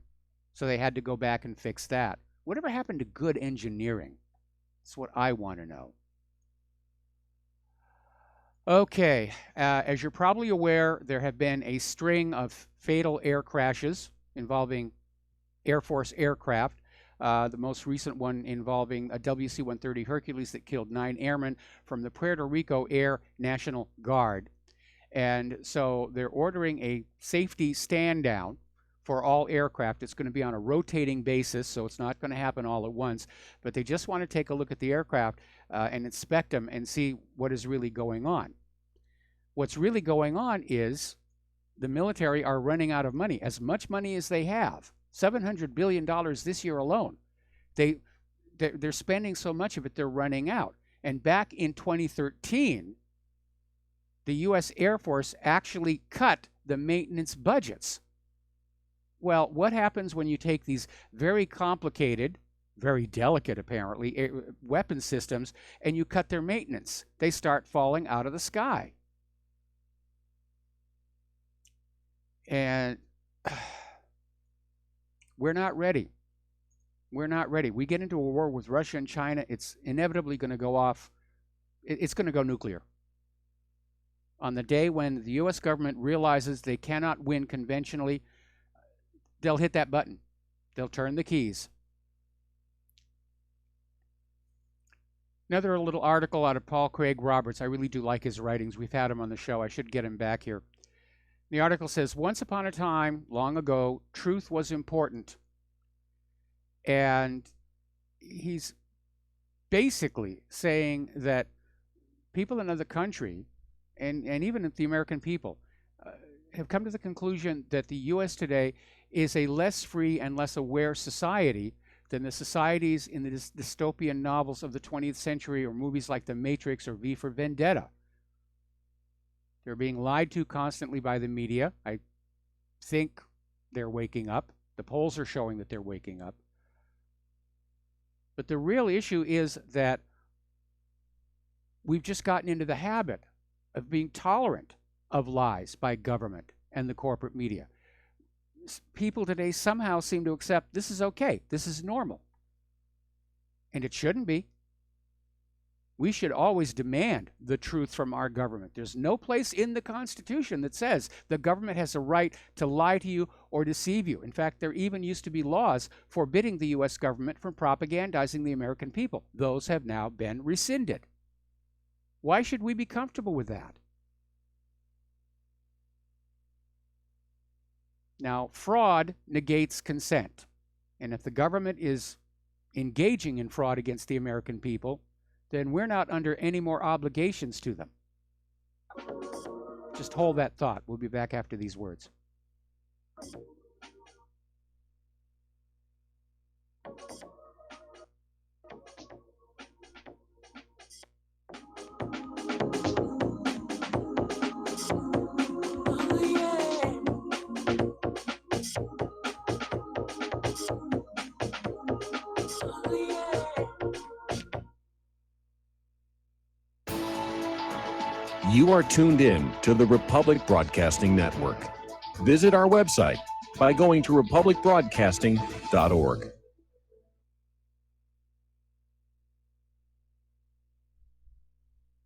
So they had to go back and fix that. Whatever happened to good engineering? That's what I want to know. Okay, as you're probably aware, there have been a string of fatal air crashes involving Air Force aircraft. The most recent one involving a WC-130 Hercules that killed 9 airmen from the Puerto Rico Air National Guard. And so they're ordering a safety stand down for all aircraft. It's going to be on a rotating basis, so it's not going to happen all at once. But they just want to take a look at the aircraft and inspect them and see what is really going on. What's really going on is the military are running out of money, as much money as they have. $700 billion this year alone. They're spending so much of it, they're running out. And back in 2013, the U.S. Air Force actually cut the maintenance budgets. Well, what happens when you take these very complicated, very delicate apparently, weapon systems and you cut their maintenance? They start falling out of the sky. And we're not ready. We're not ready. We get into a war with Russia and China, it's inevitably going to go off. It's going to go nuclear. On the day when the U.S. government realizes they cannot win conventionally, they'll hit that button. They'll turn the keys. Another little article out of Paul Craig Roberts. I really do like his writings. We've had him on the show. I should get him back here. The article says, once upon a time, long ago, truth was important. And he's basically saying that people in other country, and even the American people, have come to the conclusion that the U.S. today is a less free and less aware society than the societies in the dystopian novels of the 20th century or movies like The Matrix or V for Vendetta. They're being lied to constantly by the media. I think they're waking up. The polls are showing that they're waking up. But the real issue is that we've just gotten into the habit of being tolerant of lies by government and the corporate media. People today somehow seem to accept this is okay, this is normal. And it shouldn't be. We should always demand the truth from our government. There's no place in the Constitution that says the government has a right to lie to you or deceive you. In fact, there even used to be laws forbidding the U.S. government from propagandizing the American people. Those have now been rescinded. Why should we be comfortable with that? Now, fraud negates consent. And if the government is engaging in fraud against the American people, then we're not under any more obligations to them. Just hold that thought. We'll be back after these words. You are tuned in to the Republic Broadcasting Network. Visit our website by going to republicbroadcasting.org.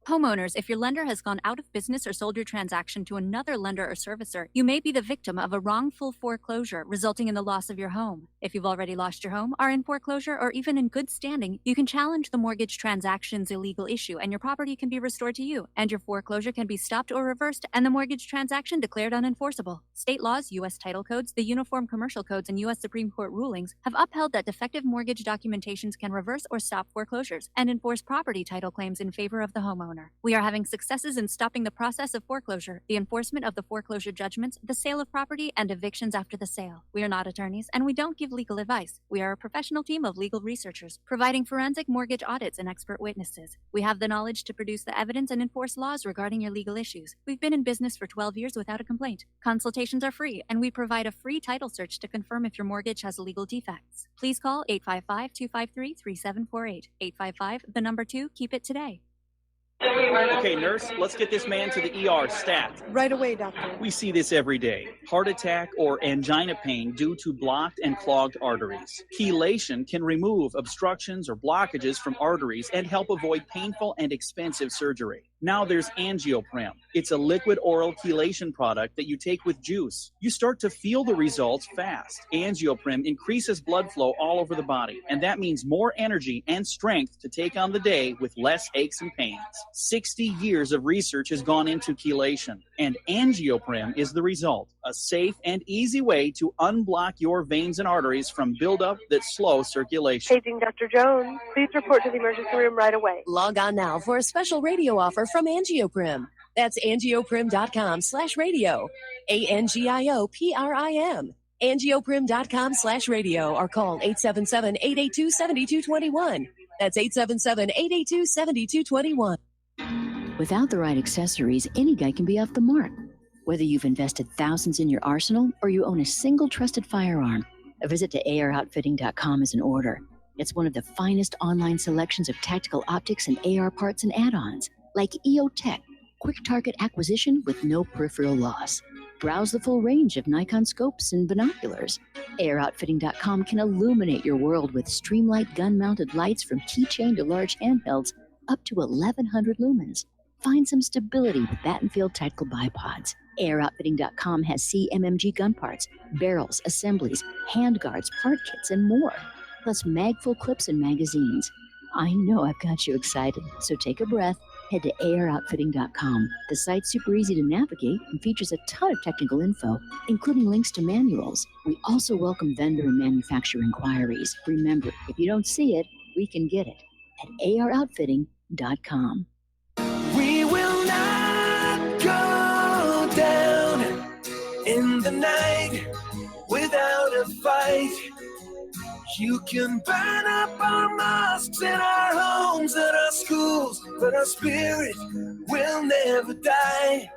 Homeowners, if your lender has gone out of business or sold your transaction to another lender or servicer, you may be the victim of a wrongful foreclosure, resulting in the loss of your home. If you've already lost your home, are in foreclosure, or even in good standing, you can challenge the mortgage transaction's illegal issue, and your property can be restored to you, and your foreclosure can be stopped or reversed, and the mortgage transaction declared unenforceable. State laws, U.S. title codes, the Uniform Commercial Codes, and U.S. Supreme Court rulings have upheld that defective mortgage documentations can reverse or stop foreclosures and enforce property title claims in favor of the homeowner. We are having successes in stopping the process of foreclosure, the enforcement of the foreclosure judgments, the sale of property, and evictions after the sale. We are not attorneys, and we don't give legal advice. We are a professional team of legal researchers, providing forensic mortgage audits and expert witnesses. We have the knowledge to produce the evidence and enforce laws regarding your legal issues. We've been in business for 12 years without a complaint. Consultations are free, and we provide a free title search to confirm if your mortgage has legal defects. Please call 855-253-3748. 855, the number 2, keep it today. Okay, nurse, let's get this man to the ER stat. Right away, doctor. We see this every day. Heart attack or angina pain due to blocked and clogged arteries. Chelation can remove obstructions or blockages from arteries and help avoid painful and expensive surgery. Now there's Angioprim. It's a liquid oral chelation product that you take with juice. You start to feel the results fast. Angioprim increases blood flow all over the body, and that means more energy and strength to take on the day with less aches and pains. 60 years of research has gone into chelation, and Angioprim is the result. A safe and easy way to unblock your veins and arteries from buildup that slow circulation. Paging Dr. Jones. Please report to the emergency room right away. Log on now for a special radio offer from Angioprim. That's angioprim.com/radio. ANGIOPRIM. Angioprim.com/radio or call 877-882-7221. That's 877-882-7221. Without the right accessories, any guy can be off the mark. Whether you've invested thousands in your arsenal or you own a single trusted firearm, a visit to AROutfitting.com is in order. It's one of the finest online selections of tactical optics and AR parts and add-ons, like EOTech, quick target acquisition with no peripheral loss. Browse the full range of Nikon scopes and binoculars. AROutfitting.com can illuminate your world with Streamlight gun-mounted lights from keychain to large handhelds up to 1,100 lumens. Find some stability with Battenfield tactical bipods. AirOutfitting.com has CMMG gun parts, barrels, assemblies, handguards, part kits, and more, plus magful clips and magazines. I know I've got you excited, so take a breath. Head to AirOutfitting.com. The site's super easy to navigate and features a ton of technical info, including links to manuals. We also welcome vendor and manufacturer inquiries. Remember, if you don't see it, we can get it at AROutfitting.com. We will not go down in the night without a fight. You can burn up our mosques and our homes and our schools, but our spirit will never die.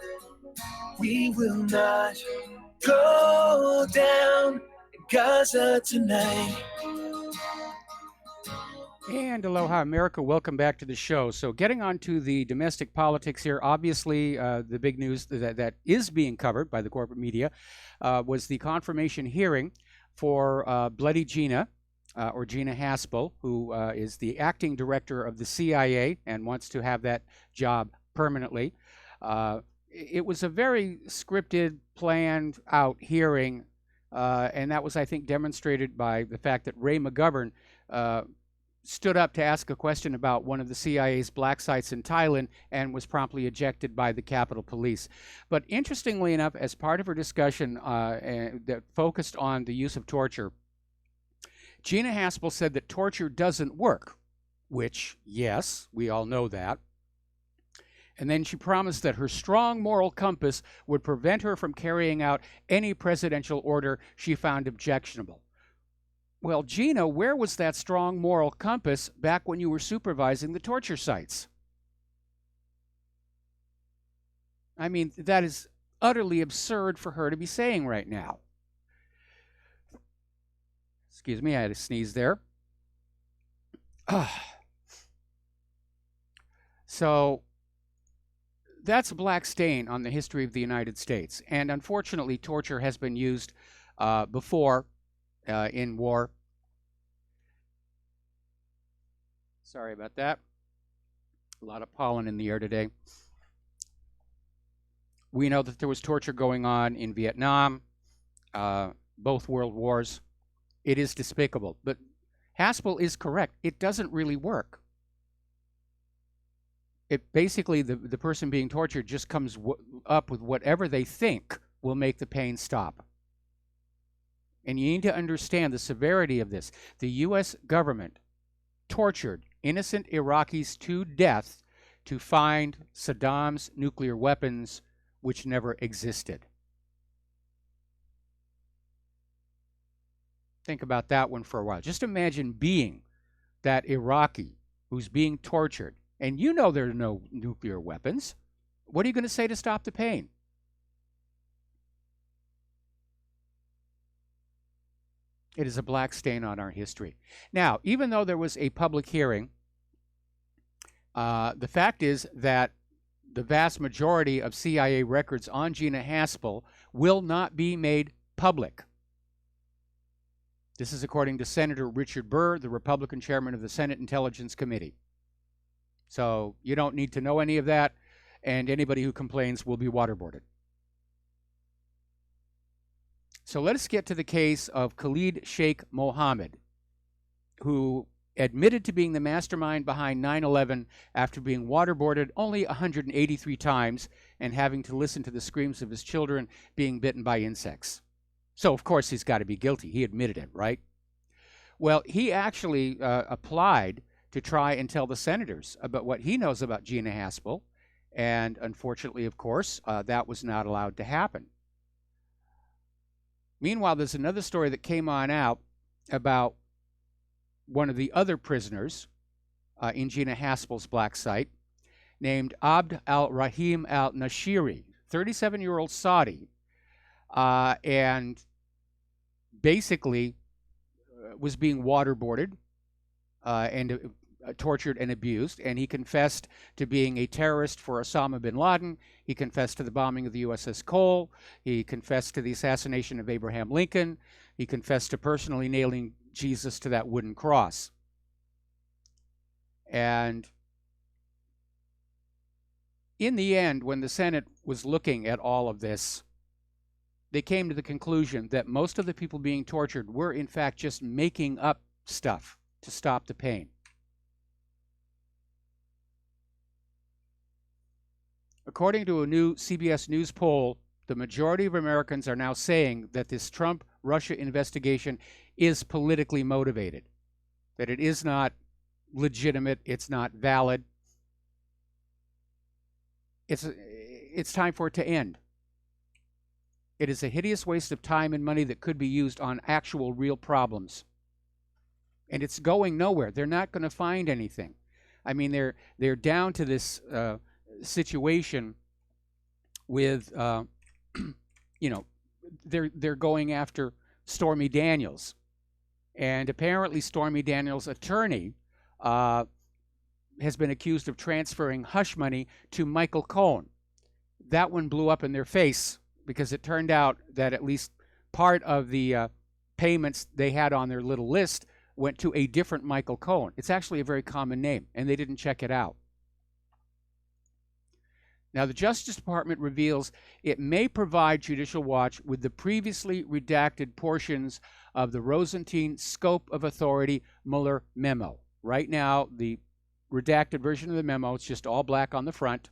We will not go down in Gaza tonight. And aloha, America. Welcome back to the show. So getting on to the domestic politics here, obviously the big news that is being covered by the corporate media was the confirmation hearing for Bloody Gina, or Gina Haspel, who is the acting director of the CIA and wants to have that job permanently. It was a very scripted, planned out hearing, and that was, I think, demonstrated by the fact that Ray McGovern stood up to ask a question about one of the CIA's black sites in Thailand and was promptly ejected by the Capitol Police. But interestingly enough, as part of her discussion that focused on the use of torture, Gina Haspel said that torture doesn't work, which, yes, we all know that. And then she promised that her strong moral compass would prevent her from carrying out any presidential order she found objectionable. Well, Gina, where was that strong moral compass back when you were supervising the torture sites? I mean, that is utterly absurd for her to be saying right now. Excuse me, I had a sneeze there. So that's a black stain on the history of the United States. And unfortunately, torture has been used before in war. Sorry about that. A lot of pollen in the air today. We know that there was torture going on in Vietnam, both world wars. It is despicable. But Haspel is correct. It doesn't really work. It basically, the person being tortured just comes up with whatever they think will make the pain stop. And you need to understand the severity of this. The U.S. government tortured innocent Iraqis to death to find Saddam's nuclear weapons, which never existed. Think about that one for a while. Just imagine being that Iraqi who's being tortured, and you know there are no nuclear weapons. What are you going to say to stop the pain? It is a black stain on our history. Now, even though there was a public hearing, the fact is that the vast majority of CIA records on Gina Haspel will not be made public. This is according to Senator Richard Burr, the Republican chairman of the Senate Intelligence Committee. So you don't need to know any of that, and anybody who complains will be waterboarded. So let us get to the case of Khalid Sheikh Mohammed, who admitted to being the mastermind behind 9/11 after being waterboarded only 183 times and having to listen to the screams of his children being bitten by insects. So, of course, he's got to be guilty. He admitted it, right? Well, he actually applied to try and tell the senators about what he knows about Gina Haspel, and unfortunately, of course, that was not allowed to happen. Meanwhile, there's another story that came on out about one of the other prisoners in Gina Haspel's black site, named Abd al-Rahim al-Nashiri, 37-year-old Saudi, and basically was being waterboarded and tortured and abused, and he confessed to being a terrorist for Osama bin Laden. He confessed to the bombing of the USS Cole. He confessed to the assassination of Abraham Lincoln. He confessed to personally nailing Jesus to that wooden cross. And in the end, when the Senate was looking at all of this, they came to the conclusion that most of the people being tortured were, in fact, just making up stuff to stop the pain. According to a new CBS News poll, the majority of Americans are now saying that this Trump-Russia investigation is politically motivated, that it is not legitimate, it's not valid. It's time for it to end. It is a hideous waste of time and money that could be used on actual real problems. And it's going nowhere. They're not going to find anything. I mean, they're down to this situation with, you know, they're going after Stormy Daniels. And apparently Stormy Daniels' attorney has been accused of transferring hush money to Michael Cohen. That one blew up in their face because it turned out that at least part of the payments they had on their little list went to a different Michael Cohen. It's actually a very common name, and they didn't check it out. Now, the Justice Department reveals it may provide Judicial Watch with the previously redacted portions of the Rosenstein Scope of Authority Mueller memo. Right now, the redacted version of the memo, it's just all black on the front,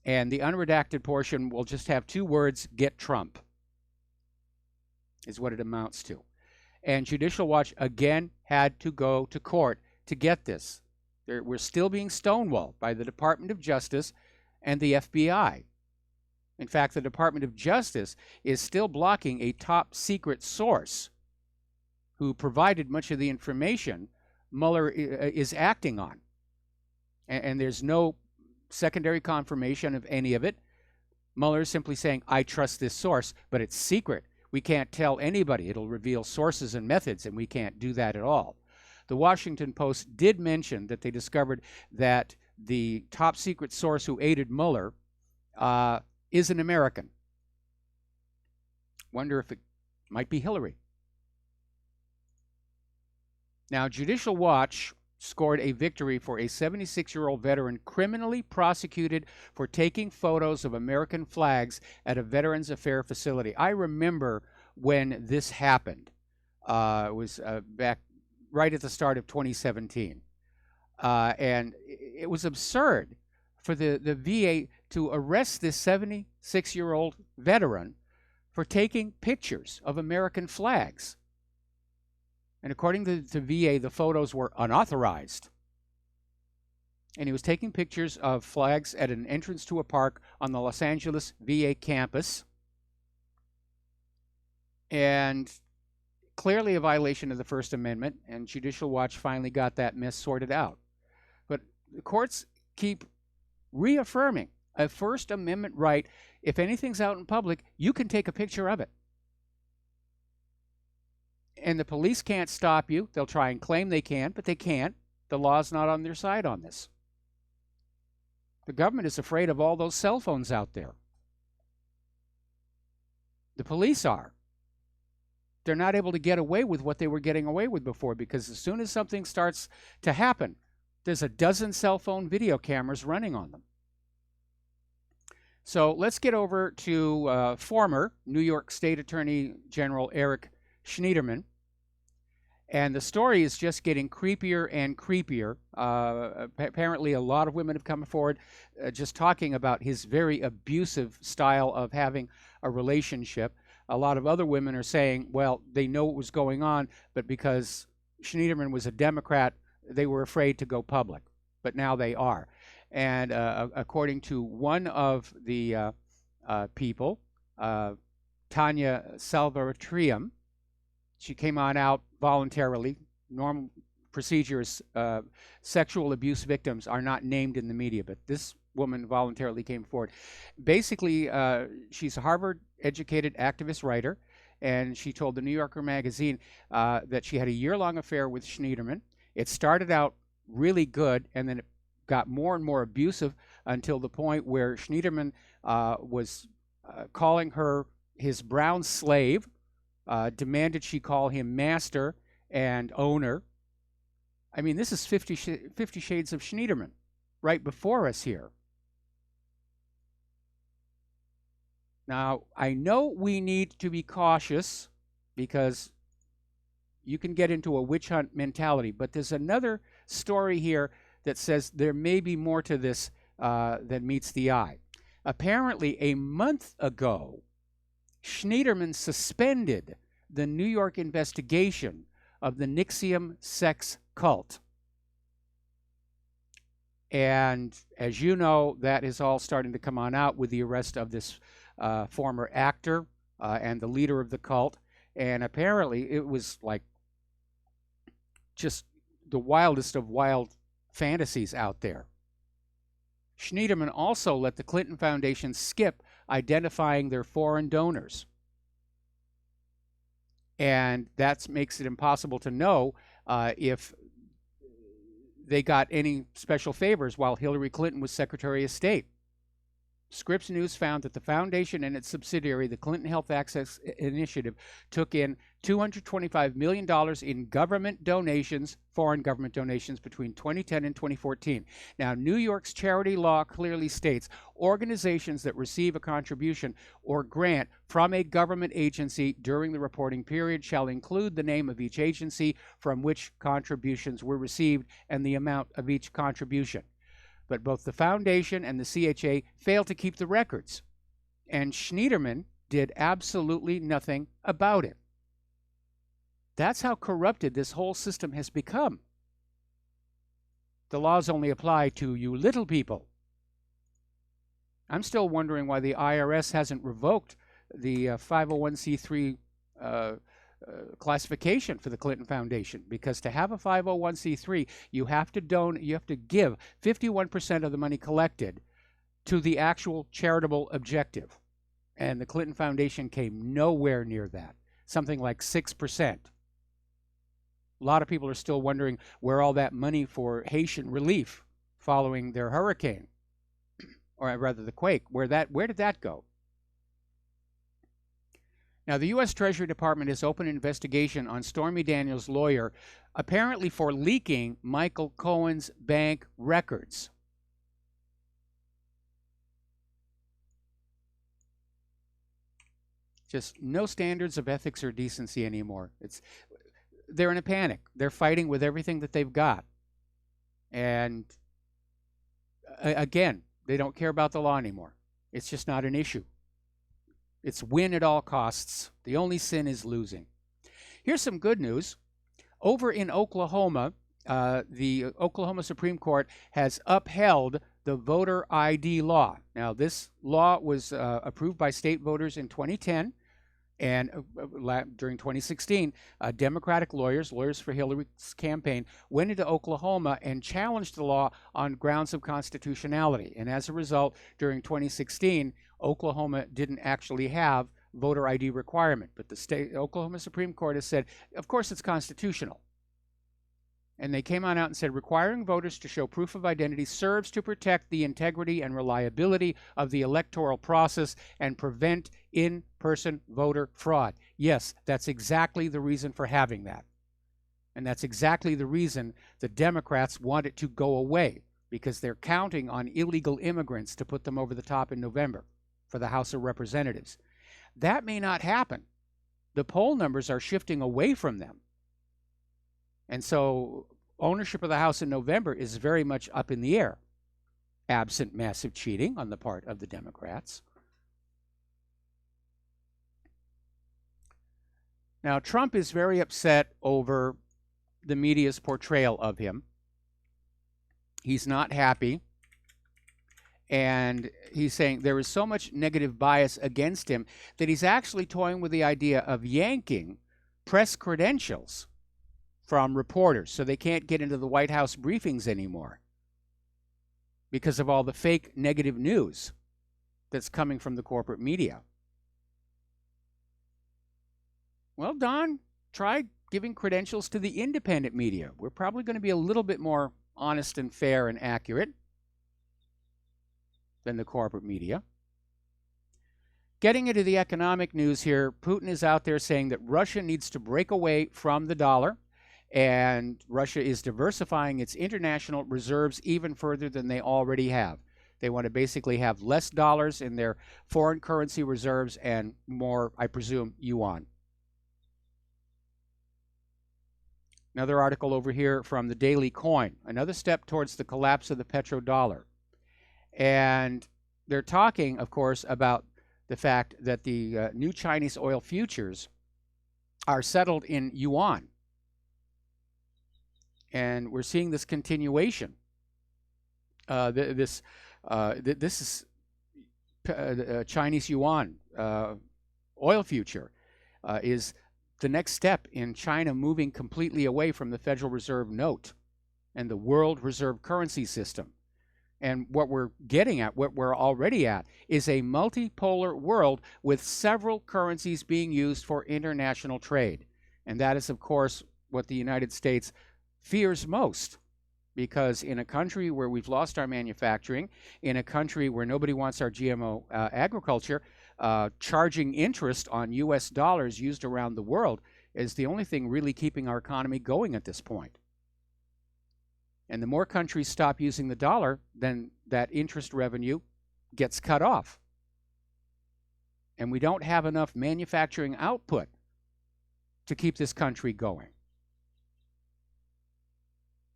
and the unredacted portion will just have two words, "Get Trump," is what it amounts to. And Judicial Watch, again, had to go to court to get this. We're still being stonewalled by the Department of Justice and the FBI. In fact, the Department of Justice is still blocking a top secret source who provided much of the information Mueller is acting on. And there's no secondary confirmation of any of it. Mueller is simply saying, I trust this source, but it's secret. We can't tell anybody. It'll reveal sources and methods, and we can't do that at all. The Washington Post did mention that they discovered that the top secret source who aided Mueller is an American. Wonder if it might be Hillary. Now, Judicial Watch scored a victory for a 76-year-old veteran criminally prosecuted for taking photos of American flags at a Veterans Affairs facility. I remember when this happened. It was back right at the start of 2017. And it was absurd for the VA to arrest this 76-year-old veteran for taking pictures of American flags. And according to the VA, the photos were unauthorized. And he was taking pictures of flags at an entrance to a park on the Los Angeles VA campus. And clearly a violation of the First Amendment, and Judicial Watch finally got that mess sorted out. But the courts keep reaffirming a First Amendment right. If anything's out in public, you can take a picture of it. And the police can't stop you. They'll try and claim they can, but they can't. The law's not on their side on this. The government is afraid of all those cell phones out there. The police are. They're not able to get away with what they were getting away with before, because as soon as something starts to happen, there's a dozen cell phone video cameras running on them. So let's get over to former New York State Attorney General Eric Schneiderman. And the story is just getting creepier and creepier. Apparently, a lot of women have come forward just talking about his very abusive style of having a relationship. A lot of other women are saying, well, they know what was going on, but because Schneiderman was a Democrat, they were afraid to go public. But now they are. And according to one of the people, Tanya Salvatrium, she came on out voluntarily. Normal procedures, sexual abuse victims are not named in the media, but this woman voluntarily came forward. Basically, she's a Harvard-educated activist writer, and she told the New Yorker magazine that she had a year-long affair with Schneiderman. It started out really good, and then it got more and more abusive until the point where Schneiderman was calling her his brown slave, demanded she call him master and owner. I mean, this is 50 Shades of Schneiderman right before us here. Now, I know we need to be cautious because you can get into a witch hunt mentality, but there's another story here that says there may be more to this than meets the eye. Apparently, a month ago, Schneiderman suspended the New York investigation of the NXIVM sex cult. And as you know, that is all starting to come on out with the arrest of this former actor and the leader of the cult. And apparently it was like just the wildest of wild fantasies out there. Schneiderman also let the Clinton Foundation skip identifying their foreign donors. And that makes it impossible to know if they got any special favors while Hillary Clinton was Secretary of State. Scripps News found that the foundation and its subsidiary, the Clinton Health Access Initiative, took in $225 million in government donations, foreign government donations, between 2010 and 2014. Now, New York's charity law clearly states organizations that receive a contribution or grant from a government agency during the reporting period shall include the name of each agency from which contributions were received and the amount of each contribution. But both the foundation and the CHA failed to keep the records, and Schneiderman did absolutely nothing about it. That's how corrupted this whole system has become. The laws only apply to you little people. I'm still wondering why the IRS hasn't revoked the 501c3 classification for the Clinton Foundation, because to have a 501c3, you have to give 51% of the money collected to the actual charitable objective. And the Clinton Foundation came nowhere near that, something like 6%. A lot of people are still wondering where all that money for Haitian relief following their hurricane, or rather the quake, where did that go? Now, the U.S. Treasury Department has opened an investigation on Stormy Daniels' lawyer, apparently for leaking Michael Cohen's bank records. Just no standards of ethics or decency anymore. They're in a panic. They're fighting with everything that they've got. And again, they don't care about the law anymore. It's just not an issue. It's win at all costs. The only sin is losing. Here's some good news. Over in Oklahoma, the Oklahoma Supreme Court has upheld the voter ID law. Now, this law was approved by state voters in 2010, and during 2016, Democratic lawyers for Hillary's campaign, went into Oklahoma and challenged the law on grounds of constitutionality. And as a result, during 2016, Oklahoma didn't actually have voter ID requirement. But the Oklahoma Supreme Court has said, of course it's constitutional. And they came on out and said, requiring voters to show proof of identity serves to protect the integrity and reliability of the electoral process and prevent in-person voter fraud. Yes, that's exactly the reason for having that. And that's exactly the reason the Democrats want it to go away, because they're counting on illegal immigrants to put them over the top in November for the House of Representatives. That may not happen. The poll numbers are shifting away from them. And so ownership of the House in November is very much up in the air, absent massive cheating on the part of the Democrats. Now, Trump is very upset over the media's portrayal of him. He's not happy. And he's saying there is so much negative bias against him that he's actually toying with the idea of yanking press credentials from reporters so they can't get into the White House briefings anymore because of all the fake negative news that's coming from the corporate media. Well, Don, try giving credentials to the independent media. We're probably going to be a little bit more honest and fair and accurate than the corporate media. Getting into the economic news here, Putin is out there saying that Russia needs to break away from the dollar, and Russia is diversifying its international reserves even further than they already have. They want to basically have less dollars in their foreign currency reserves and more, I presume, yuan. Another article over here from the Daily Coin, another step towards the collapse of the petrodollar. And they're talking, of course, about the fact that the new Chinese oil futures are settled in yuan. And we're seeing this continuation. This is Chinese yuan oil future is the next step in China moving completely away from the Federal Reserve note and the world reserve currency system. And what we're getting at, what we're already at, is a multipolar world with several currencies being used for international trade. And that is, of course, what the United States fears most. because in a country where we've lost our manufacturing, in a country where nobody wants our GMO agriculture, charging interest on U.S. dollars used around the world is the only thing really keeping our economy going at this point. And the more countries stop using the dollar, then that interest revenue gets cut off. And we don't have enough manufacturing output to keep this country going.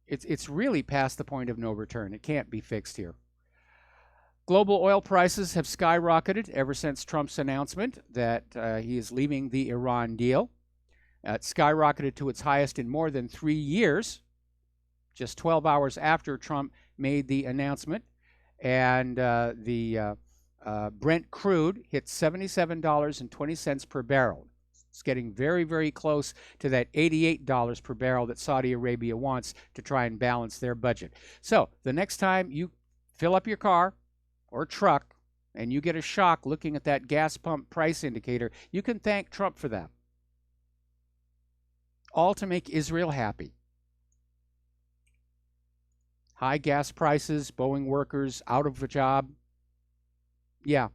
It's really past the point of no return. It can't be fixed here. Global oil prices have skyrocketed ever since Trump's announcement that he is leaving the Iran deal. It skyrocketed to its highest in more than 3 years, just 12 hours after Trump made the announcement. And the Brent crude hit $77.20 per barrel. It's getting very, very close to that $88 per barrel that Saudi Arabia wants to try and balance their budget. So the next time you fill up your car or truck and you get a shock looking at that gas pump price indicator, you can thank Trump for that. All to make Israel happy. High gas prices, Boeing workers out of a job. Yeah.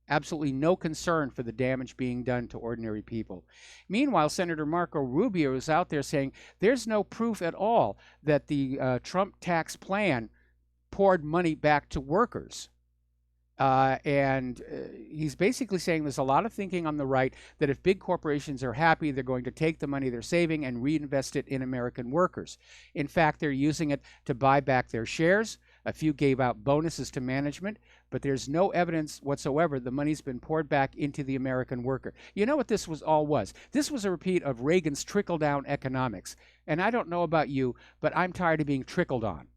Absolutely no concern for the damage being done to ordinary people. Meanwhile, Senator Marco Rubio is out there saying there's no proof at all that the Trump tax plan poured money back to workers. And he's basically saying there's a lot of thinking on the right that if big corporations are happy, they're going to take the money they're saving and reinvest it in American workers. In fact, they're using it to buy back their shares. A few gave out bonuses to management, but there's no evidence whatsoever the money's been poured back into the American worker. You know what this was? This was a repeat of Reagan's trickle-down economics. And I don't know about you, but I'm tired of being trickled on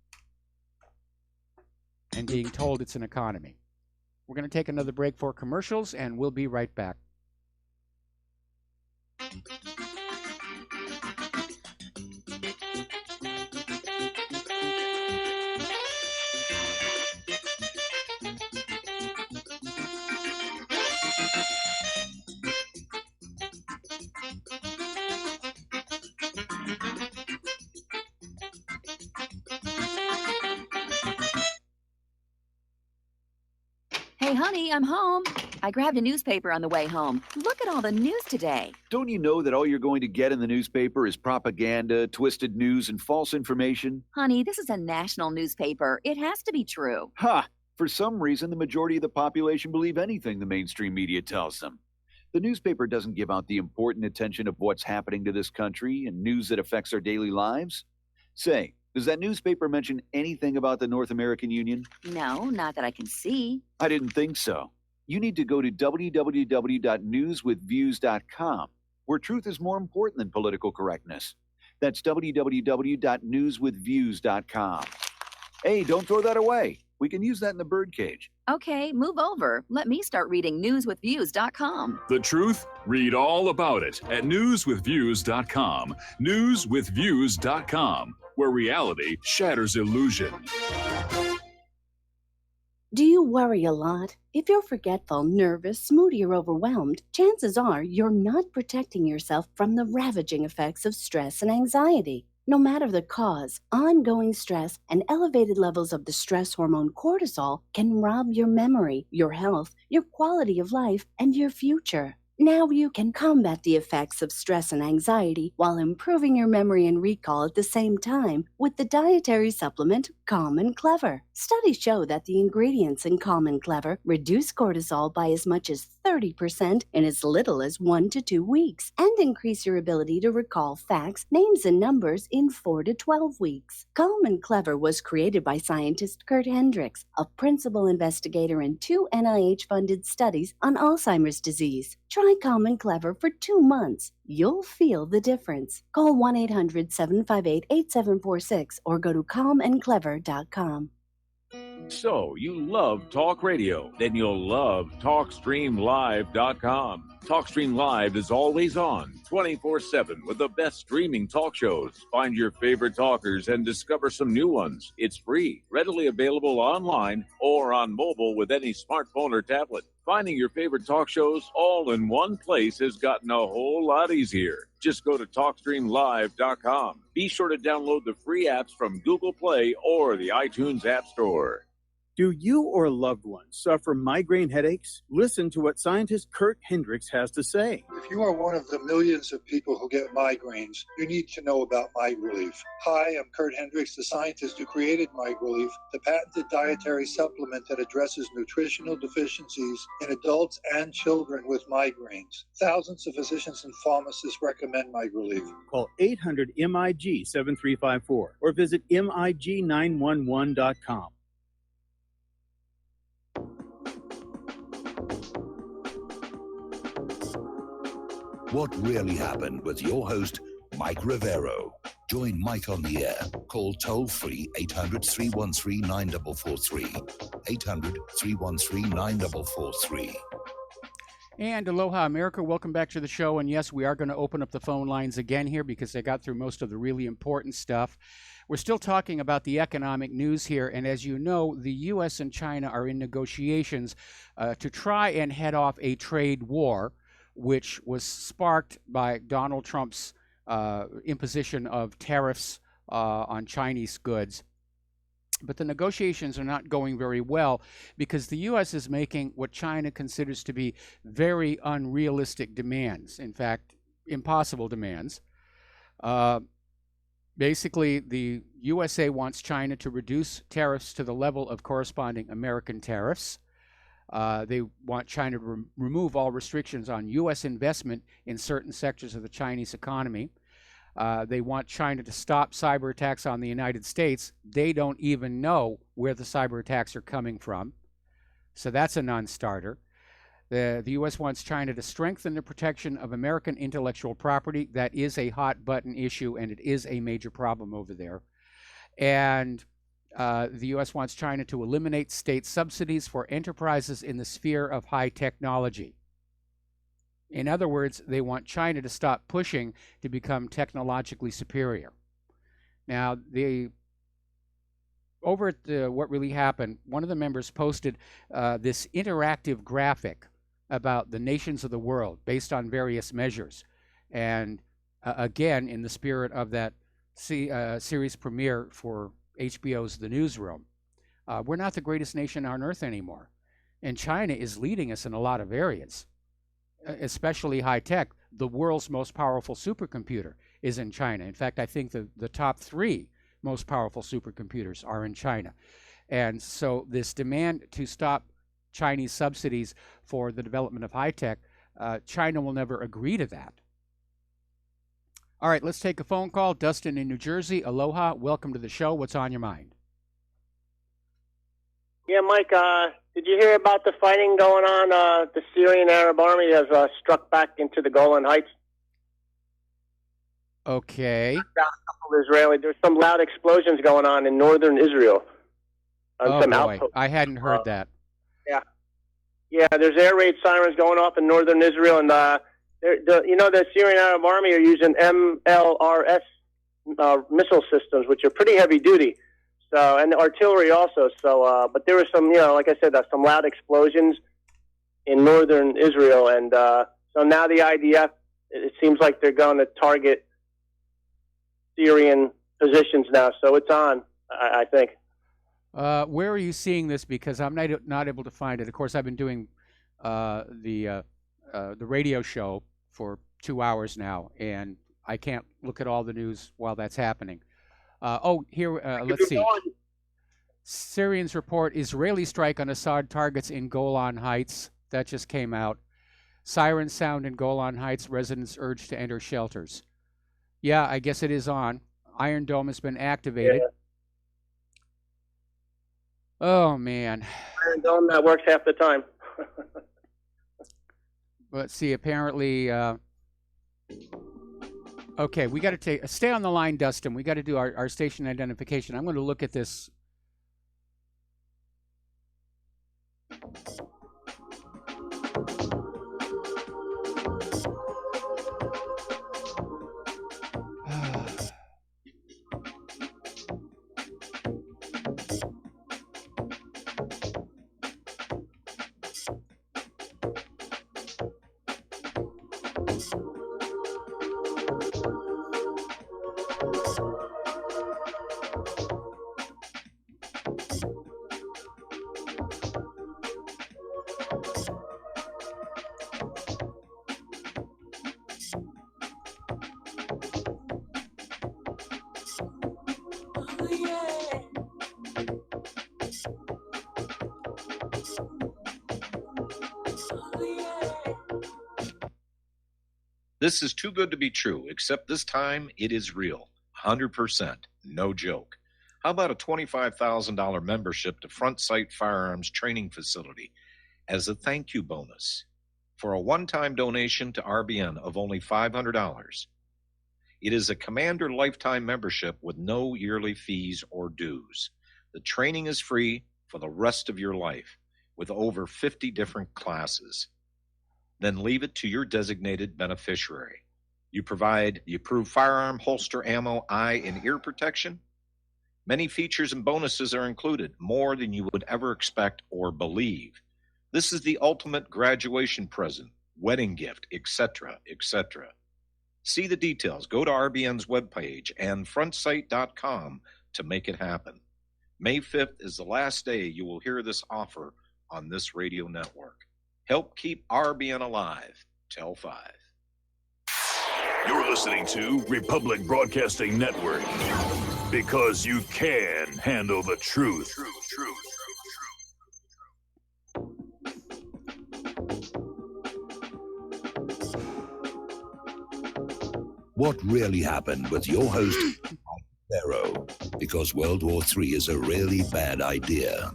and being told it's an economy. We're going to take another break for commercials, and we'll be right back. Hey, honey, I'm home. I grabbed a newspaper on the way home. Look at all the news today. Don't you know that all you're going to get in the newspaper is propaganda, twisted news, and false information? Honey, this is a national newspaper. It has to be true. Ha! For some reason, the majority of the population believe anything the mainstream media tells them. The newspaper doesn't give out the important attention of what's happening to this country and news that affects our daily lives. Say, does that newspaper mention anything about the North American Union? No, not that I can see. I didn't think so. You need to go to www.newswithviews.com, where truth is more important than political correctness. That's www.newswithviews.com. Hey, don't throw that away. We can use that in the birdcage. Okay, move over. Let me start reading newswithviews.com. The truth? Read all about it at newswithviews.com. Newswithviews.com, where reality shatters illusion. Do you worry a lot? If you're forgetful, nervous, moody, or overwhelmed, chances are you're not protecting yourself from the ravaging effects of stress and anxiety. No matter the cause, ongoing stress and elevated levels of the stress hormone cortisol can rob your memory, your health, your quality of life, and your future. Now you can combat the effects of stress and anxiety while improving your memory and recall at the same time with the dietary supplement Calm and Clever. Studies show that the ingredients in Calm and Clever reduce cortisol by as much as 30% in as little as 1 to 2 weeks and increase your ability to recall facts, names, and numbers in 4 to 12 weeks. Calm and Clever was created by scientist Kurt Hendricks, a principal investigator in 2 NIH-funded studies on Alzheimer's disease. Try Calm and Clever for 2 months. You'll feel the difference. Call 1-800-758-8746 or go to calmandclever.com. So, you love talk radio? Then you'll love TalkStreamLive.com. TalkStream Live is always on, 24/7, with the best streaming talk shows. Find your favorite talkers and discover some new ones. It's free, readily available online or on mobile with any smartphone or tablet. Finding your favorite talk shows all in one place has gotten a whole lot easier. Just go to TalkStreamLive.com. Be sure to download the free apps from Google Play or the iTunes App Store. Do you or a loved one suffer migraine headaches? Listen to what scientist Kurt Hendricks has to say. If you are one of the millions of people who get migraines, you need to know about MigraLief. Hi, I'm Kurt Hendricks, the scientist who created MigraLief, the patented dietary supplement that addresses nutritional deficiencies in adults and children with migraines. Thousands of physicians and pharmacists recommend MigraLief. Call 800-MIG-7354 or visit MIG911.com. What really happened with your host, Mike Rivero. Join Mike on the air. Call toll-free 800-313-9443. 800-313-9443. And aloha, America. Welcome back to the show. And yes, we are going to open up the phone lines again here because I got through most of the really important stuff. We're still talking about the economic news here. And as you know, the U.S. and China are in negotiations to try and head off a trade war, which was sparked by Donald Trump's imposition of tariffs on Chinese goods. But the negotiations are not going very well because the U.S. is making what China considers to be very unrealistic demands, in fact, impossible demands. Basically, the USA wants China to reduce tariffs to the level of corresponding American tariffs. They want China to remove all restrictions on U.S. investment in certain sectors of the Chinese economy. They want China to stop cyber attacks on the United States. They don't even know where the cyber attacks are coming from. So that's a non-starter. The U.S. wants China to strengthen the protection of American intellectual property. That is a hot button issue, and it is a major problem over there. And the U.S. wants China to eliminate state subsidies for enterprises in the sphere of high technology. In other words, they want China to stop pushing to become technologically superior. Now, over at What Really Happened, one of the members posted this interactive graphic about the nations of the world based on various measures. And again, in the spirit of that series premiere for HBO's The Newsroom, we're not the greatest nation on earth anymore. And China is leading us in a lot of areas, especially high tech. The world's most powerful supercomputer is in China. In fact, I think the top 3 most powerful supercomputers are in China. And so this demand to stop Chinese subsidies for the development of high tech, China will never agree to that. All right, let's take a phone call. Dustin in New Jersey. Aloha. Welcome to the show. What's on your mind? Yeah, Mike, did you hear about the fighting going on? The Syrian Arab Army has struck back into the Golan Heights. Okay. There's some loud explosions going on in northern Israel. Oh, boy. I hadn't heard that. Yeah, there's air raid sirens going off in northern Israel, and the Syrian Arab Army are using MLRS missile systems, which are pretty heavy duty. So, and artillery also. So, but there were some, like I said, some loud explosions in northern Israel, and so now the IDF, it seems like they're going to target Syrian positions now. So it's on, I think. Where are you seeing this? Because I'm not able to find it. Of course, I've been doing the radio show for 2 hours now, and I can't look at all the news while that's happening. Here, let's see. Syrians report Israeli strike on Assad targets in Golan Heights. That just came out. Sirens sound in Golan Heights. Residents urged to enter shelters. Yeah, I guess it is on. Iron Dome has been activated. Yeah. Oh, man. Iron Dome, that works half the time. Let's see. Apparently, okay, we got to stay on the line, Dustin. We got to do our station identification. I'm going to look at this. This is too good to be true, except this time it is real. 100%. No joke. How about a $25,000 membership to Front Sight Firearms Training Facility as a thank you bonus for a one-time donation to RBN of only $500? It is a Commander lifetime membership with no yearly fees or dues. The training is free for the rest of your life with over 50 different classes. Then leave it to your designated beneficiary. You provide the approved firearm, holster, ammo, eye, and ear protection. Many features and bonuses are included, more than you would ever expect or believe. This is the ultimate graduation present, wedding gift, etc., etc. See the details. Go to RBN's webpage and frontsight.com to make it happen. May 5th is the last day you will hear this offer on this radio network. Help keep RBN alive. Tell 5. You're listening to Republic Broadcasting Network because you can handle the truth. What really happened with your host, Mike Rivero, because World War III is a really bad idea.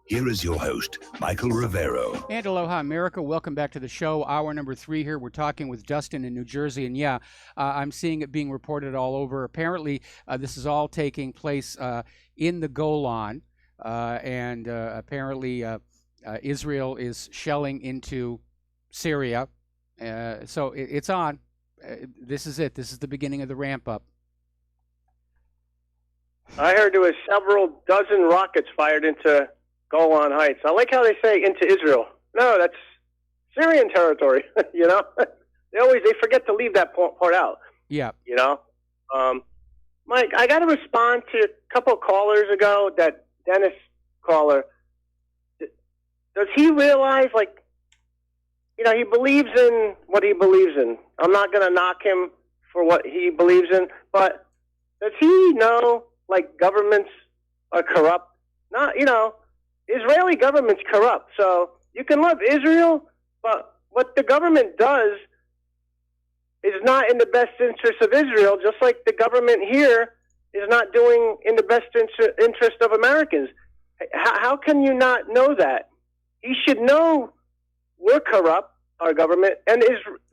Here is your host, Michael Rivero. And aloha, America. Welcome back to the show. Hour number 3 here. We're talking with Dustin in New Jersey. And yeah, I'm seeing it being reported all over. Apparently, this is all taking place in the Golan. And apparently, Israel is shelling into Syria. So it's on. This is it. This is the beginning of the ramp up. I heard there was several dozen rockets fired into Golan Heights. I like how they say into Israel. No, that's Syrian territory. You know, they forget to leave that part out. Yeah. You know, Mike, I got to respond to a couple of callers ago. That Dennis caller. Does he realize, like, you know, he believes in what he believes in. I'm not going to knock him for what he believes in, but does he know, like, governments are corrupt? Not, you know. Israeli government's corrupt, so you can love Israel, but what the government does is not in the best interest of Israel, just like the government here is not doing in the best interest of Americans. How can you not know that? He should know we're corrupt, our government, and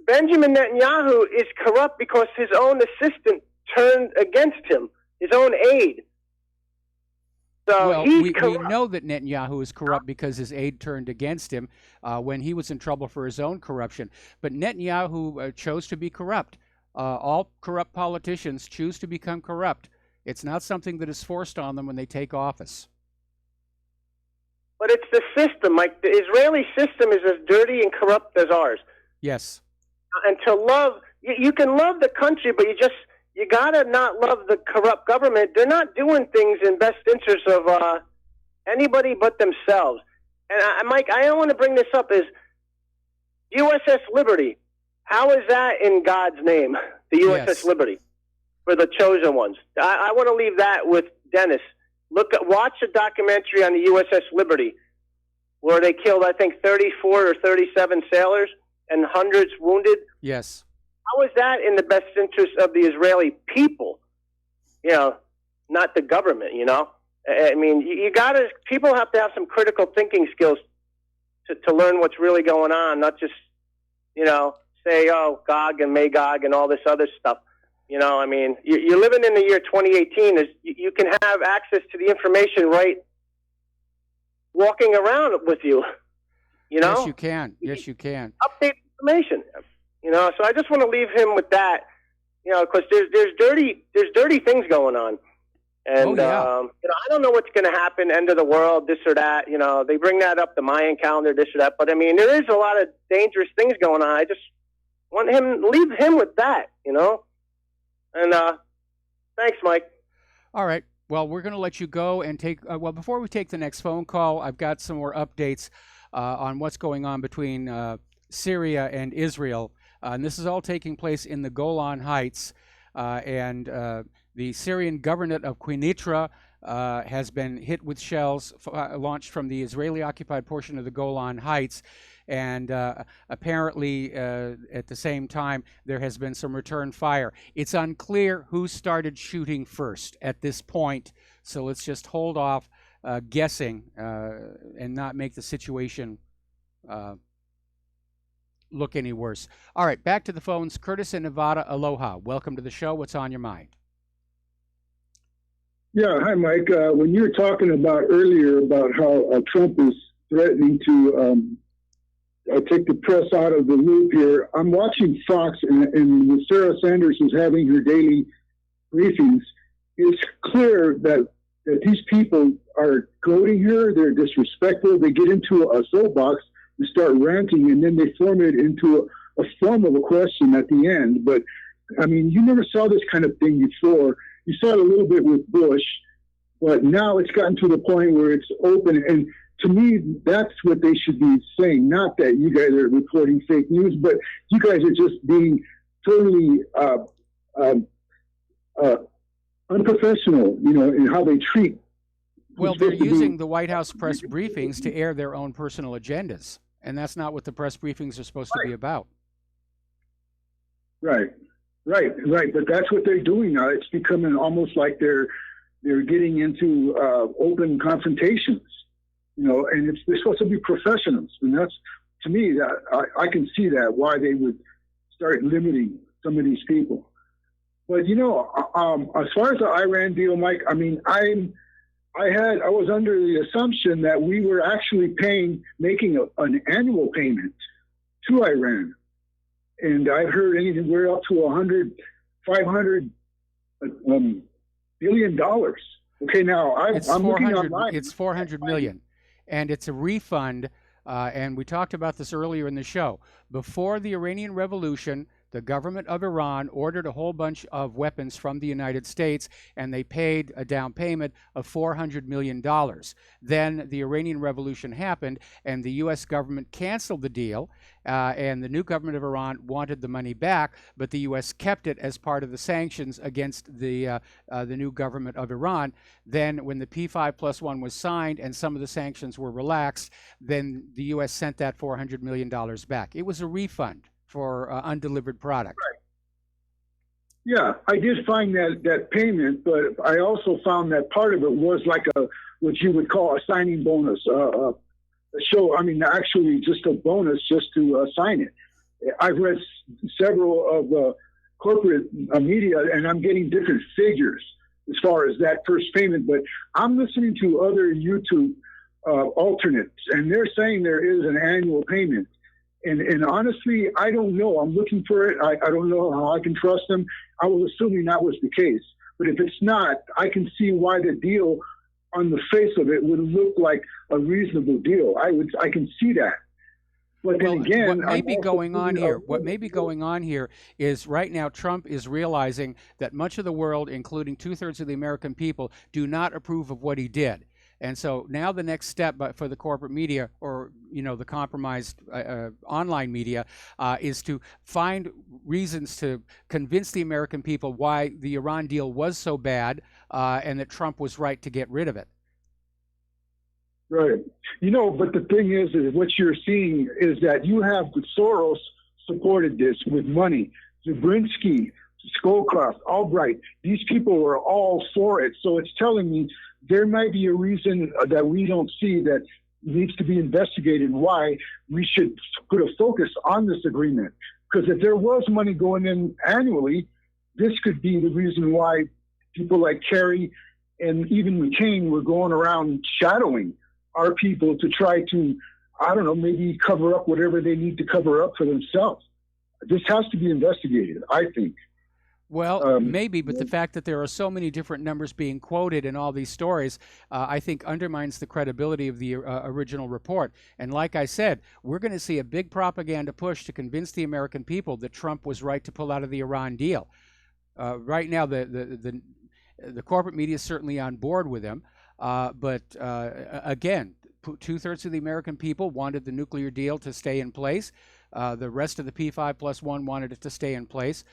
Benjamin Netanyahu is corrupt because his own assistant turned against him, his own aide. So well, we know that Netanyahu is corrupt because his aide turned against him when he was in trouble for his own corruption. But Netanyahu chose to be corrupt. All corrupt politicians choose to become corrupt. It's not something that is forced on them when they take office. But it's the system. Like, the Israeli system is as dirty and corrupt as ours. Yes. And to love, you can love the country, but you gotta not love the corrupt government. They're not doing things in best interest of anybody but themselves. And Mike, I want to bring this up: is USS Liberty? How is that in God's name? The USS Liberty for the chosen ones. I want to leave that with Dennis. Watch a documentary on the USS Liberty, where they killed, I think, 34 or 37 sailors and hundreds wounded. Yes. How is that in the best interest of the Israeli people? You know, not the government, you know? I mean, people have to have some critical thinking skills to learn what's really going on, not just, you know, say, oh, Gog and Magog and all this other stuff. You know, I mean, you're living in the year 2018. You can have access to the information right walking around with you, you know? Yes, you can. Yes, you can. Update information. You know, so I just want to leave him with that, you know, because there's dirty things going on, and you know, I don't know what's going to happen, end of the world, this or that. You know, they bring that up, the Mayan calendar, this or that. But I mean, there is a lot of dangerous things going on. I just want leave him with that, you know. And thanks, Mike. All right. Well, we're going to let you go and take. Well, before we take the next phone call, I've got some more updates on what's going on between Syria and Israel. And this is all taking place in the Golan Heights. And the Syrian governorate of Quneitra has been hit with shells launched from the Israeli-occupied portion of the Golan Heights. and apparently at the same time there has been some return fire. It's unclear who started shooting first at this point, so let's just hold off guessing and not make the situation look any worse. All right, back to the phones. Curtis in Nevada, aloha. Welcome to the show. What's on your mind? Yeah, hi, Mike. When you were talking about earlier about how Trump is threatening to take the press out of the loop here, I'm watching Fox, and when Sarah Sanders is having her daily briefings, it's clear that these people are goading her. They're disrespectful. They get into a soapbox and start ranting, and then they form it into a form of a question at the end. But, I mean, you never saw this kind of thing before. You saw it a little bit with Bush, but now it's gotten to the point where it's open. And to me, that's what they should be saying. Not that you guys are reporting fake news, but you guys are just being totally unprofessional, you know, in how they treat. Well, they're using the White House press briefings to air their own personal agendas, and that's not what the press briefings are supposed to be about. Right. But that's what they're doing now. It's becoming almost like they're getting into open confrontations, you know. And they're supposed to be professionals, and that's, to me, that I can see that why they would start limiting some of these people. But you know, as far as the Iran deal, Mike, I mean, I was under the assumption that we were actually making an annual payment to Iran. And I've heard anywhere up to $500 billion. Okay, now I'm looking online. It's 400 million, and it's a refund. And we talked about this earlier in the show. Before the Iranian Revolution, the government of Iran ordered a whole bunch of weapons from the United States, and they paid a down payment of $400 million. Then the Iranian Revolution happened, and the U.S. government canceled the deal, and the new government of Iran wanted the money back, but the U.S. kept it as part of the sanctions against the new government of Iran. Then when the P5+1 was signed and some of the sanctions were relaxed, then the U.S. sent that $400 million back. It was a refund for undelivered product. Right. Yeah, I did find that payment, but I also found that part of it was like what you would call a signing bonus, actually just a bonus just to sign it. I've read several of the corporate media, and I'm getting different figures as far as that first payment, but I'm listening to other YouTube alternates, and they're saying there is an annual payment. And honestly, I don't know. I'm looking for it. I don't know how I can trust them. I was assuming that was the case. But if it's not, I can see why the deal on the face of it would look like a reasonable deal. I can see that. But then again, what may be going on here is right now Trump is realizing that much of the world, including 2/3 of the American people, do not approve of what he did. And so now the next step for the corporate media, or the compromised online media, is to find reasons to convince the American people why the Iran deal was so bad and that Trump was right to get rid of it. Right. But the thing is what you're seeing is that you have Soros supported this with money. Zabriskie, Scowcroft, Albright, these people were all for it. So it's telling me there might be a reason that we don't see that needs to be investigated why we should put a focus on this agreement. Because if there was money going in annually, this could be the reason why people like Kerry and even McCain were going around shadowing our people to try to, maybe cover up whatever they need to cover up for themselves. This has to be investigated, I think. Well, maybe, but the fact that there are so many different numbers being quoted in all these stories, I think undermines the credibility of the original report. And like I said, we're going to see a big propaganda push to convince the American people that Trump was right to pull out of the Iran deal. Right now, the corporate media is certainly on board with him. But again, 2/3 of the American people wanted the nuclear deal to stay in place. The rest of the P5+1 wanted it to stay in place.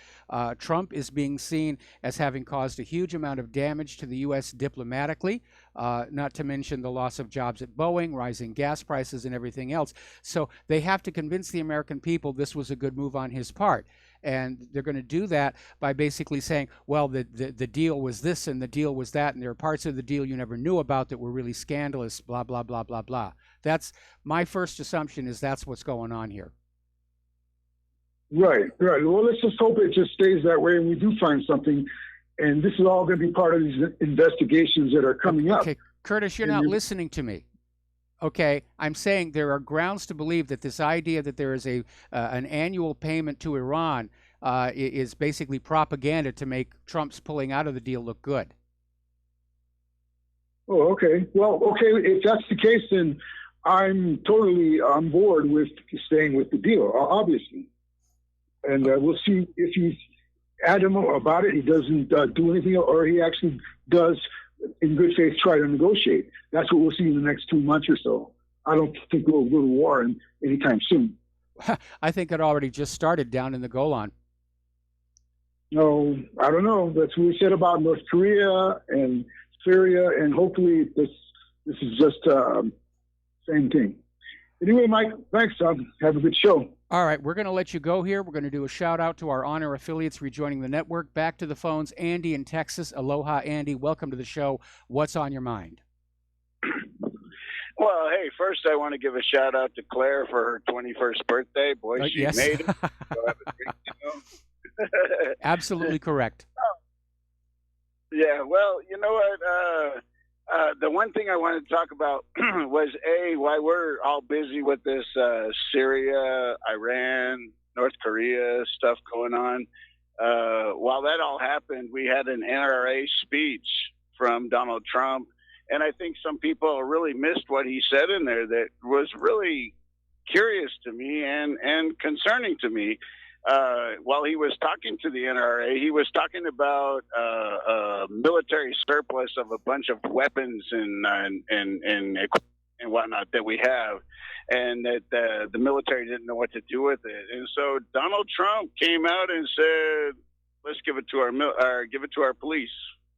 Trump is being seen as having caused a huge amount of damage to the U.S. diplomatically, not to mention the loss of jobs at Boeing, rising gas prices, and everything else. So they have to convince the American people this was a good move on his part. And they're going to do that by basically saying, well, the deal was this and the deal was that, and there are parts of the deal you never knew about that were really scandalous, blah, blah, blah, blah, blah. That's my first assumption, is that's what's going on here. Right. Well, let's just hope it just stays that way and we do find something. And this is all going to be part of these investigations that are coming up. Okay, Curtis, you're not listening to me. Okay, I'm saying there are grounds to believe that this idea that there is an annual payment to Iran is basically propaganda to make Trump's pulling out of the deal look good. Oh, okay. Well, okay, if that's the case, then I'm totally on board with staying with the deal, obviously. And we'll see if he's adamant about it, he doesn't do anything, or he actually does, in good faith, try to negotiate. That's what we'll see in the next 2 months or so. I don't think we'll go to war anytime soon. I think it already just started down in the Golan. No, I don't know. That's what we said about North Korea and Syria, and hopefully this is just same thing. Anyway, Mike, thanks. Have a good show. All right, we're going to let you go here. We're going to do a shout out to our honor affiliates rejoining the network. Back to the phones, Andy in Texas. Aloha, Andy. Welcome to the show. What's on your mind? Well, hey, first I want to give a shout out to Claire for her 21st birthday. Boy, she yes. made it. So have a drink, Absolutely correct. Yeah, well, you know what? The one thing I wanted to talk about was, why we're all busy with this Syria, Iran, North Korea stuff going on. While that all happened, we had an NRA speech from Donald Trump, and I think some people really missed what he said in there that was really curious to me and concerning to me. While he was talking to the NRA, he was talking about a military surplus of a bunch of weapons and whatnot that we have, and that the military didn't know what to do with it. And so Donald Trump came out and said, "Let's give it to our police.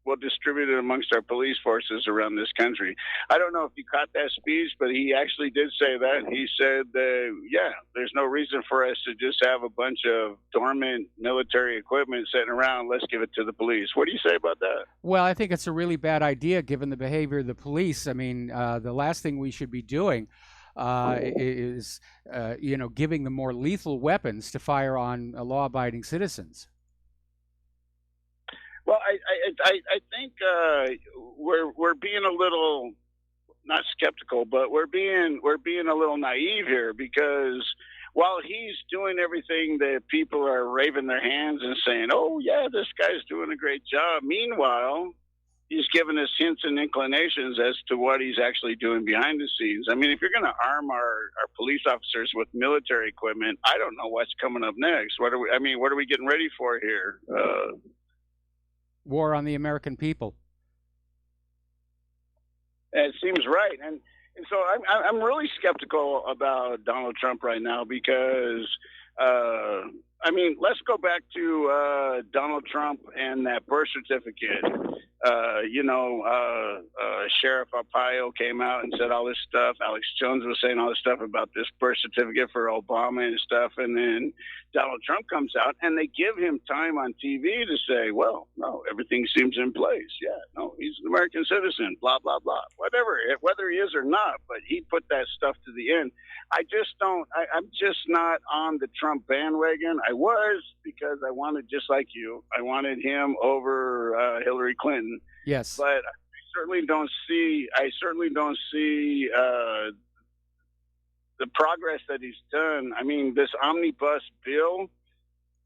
We'll distribute it amongst our police forces around this country." I don't know if you caught that speech, but he actually did say that. He said, there's no reason for us to just have a bunch of dormant military equipment sitting around. Let's give it to the police. What do you say about that? Well, I think it's a really bad idea given the behavior of the police. I mean, the last thing we should be doing is, giving them more lethal weapons to fire on law-abiding citizens. Well, I think we're being a little, not skeptical, but we're being a little naive here, because while he's doing everything that people are waving their hands and saying, "Oh yeah, this guy's doing a great job," meanwhile, he's giving us hints and inclinations as to what he's actually doing behind the scenes. I mean, if you're going to arm our police officers with military equipment, I don't know what's coming up next. What are we getting ready for here? War on the American people. It seems right, and so I'm really skeptical about Donald Trump right now, because let's go back to Donald Trump and that birth certificate. Sheriff Arpaio came out and said all this stuff. Alex Jones was saying all this stuff about this birth certificate for Obama and stuff. And then Donald Trump comes out and they give him time on TV to say, well, no, everything seems in place. Yeah, no, he's an American citizen, blah, blah, blah, whatever, whether he is or not. But he put that stuff to the end. I'm just not on the Trump bandwagon. I was, because I wanted, just like you, I wanted him over Hillary Clinton. Yes. But I certainly don't see the progress that he's done. I mean, this omnibus bill,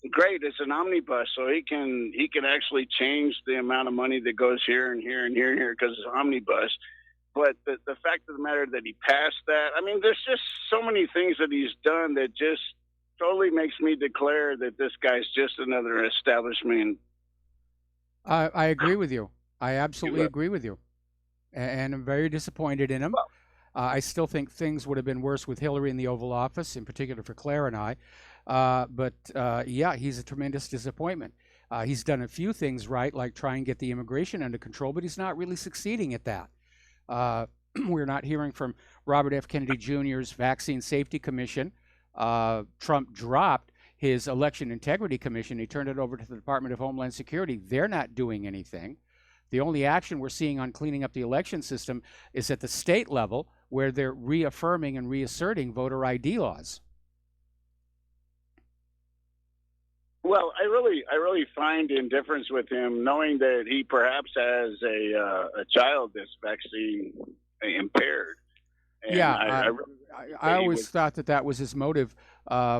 great, it's an omnibus, so he can actually change the amount of money that goes here and here and here and here because it's omnibus. But the fact of the matter that he passed that, I mean, there's just so many things that he's done that just totally makes me declare that this guy's just another establishment. I agree with you. I absolutely agree with you. And I'm very disappointed in him. I still think things would have been worse with Hillary in the Oval Office, in particular for Claire and I. But yeah, he's a tremendous disappointment. He's done a few things right, like try and get the immigration under control, but he's not really succeeding at that. We're not hearing from Robert F. Kennedy Jr.'s Vaccine Safety Commission. Trump dropped his Election Integrity Commission. He turned it over to the Department of Homeland Security. They're not doing anything. The only action we're seeing on cleaning up the election system is at the state level, where they're reaffirming and reasserting voter ID laws. Well, I really find indifference with him, knowing that he perhaps has a child that's vaccine impaired. And yeah, I always thought that was his motive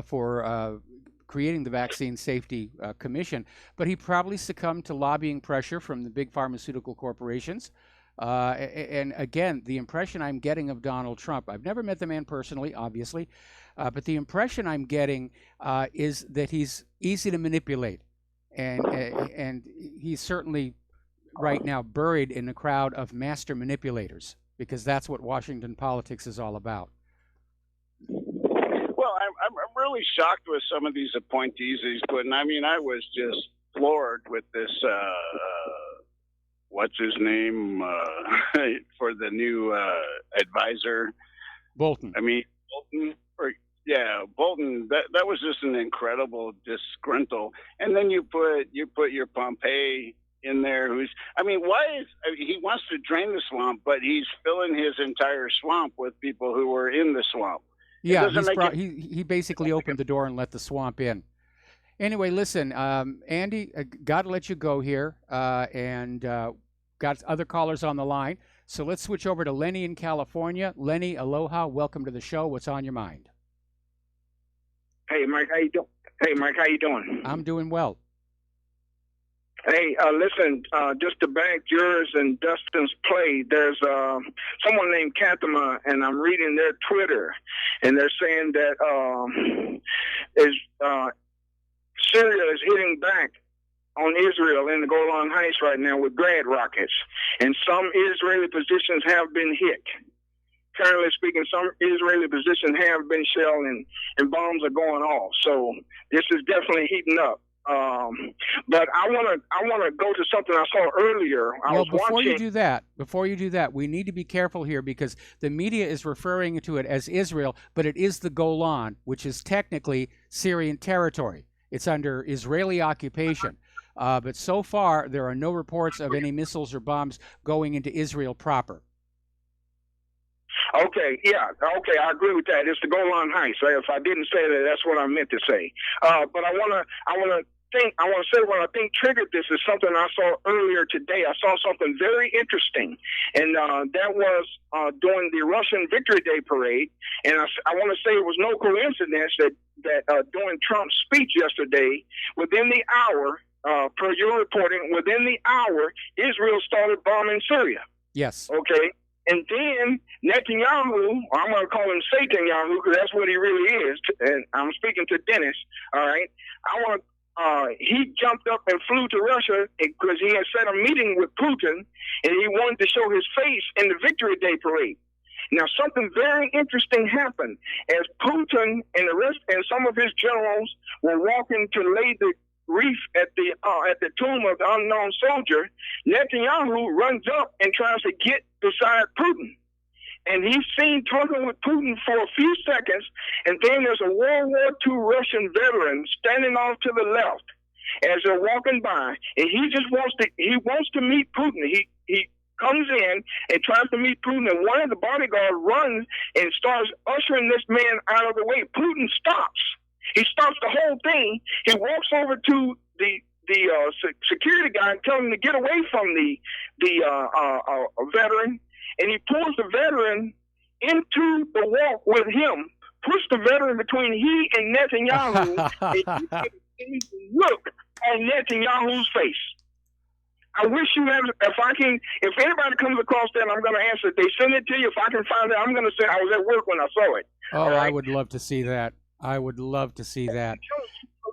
for creating the Vaccine Safety Commission, but he probably succumbed to lobbying pressure from the big pharmaceutical corporations. And again, the impression I'm getting of Donald Trump, I've never met the man personally, obviously, but the impression I'm getting is that he's easy to manipulate. And he's certainly right now buried in a crowd of master manipulators, because that's what Washington politics is all about. Well, I'm really shocked with some of these appointees he's putting. I mean, I was just floored with this, what's his name, for the new advisor. Bolton. I mean, Bolton. Bolton. That was just an incredible disgruntle. And then you put your Pompeo in there, he wants to drain the swamp, but he's filling his entire swamp with people who were in the swamp. Yeah, he basically opened the door and let the swamp in. Anyway, listen, Andy, got to let you go here, and got other callers on the line. So let's switch over to Lenny in California. Lenny, aloha, welcome to the show. What's on your mind? Hey, Mike, how you doing? Hey, Mike, how you doing? I'm doing well. Hey, listen, just to back yours and Dustin's play, there's someone named Kathama, and I'm reading their Twitter, and they're saying that Syria is hitting back on Israel in the Golan Heights right now with Grad rockets, and some Israeli positions have been hit. Currently speaking, some Israeli positions have been shelled, and bombs are going off. So this is definitely heating up. But I want to go to something I saw earlier. Before you do that, we need to be careful here, because the media is referring to it as Israel, but it is the Golan, which is technically Syrian territory. It's under Israeli occupation. But so far, there are no reports of any missiles or bombs going into Israel proper. Okay, yeah, okay, I agree with that. It's the Golan Heights. If I didn't say that, that's what I meant to say. But I want to say what I think triggered this is something I saw earlier today. I saw something very interesting, and that was during the Russian Victory Day parade. And I want to say it was no coincidence that during Trump's speech yesterday, within the hour, per your reporting, within the hour, Israel started bombing Syria. Yes. Okay. And then Netanyahu, I'm going to call him Satan-Yahu because that's what he really is. And I'm speaking to Dennis. All right. He jumped up and flew to Russia because he had set a meeting with Putin, and he wanted to show his face in the Victory Day parade. Now, something very interesting happened as Putin and the rest and some of his generals were walking to lay the wreath at the tomb of the unknown soldier. Netanyahu runs up and tries to get beside Putin. And he's seen talking with Putin for a few seconds, and then there's a World War II Russian veteran standing off to the left as they're walking by, and he just wants to meet Putin. He comes in and tries to meet Putin, and one of the bodyguards runs and starts ushering this man out of the way. Putin stops. He stops the whole thing. He walks over to the security guy and tells him to get away from the veteran, and he pulls the veteran into the walk with him, puts the veteran between he and Netanyahu, and you can look on Netanyahu's face. I wish you had, if anybody comes across that, I'm going to answer it. They send it to you. If I can find it, I'm going to say I was at work when I saw it. Oh, right? I would love to see that. I would love to see that.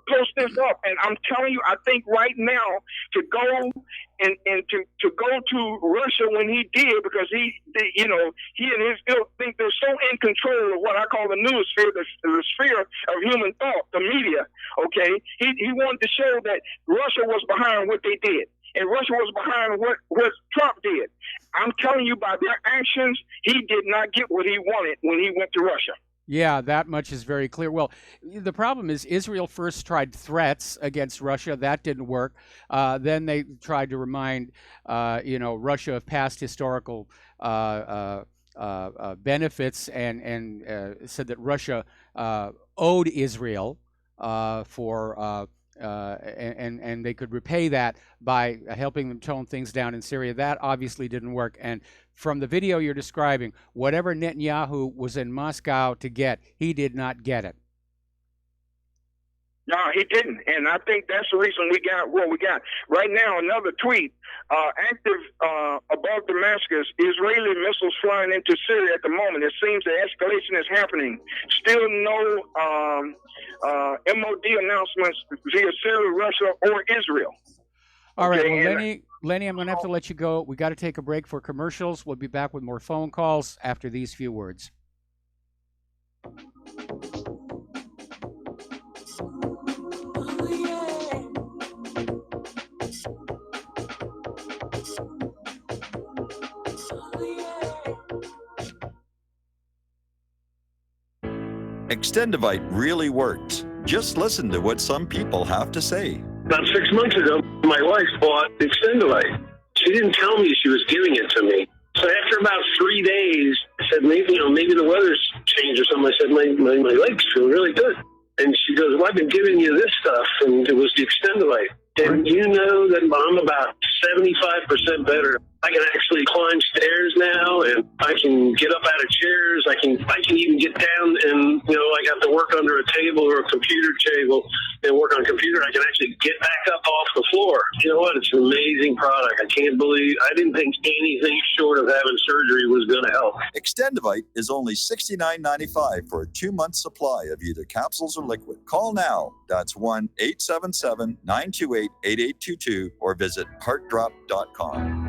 post this up, and I'm telling you, I think right now to go and to go to Russia when he did, because he and his ilk think they're so in control of what I call the noosphere, the sphere of human thought, the media. Okay, he wanted to show that Russia was behind what they did, and Russia was behind what Trump did. I'm telling you, by their actions, he did not get what he wanted when he went to Russia. Yeah, that much is very clear. Well, the problem is Israel first tried threats against Russia. That didn't work. Then they tried to remind, Russia of past historical benefits and said that Russia owed Israel and they could repay that by helping them tone things down in Syria. That obviously didn't work. And from the video you're describing, whatever Netanyahu was in Moscow to get, he did not get it. No, he didn't. And I think that's the reason we got what we got. Right now, another tweet, active above Damascus, Israeli missiles flying into Syria at the moment. It seems the escalation is happening. Still no MOD announcements via Syria, Russia, or Israel. All right, well, Lenny, I'm going to have to let you go. We got to take a break for commercials. We'll be back with more phone calls after these few words. Extendivite really works. Just listen to what some people have to say. About 6 months ago, my wife bought Extendivite. She didn't tell me she was giving it to me. So after about 3 days, I said, maybe the weather's changed or something. I said, my legs feel really good. And she goes, well, I've been giving you this stuff. And it was the Extendivite. And you know that I'm about 75% better. I can actually climb stairs now, and I can get up out of chairs. I can even get down and, I have to work under a table or a computer table and work on a computer. I can actually get back up off the floor. You know what? It's an amazing product. I didn't think anything short of having surgery was going to help. Extendivite is only $69.95 for a 2-month supply of either capsules or liquid. Call now. That's 1-877-928-8822 or visit heartdrop.com.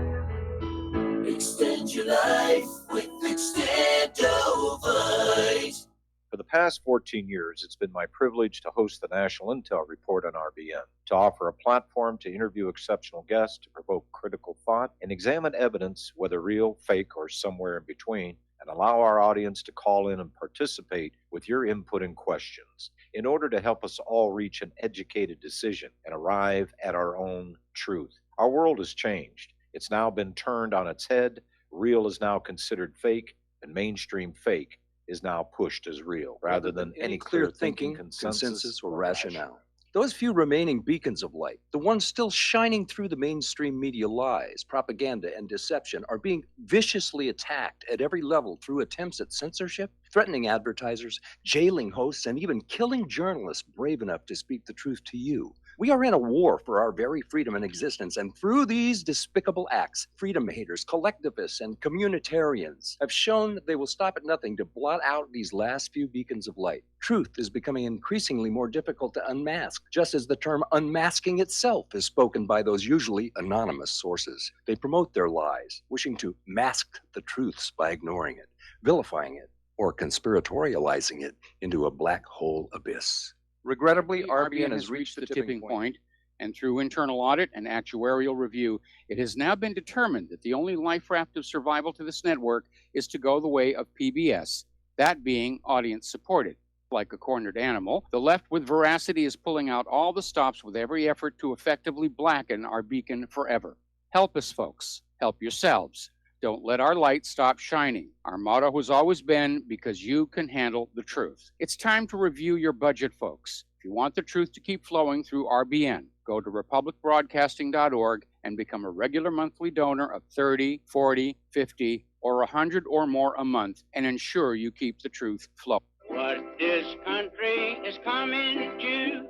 Extend your life with Extendovite. For the past 14 years, it's been my privilege to host the National Intel Report on RBN, to offer a platform to interview exceptional guests, to provoke critical thought, and examine evidence, whether real, fake, or somewhere in between, and allow our audience to call in and participate with your input and questions in order to help us all reach an educated decision and arrive at our own truth. Our world has changed. It's now been turned on its head. Real is now considered fake, and mainstream fake is now pushed as real, rather than any clear thinking, consensus, or rationale. Those few remaining beacons of light, the ones still shining through the mainstream media lies, propaganda, and deception, are being viciously attacked at every level through attempts at censorship, threatening advertisers, jailing hosts, and even killing journalists brave enough to speak the truth to you. We are in a war for our very freedom and existence, and through these despicable acts, freedom haters, collectivists, and communitarians have shown that they will stop at nothing to blot out these last few beacons of light. Truth is becoming increasingly more difficult to unmask, just as the term unmasking itself is spoken by those usually anonymous sources. They promote their lies, wishing to mask the truths by ignoring it, vilifying it, or conspiratorializing it into a black hole abyss. Regrettably, RBN has reached the tipping point, and through internal audit and actuarial review, it has now been determined that the only life raft of survival to this network is to go the way of PBS, that being audience-supported. Like a cornered animal, the left with veracity is pulling out all the stops with every effort to effectively blacken our beacon forever. Help us, folks. Help yourselves. Don't let our light stop shining. Our motto has always been, because you can handle the truth. It's time to review your budget, folks. If you want the truth to keep flowing through RBN, go to republicbroadcasting.org and become a regular monthly donor of $30, $40, $50, or $100 or more a month and ensure you keep the truth flowing. What this country is coming to,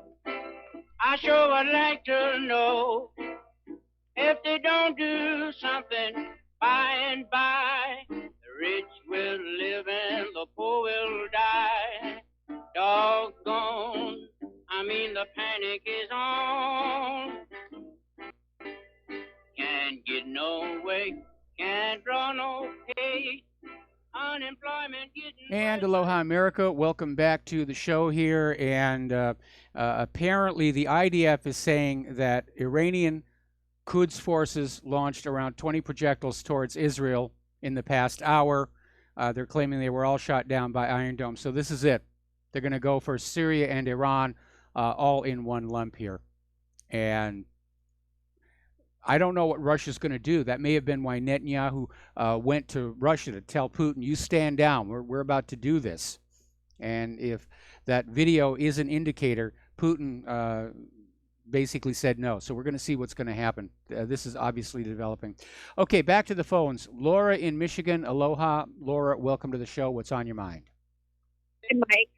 I sure would like to know. If they don't do something, by and by, the rich will live and the poor will die. Doggone, I'm the panic is on. Can't get no way, can't draw no pay. Unemployment getting... And aloha, America. Welcome back to the show here. And apparently the IDF is saying that Iranian Quds forces launched around 20 projectiles towards Israel in the past hour. They're claiming they were all shot down by Iron Dome. So this is it. They're going to go for Syria and Iran all in one lump here. And I don't know what Russia's going to do. That may have been why Netanyahu went to Russia to tell Putin, you stand down. We're about to do this. And if that video is an indicator, Putin basically said no. So we're going to see what's going to happen. This is obviously developing. Okay, back to the phones. Laura in Michigan. Aloha. Laura, welcome to the show. What's on your mind? Hey, Mike.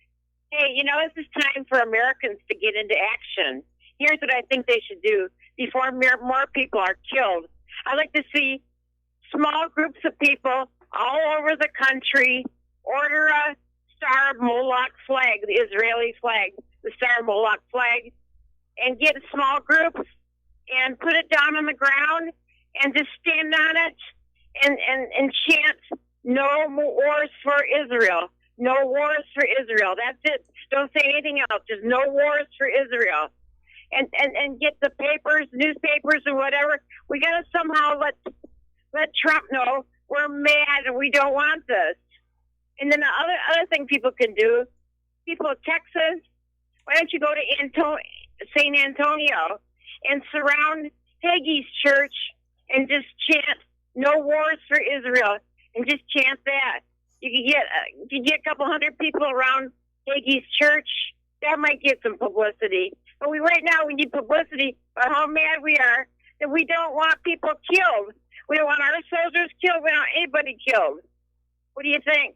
Hey, this is time for Americans to get into action. Here's what I think they should do before more people are killed. I'd like to see small groups of people all over the country order a Star Moloch flag, the Israeli flag, the Star Moloch flag, and get small groups and put it down on the ground and just stand on it and chant, no more wars for Israel. No wars for Israel. That's it. Don't say anything else. Just no wars for Israel. And get the papers, newspapers, or whatever. We got to somehow let Trump know we're mad and we don't want this. And then the other thing people can do, people of Texas, why don't you go to St. Antonio and surround Hagee's church and just chant no wars for Israel and just chant that. You can get a couple hundred people around Hagee's church. That might get some publicity. But right now we need publicity about how mad we are that we don't want people killed. We don't want our soldiers killed. We don't want anybody killed. What do you think?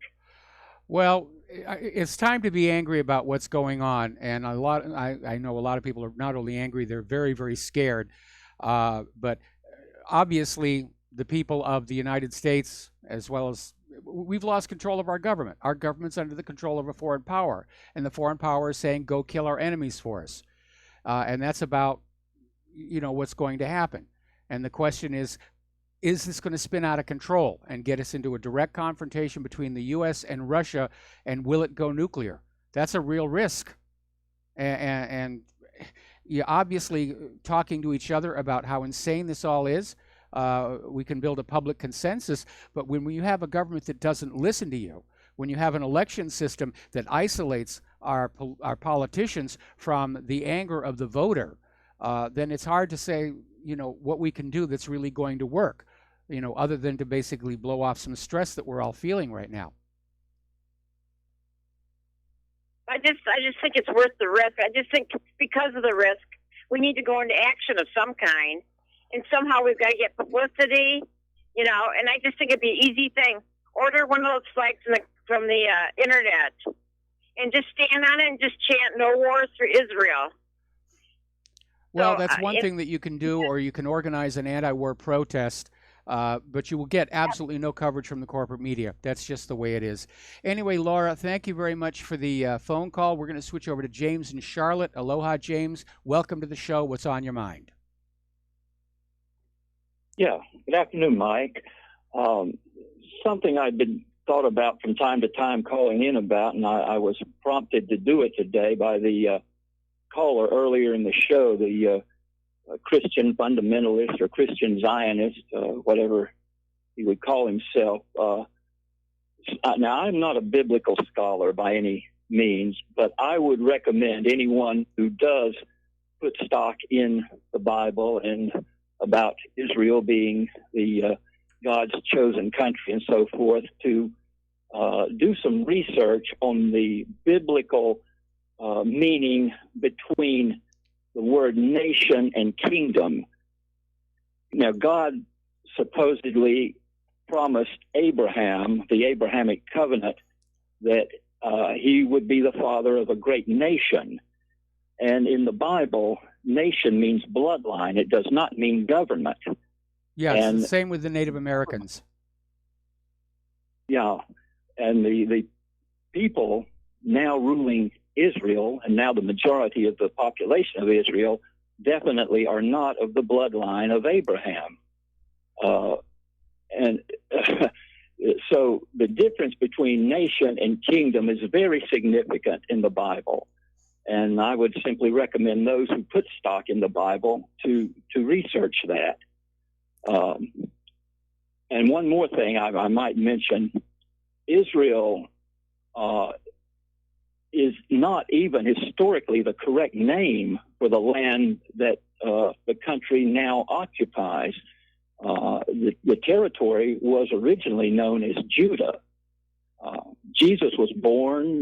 Well, it's time to be angry about what's going on, and I know a lot of people are not only angry, they're very, very scared. But obviously, the people of the United States, as well as we've lost control of our government. Our government's under the control of a foreign power, and the foreign power is saying, "Go kill our enemies for us," and that's about what's going to happen. And the question is this going to spin out of control and get us into a direct confrontation between the U.S. and Russia, and will it go nuclear? That's a real risk. And you're obviously talking to each other about how insane this all is. We can build a public consensus, but when you have a government that doesn't listen to you, when you have an election system that isolates our politicians from the anger of the voter, then it's hard to say, what we can do that's really going to work, other than to basically blow off some stress that we're all feeling right now. I just think it's worth the risk. I just think because of the risk, we need to go into action of some kind. And somehow we've got to get publicity, and I just think it'd be an easy thing. Order one of those flags from the internet and just stand on it and just chant no wars for Israel. Well, that's one thing that you can do, or you can organize an anti-war protest, but you will get absolutely no coverage from the corporate media. That's just the way it is. Anyway, Laura, thank you very much for the phone call. We're going to switch over to James in Charlotte. Aloha, James. Welcome to the show. What's on your mind? Yeah, good afternoon, Mike. Something I've been thought about from time to time calling in about, and I was prompted to do it today by the caller earlier in the show, the Christian fundamentalist or Christian Zionist, whatever he would call himself. Now, I'm not a biblical scholar by any means, but I would recommend anyone who does put stock in the Bible and about Israel being the God's chosen country and so forth to do some research on the biblical meaning between the word nation and kingdom. Now, God supposedly promised Abraham, the Abrahamic covenant, that he would be the father of a great nation. And in the Bible, nation means bloodline. It does not mean government. Yes, and the same with the Native Americans. Yeah, and the people now ruling Israel, and now the majority of the population of Israel, definitely are not of the bloodline of Abraham. So the difference between nation and kingdom is very significant in the Bible. And I would simply recommend those who put stock in the Bible to research that. And one more thing I might mention, Israel is not even historically the correct name for the land that the country now occupies. The territory was originally known as Judah. Jesus was born,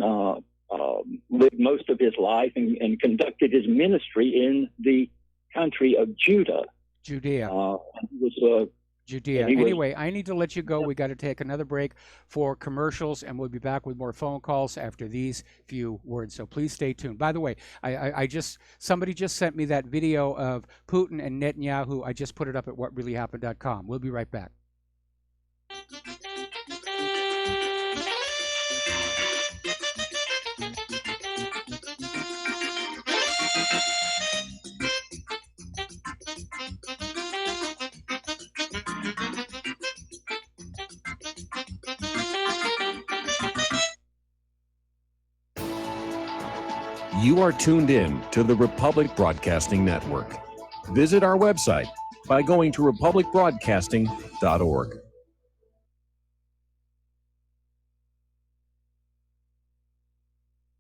lived most of his life, and conducted his ministry in the country of Judah. Judea. Judea. he was- Anyway, I need to let you go. We got to take another break for commercials, and we'll be back with more phone calls after these few words. So please stay tuned. By the way, somebody just sent me that video of Putin and Netanyahu. I just put it up at whatreallyhappened.com. We'll be right back. You are tuned in to the Republic Broadcasting Network. Visit our website by going to republicbroadcasting.org.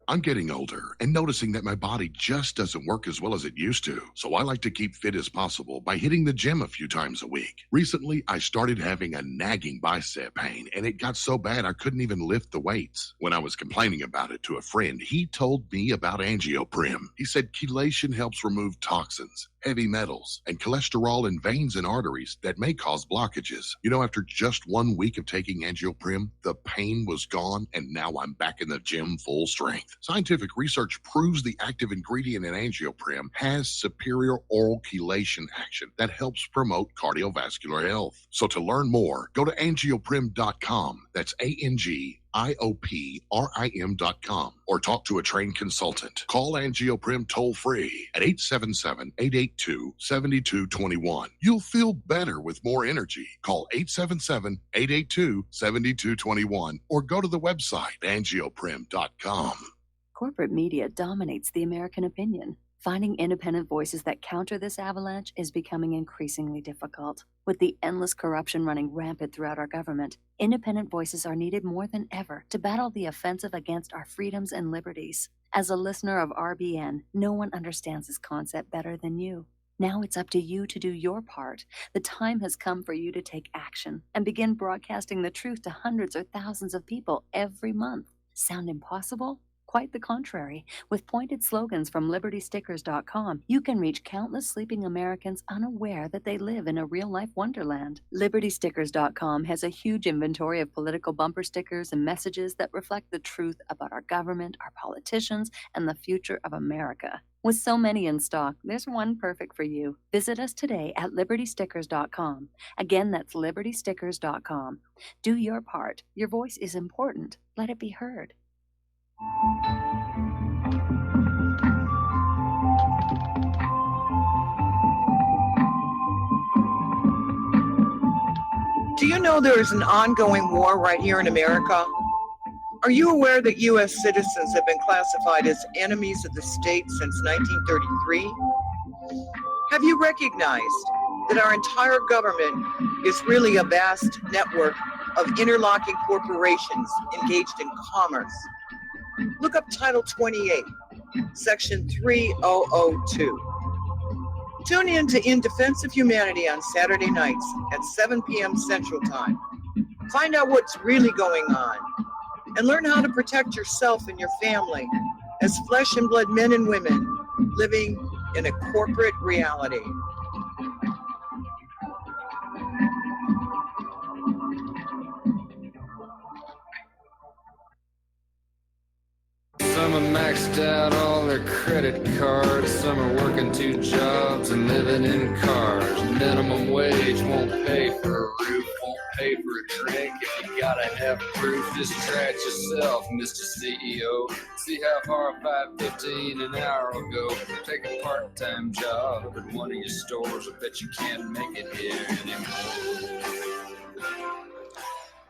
I'm getting older and noticing that my body just doesn't work as well as it used to. So I like to keep fit as possible by hitting the gym a few times a week. Recently, I started having a nagging bicep pain, and it got so bad I couldn't even lift the weights. When I was complaining about it to a friend, he told me about Angioprim. He said chelation helps remove toxins, heavy metals, and cholesterol in veins and arteries that may cause blockages. You know, after just 1 week of taking Angioprim, the pain was gone, and now I'm back in the gym full strength. Scientific research proves the active ingredient in Angioprim has superior oral chelation action that helps promote cardiovascular health. So to learn more, go to angioprim.com. That's ANGIOPRIM.com, or talk to a trained consultant. Call Angioprim toll free at 877-882-7221. You'll feel better with more energy. Call 877-882-7221 or go to the website angioprim.com. Corporate media dominates the American opinion. Finding independent voices that counter this avalanche is becoming increasingly difficult. With the endless corruption running rampant throughout our government, independent voices are needed more than ever to battle the offensive against our freedoms and liberties. As a listener of RBN, no one understands this concept better than you. Now it's up to you to do your part. The time has come for you to take action and begin broadcasting the truth to hundreds or thousands of people every month. Sound impossible? Quite the contrary. With pointed slogans from LibertyStickers.com, you can reach countless sleeping Americans unaware that they live in a real-life wonderland. LibertyStickers.com has a huge inventory of political bumper stickers and messages that reflect the truth about our government, our politicians, and the future of America. With so many in stock, there's one perfect for you. Visit us today at LibertyStickers.com. Again, that's LibertyStickers.com. Do your part. Your voice is important. Let it be heard. Do you know there is an ongoing war right here in America? Are you aware that U.S. citizens have been classified as enemies of the state since 1933? Have you recognized that our entire government is really a vast network of interlocking corporations engaged in commerce? Look up Title 28, Section 3002. Tune in to In Defense of Humanity on Saturday nights at 7 p.m. Central Time. Find out what's really going on and learn how to protect yourself and your family as flesh and blood men and women living in a corporate reality. Some are maxed out all their credit cards. Some are working 2 jobs and living in cars. Minimum wage won't pay for a roof, won't pay for a drink. If you gotta have proof, just try it yourself, Mr. CEO. See how far $5.15 an hour will go. Take a part-time job at one of your stores. I bet you can't make it here anymore.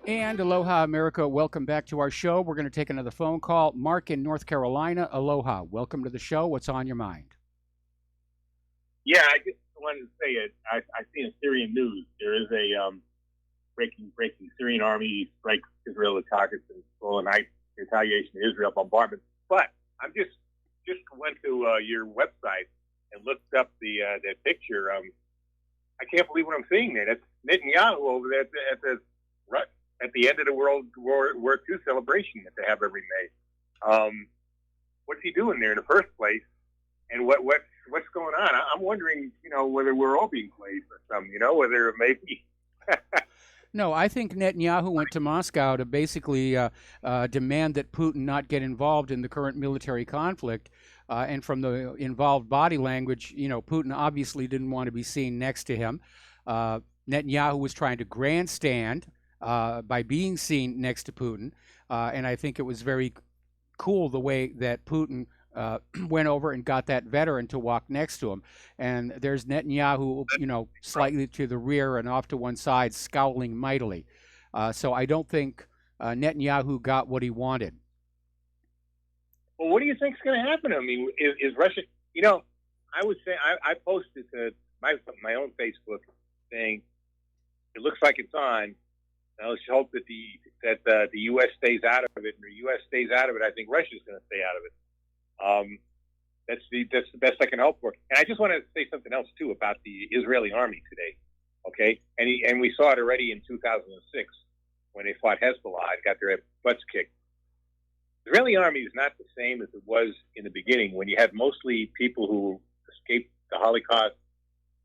And aloha, America. Welcome back to our show. We're going to take another phone call. Mark in North Carolina. Aloha. Welcome to the show. What's on your mind? Yeah, I just wanted to say it. I see in Syrian news there is a breaking Syrian army strikes Israeli targets and full night retaliation to Israel bombardment. But I'm just went to your website and looked up the picture. I can't believe what I'm seeing there. That's Netanyahu over there at the end of the World War II celebration that they have every May. What's he doing there in the first place? And what's going on? I'm wondering, whether we're all being played for something, whether it may be. No, I think Netanyahu went to Moscow to basically demand that Putin not get involved in the current military conflict. And from the involved body language, Putin obviously didn't want to be seen next to him. Netanyahu was trying to grandstand by being seen next to Putin. And I think it was very cool the way that Putin went over and got that veteran to walk next to him. And there's Netanyahu, slightly to the rear and off to one side, scowling mightily. So I don't think Netanyahu got what he wanted. Well, what do you think is going to happen? I mean, is Russia, I would say, I posted to my own Facebook saying, it looks like it's on. Now let's hope that the U.S. stays out of it. And the U.S. stays out of it, I think Russia's going to stay out of it. That's the best I can hope for. And I just want to say something else too about the Israeli army today. Okay, and we saw it already in 2006 when they fought Hezbollah and got their butts kicked. The Israeli army is not the same as it was in the beginning when you had mostly people who escaped the Holocaust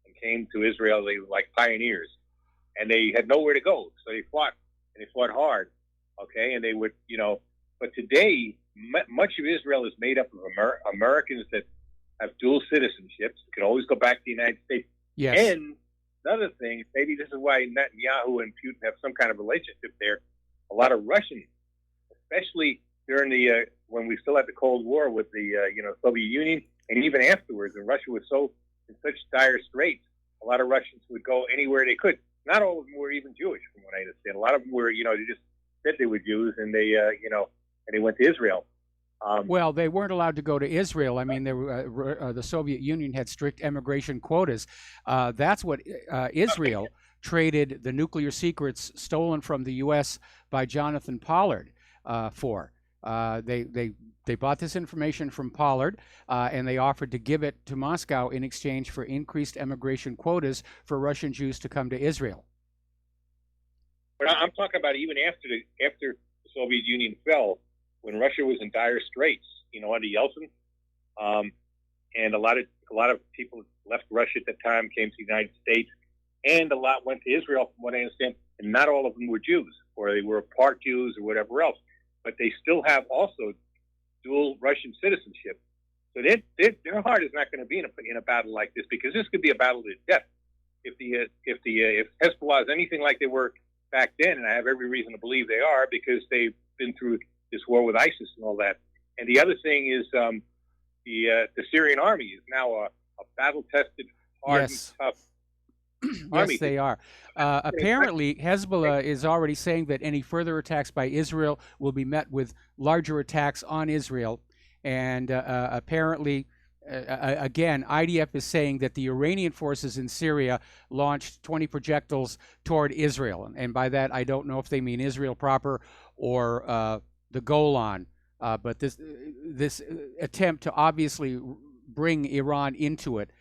and came to Israel. They were like pioneers, and they had nowhere to go, so they fought hard. Okay, and they would, but today, much of Israel is made up of Americans that have dual citizenships, can always go back to the United States. Yes. And another thing, maybe this is why Netanyahu and Putin have some kind of relationship there. A lot of Russians, especially during the when we still had the Cold War with the Soviet Union, and even afterwards, when Russia was in such dire straits, a lot of Russians would go anywhere they could. Not all of them were even Jewish, from what I understand. A lot of them were, they just said they were Jews, and they, and they went to Israel. Well, they weren't allowed to go to Israel. I mean, the Soviet Union had strict immigration quotas. That's what Israel traded the nuclear secrets stolen from the U.S. by Jonathan Pollard for. They bought this information from Pollard, and they offered to give it to Moscow in exchange for increased immigration quotas for Russian Jews to come to Israel. But I'm talking about even after the Soviet Union fell, when Russia was in dire straits, under Yeltsin, and a lot of people left Russia at the time, came to the United States, and a lot went to Israel, from what I understand, and not all of them were Jews, or they were part Jews or whatever else, but they still have also dual Russian citizenship. So their heart is not going to be in a battle like this, because this could be a battle to the death. If Hezbollah is anything like they were back then, and I have every reason to believe they are, because they've been through this war with ISIS and all that. And the other thing is the Syrian army is now a battle-tested, hardened, tough army. Yes, they are. Apparently, Hezbollah is already saying that any further attacks by Israel will be met with larger attacks on Israel. And apparently, again, IDF is saying that the Iranian forces in Syria launched 20 projectiles toward Israel. And by that, I don't know if they mean Israel proper or the Golan. But this attempt to obviously bring Iran into it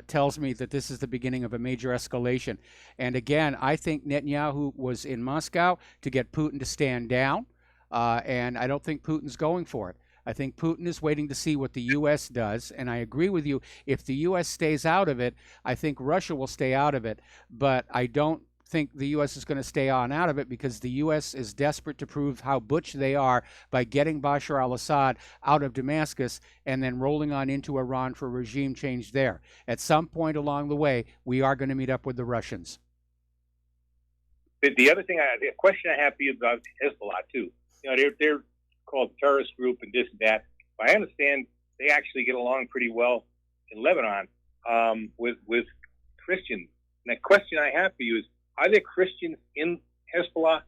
tells me that this is the beginning of a major escalation. And again, I think Netanyahu was in Moscow to get Putin to stand down, and I don't think Putin's going for it. I think Putin is waiting to see what the U.S. does, and I agree with you. If the U.S. stays out of it, I think Russia will stay out of it, but I don't think the U.S. is going to stay on out of it, because the U.S. is desperate to prove how butch they are by getting Bashar al-Assad out of Damascus and then rolling on into Iran for regime change there. At some point along the way, we are going to meet up with the Russians. the other thing, the question I have for you about Hezbollah too. They're called a terrorist group and this and that. But I understand they actually get along pretty well in Lebanon with Christians. And the question I have for you is: are there Christians in Hezbollah?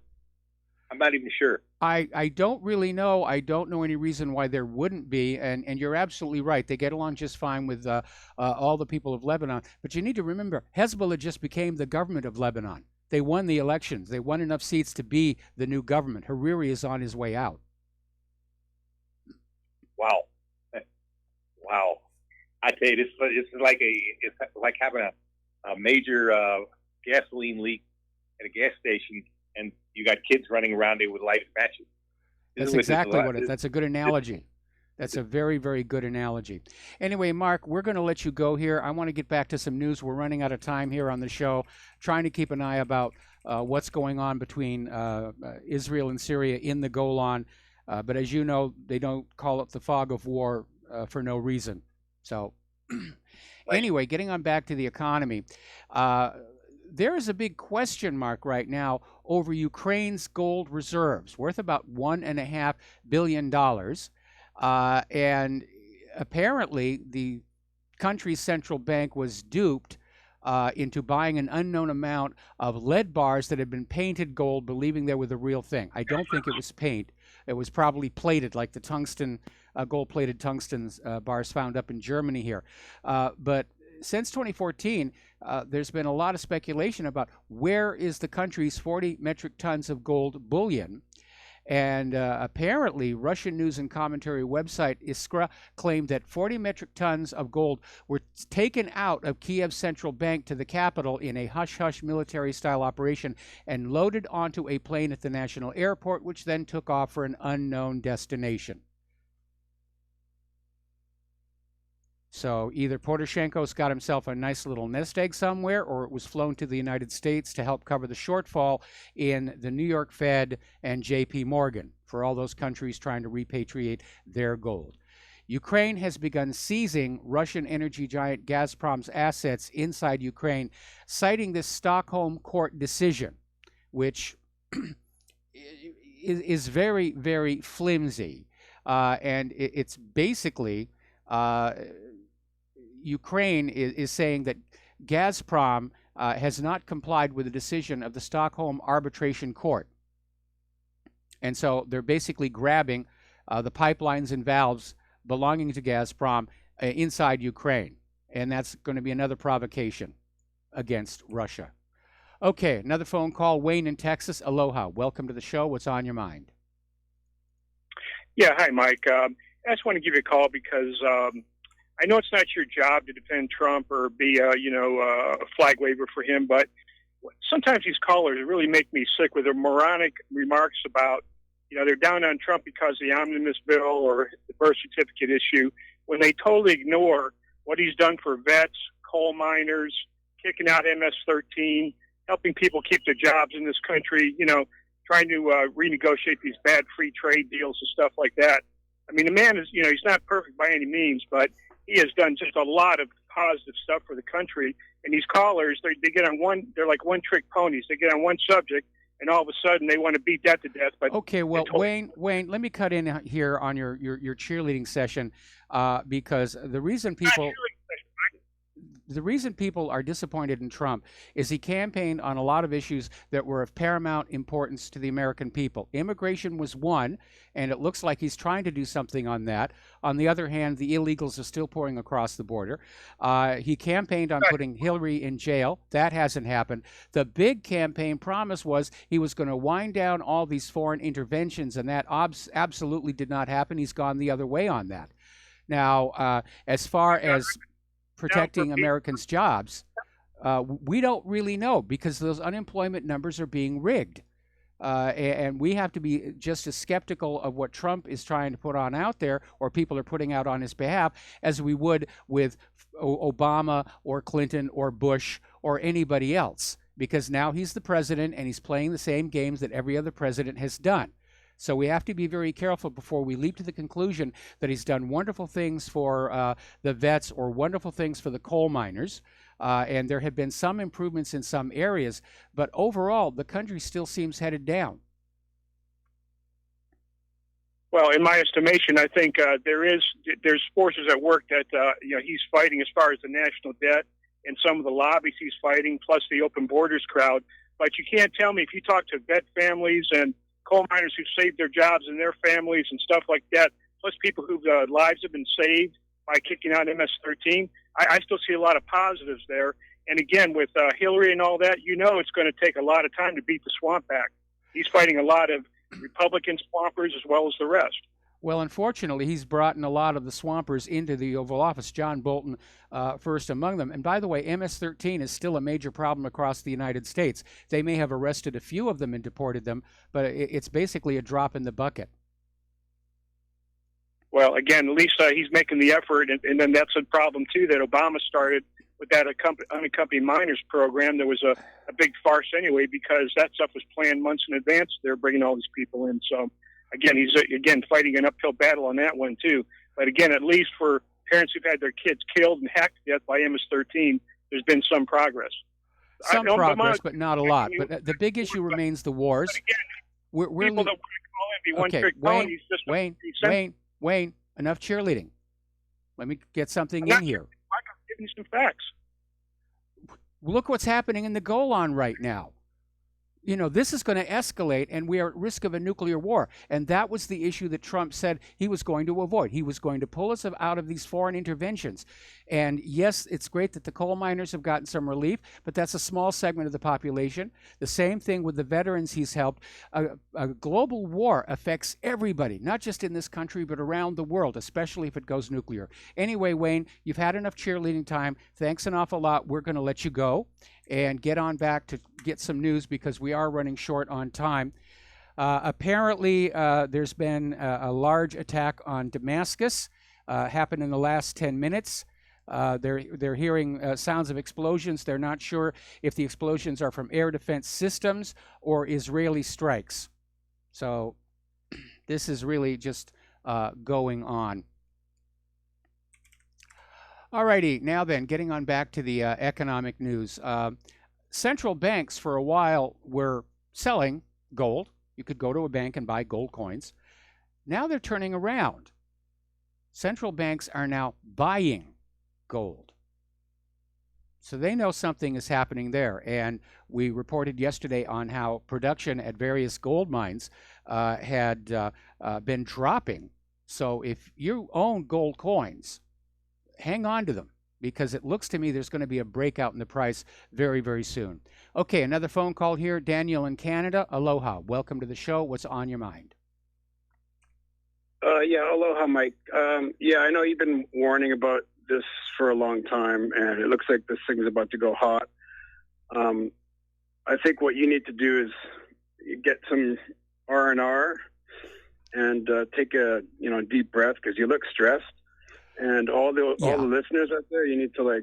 I'm not even sure. I don't really know. I don't know any reason why there wouldn't be. And you're absolutely right. They get along just fine with all the people of Lebanon. But you need to remember, Hezbollah just became the government of Lebanon. They won the elections. They won enough seats to be the new government. Hariri is on his way out. Wow. I tell you, this is like having a major gasoline leak at a gas station, and you got kids running around there with lighted matches. That's exactly what it is. That's a good analogy. That's a very, very good analogy. Anyway, Mark, we're going to let you go here. I want to get back to some news. We're running out of time here on the show, trying to keep an eye about what's going on between Israel and Syria in the Golan. But as you know, they don't call it the fog of war for no reason. So anyway, getting on back to the economy. There is a big question mark right now over Ukraine's gold reserves, worth about $1.5 billion. And apparently the country's central bank was duped into buying an unknown amount of lead bars that had been painted gold, believing they were the real thing. I don't think it was paint. It was probably plated, like the tungsten, gold-plated tungsten bars found up in Germany here. But since 2014, there's been a lot of speculation about where is the country's 40 metric tons of gold bullion. And apparently, Russian news and commentary website Iskra claimed that 40 metric tons of gold were taken out of Kiev's central bank to the capital in a hush-hush military-style operation and loaded onto a plane at the national airport, which then took off for an unknown destination. So either Poroshenko's got himself a nice little nest egg somewhere, or it was flown to the United States to help cover the shortfall in the New York Fed and JP Morgan for all those countries trying to repatriate their gold. Ukraine has begun seizing Russian energy giant Gazprom's assets inside Ukraine, citing this Stockholm court decision, which is very, very flimsy. And it's basically... Ukraine is saying that Gazprom has not complied with the decision of the Stockholm Arbitration Court. And so they're basically grabbing the pipelines and valves belonging to Gazprom inside Ukraine. And that's going to be another provocation against Russia. Okay, another phone call. Wayne in Texas. Aloha. Welcome to the show. What's on your mind? Yeah, hi, Mike. I just want to give you a call because I know it's not your job to defend Trump or be a flag waver for him, but sometimes these callers really make me sick with their moronic remarks about, they're down on Trump because of the omnibus bill or the birth certificate issue, when they totally ignore what he's done for vets, coal miners, kicking out MS-13, helping people keep their jobs in this country, trying to renegotiate these bad free trade deals and stuff like that. I mean, the man is, he's not perfect by any means, but he has done just a lot of positive stuff for the country. And these callers, they get on they're like one-trick ponies. They get on one subject, and all of a sudden they want to beat that to death. But okay, well, Wayne, let me cut in here on your cheerleading session because the reason people are disappointed in Trump is he campaigned on a lot of issues that were of paramount importance to the American people. Immigration was one, and it looks like he's trying to do something on that. On the other hand, the illegals are still pouring across the border. He campaigned on putting Hillary in jail. That hasn't happened. The big campaign promise was he was going to wind down all these foreign interventions, and that absolutely did not happen. He's gone the other way on that. Now, as far as protecting Americans' jobs, we don't really know because those unemployment numbers are being rigged. And we have to be just as skeptical of what Trump is trying to put on out there or people are putting out on his behalf as we would with Obama or Clinton or Bush or anybody else, because now he's the president and he's playing the same games that every other president has done. So we have to be very careful before we leap to the conclusion that he's done wonderful things for the vets or wonderful things for the coal miners. and there have been some improvements in some areas, but overall, the country still seems headed down. Well, in my estimation, I think there's forces at work that he's fighting as far as the national debt and some of the lobbies he's fighting, plus the open borders crowd. But you can't tell me, if you talk to vet families and coal miners who saved their jobs and their families and stuff like that, plus people whose lives have been saved by kicking out MS-13, I still see a lot of positives there. And again, with Hillary and all that, it's going to take a lot of time to beat the swamp back. He's fighting a lot of Republican swampers as well as the rest. Well, unfortunately, he's brought in a lot of the swampers into the Oval Office, John Bolton first among them. And by the way, MS-13 is still a major problem across the United States. They may have arrested a few of them and deported them, but it's basically a drop in the bucket. Well, again, at least he's making the effort, and then that's a problem, too, that Obama started with that unaccompanied minors program. That was a big farce anyway, because that stuff was planned months in advance. They're bringing all these people in, so... Again, he's fighting an uphill battle on that one too. But again, at least for parents who've had their kids killed and hacked to death by MS-13, there's been some progress. Some progress, but not a lot. But the big issue remains the wars. But again, people that want to call in be one-trick ponies. Wayne, enough cheerleading. Let me get something in here. I'm giving you some facts. Look what's happening in the Golan right now. This is going to escalate, and we are at risk of a nuclear war. And that was the issue that Trump said he was going to avoid. He was going to pull us out of these foreign interventions. And yes, it's great that the coal miners have gotten some relief, but that's a small segment of the population. The same thing with the veterans he's helped. A global war affects everybody, not just in this country, but around the world, especially if it goes nuclear. Anyway, Wayne, you've had enough cheerleading time. Thanks an awful lot. We're going to let you go and get on back to get some news, because we are running short on time. Apparently, there's been a large attack on Damascus, happened in the last 10 minutes. They're hearing sounds of explosions. They're not sure if the explosions are from air defense systems or Israeli strikes. So this is really just going on. All righty, now then, getting on back to the economic news. Central banks for a while were selling gold. You could go to a bank and buy gold coins. Now they're turning around. Central banks are now buying gold. So they know something is happening there. And we reported yesterday on how production at various gold mines had been dropping. So if you own gold coins, hang on to them, because it looks to me there's going to be a breakout in the price very, very soon. Okay, another phone call here. Daniel in Canada. Aloha. Welcome to the show. What's on your mind? Aloha, Mike. I know you've been warning about this for a long time, and it looks like this thing's about to go hot. I think what you need to do is get some R&R and take a deep breath, because you look stressed. And all the listeners out there, you need to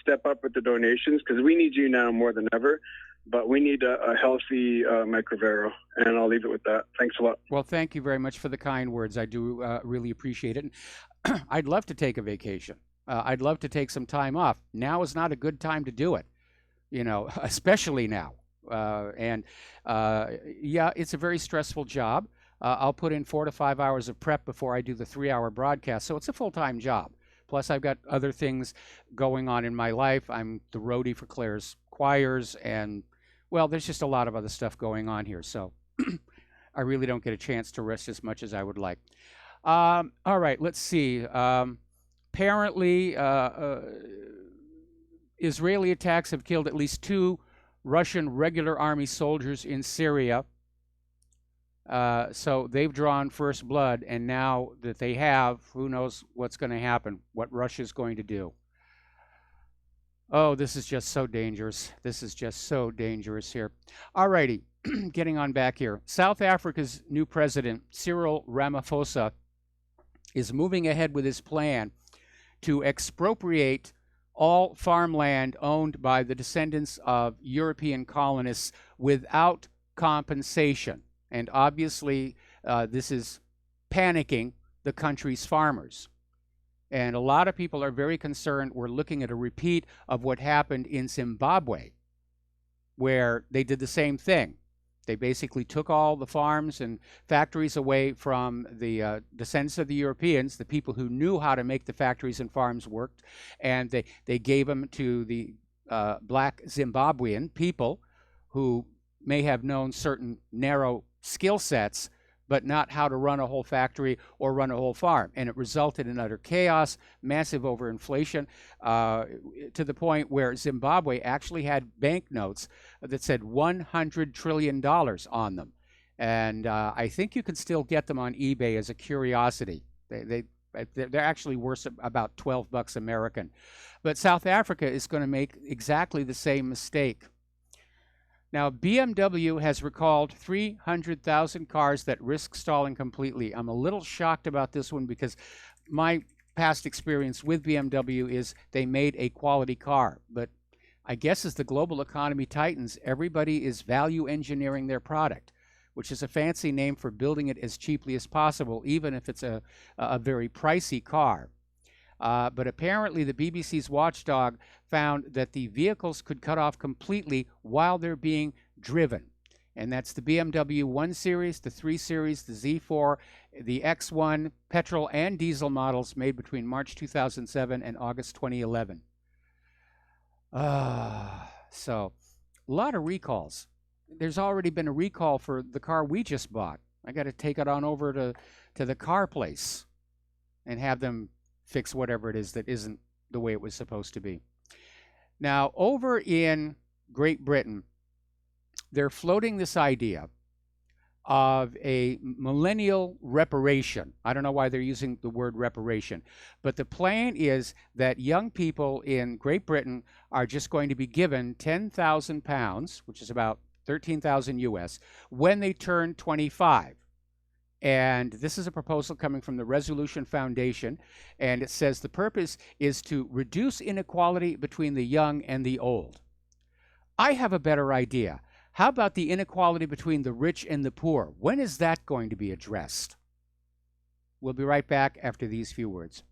step up with the donations, because we need you now more than ever. But we need a healthy Mike Rivero, and I'll leave it with that. Thanks a lot. Well, thank you very much for the kind words. I do really appreciate it. I'd love to take a vacation. I'd love to take some time off. Now is not a good time to do it, especially now. It's a very stressful job. I'll put in 4 to 5 hours of prep before I do the 3-hour broadcast. So it's a full-time job. Plus, I've got other things going on in my life. I'm the roadie for Claire's choirs, and, well, there's just a lot of other stuff going on here. So I really don't get a chance to rest as much as I would like. All right, let's see. Apparently, Israeli attacks have killed at least 2 Russian regular army soldiers in Syria. So they've drawn first blood, and now that they have, who knows what's going to happen, what Russia's going to do. Oh, this is just so dangerous. This is just so dangerous here. All righty, getting on back here. South Africa's new president, Cyril Ramaphosa, is moving ahead with his plan to expropriate all farmland owned by the descendants of European colonists without compensation. And obviously, this is panicking the country's farmers. And a lot of people are very concerned we're looking at a repeat of what happened in Zimbabwe, where they did the same thing. They basically took all the farms and factories away from the descendants of the Europeans, the people who knew how to make the factories and farms work, and they gave them to the black Zimbabwean people who may have known certain narrow skill sets, but not how to run a whole factory or run a whole farm. And it resulted in utter chaos, massive overinflation, to the point where Zimbabwe actually had banknotes that said $100 trillion on them. And I think you can still get them on eBay as a curiosity. They're actually worth about $12 American. But South Africa is going to make exactly the same mistake. Now, BMW has recalled 300,000 cars that risk stalling completely. I'm a little shocked about this one because my past experience with BMW is they made a quality car. But I guess as the global economy tightens, everybody is value engineering their product, which is a fancy name for building it as cheaply as possible, even if it's a very pricey car. But apparently the BBC's watchdog found that the vehicles could cut off completely while they're being driven. And that's the BMW 1 Series, the 3 Series, the Z4, the X1, petrol and diesel models made between March 2007 and August 2011. So, a lot of recalls. There's already been a recall for the car we just bought. I got to take it on over to the car place and have them fix whatever it is that isn't the way it was supposed to be. Now, over in Great Britain, they're floating this idea of a millennial reparation. I don't know why they're using the word reparation, but the plan is that young people in Great Britain are just going to be given £10,000, which is about 13,000 US, when they turn 25. And this is a proposal coming from the Resolution Foundation, and it says the purpose is to reduce inequality between the young and the old. I have a better idea. How about the inequality between the rich and the poor? When is that going to be addressed? We'll be right back after these few words.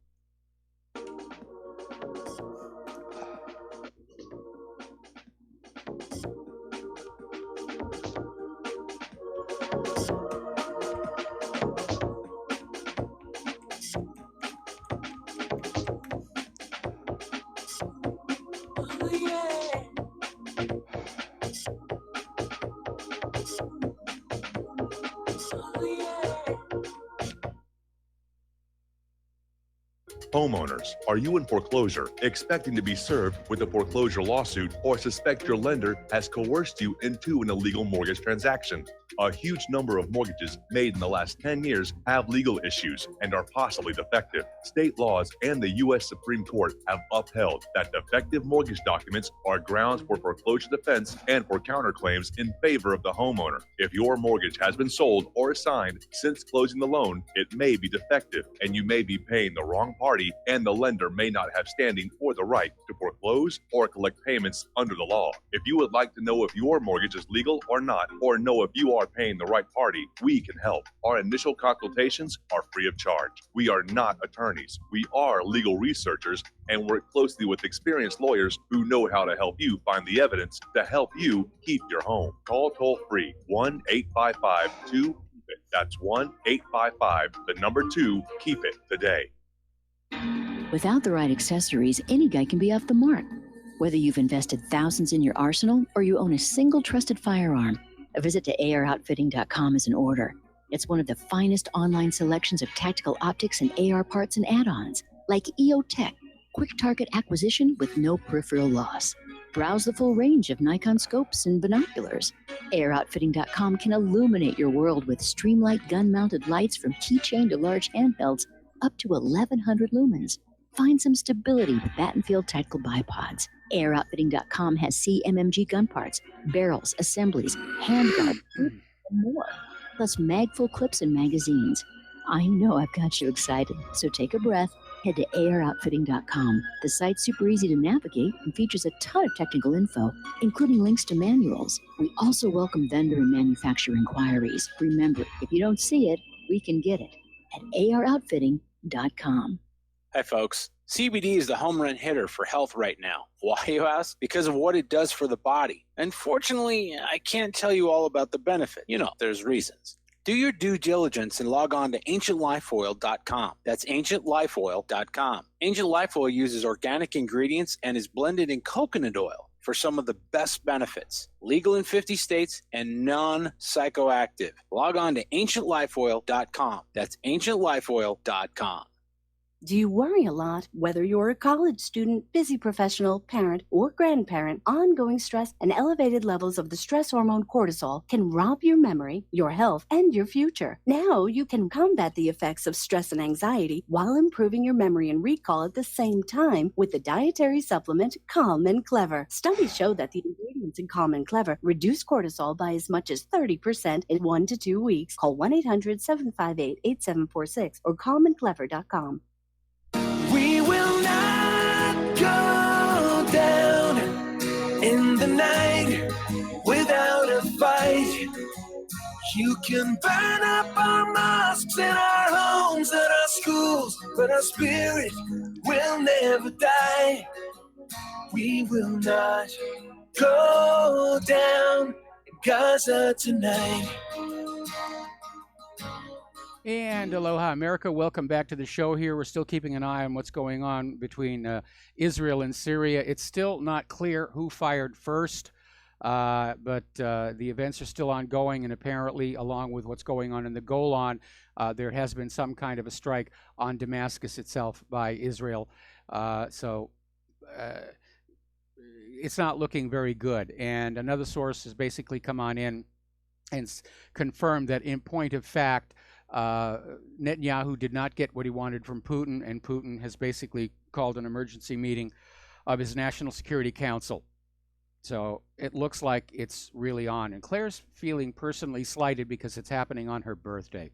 Homeowners, are you in foreclosure, expecting to be served with a foreclosure lawsuit, or suspect your lender has coerced you into an illegal mortgage transaction? A huge number of mortgages made in the last 10 years have legal issues and are possibly defective. State laws and the U.S. Supreme Court have upheld that defective mortgage documents are grounds for foreclosure defense and for counterclaims in favor of the homeowner. If your mortgage has been sold or assigned since closing the loan, it may be defective and you may be paying the wrong party, and the lender may not have standing or the right to foreclose or collect payments under the law. If you would like to know if your mortgage is legal or not, or know if you are paying the right party, we can help. Our initial consultations are free of charge. We are not attorneys. We are legal researchers and work closely with experienced lawyers who know how to help you find the evidence to help you keep your home. Call toll free 1-855-2-KEEP-IT. That's 1-855-2-KEEP-IT today. Without the right accessories, any guy can be off the mark. Whether you've invested thousands in your arsenal or you own a single trusted firearm, a visit to AROutfitting.com is in order. It's one of the finest online selections of tactical optics and AR parts and add-ons, like EOTech, quick target acquisition with no peripheral loss. Browse the full range of Nikon scopes and binoculars. AROutfitting.com can illuminate your world with Streamlight gun-mounted lights from keychain to large handhelds up to 1,100 lumens. Find some stability with Battenfield tactical bipods. AirOutfitting.com has CMMG gun parts, barrels, assemblies, handguard, and more. Plus magful clips and magazines. I know I've got you excited, so take a breath. Head to AirOutfitting.com. The site's super easy to navigate and features a ton of technical info, including links to manuals. We also welcome vendor and manufacturer inquiries. Remember, if you don't see it, we can get it at AROutfitting.com. Hi, folks. CBD is the home run hitter for health right now. Why, you ask? Because of what it does for the body. Unfortunately, I can't tell you all about the benefit. You know, there's reasons. Do your due diligence and log on to ancientlifeoil.com. That's ancientlifeoil.com. Ancient Life Oil uses organic ingredients and is blended in coconut oil for some of the best benefits. Legal in 50 states and non-psychoactive. Log on to ancientlifeoil.com. That's ancientlifeoil.com. Do you worry a lot? Whether you're a college student, busy professional, parent, or grandparent, ongoing stress and elevated levels of the stress hormone cortisol can rob your memory, your health, and your future. Now you can combat the effects of stress and anxiety while improving your memory and recall at the same time with the dietary supplement Calm and Clever. Studies show that the ingredients in Calm and Clever reduce cortisol by as much as 30% in 1 to 2 weeks. Call 1-800-758-8746 or calmandclever.com. We will not go down in the night without a fight. You can burn up our mosques and our homes and our schools, but our spirit will never die. We will not go down in Gaza tonight. And aloha, America. Welcome back to the show here. We're still keeping an eye on what's going on between Israel and Syria. It's still not clear who fired first, but the events are still ongoing, and apparently, along with what's going on in the Golan, there has been some kind of a strike on Damascus itself by Israel. So it's not looking very good. And another source has basically come on in and confirmed that, in point of fact, Netanyahu did not get what he wanted from Putin, and Putin has basically called an emergency meeting of his National Security Council. So it looks like it's really on. And Claire's feeling personally slighted because it's happening on her birthday.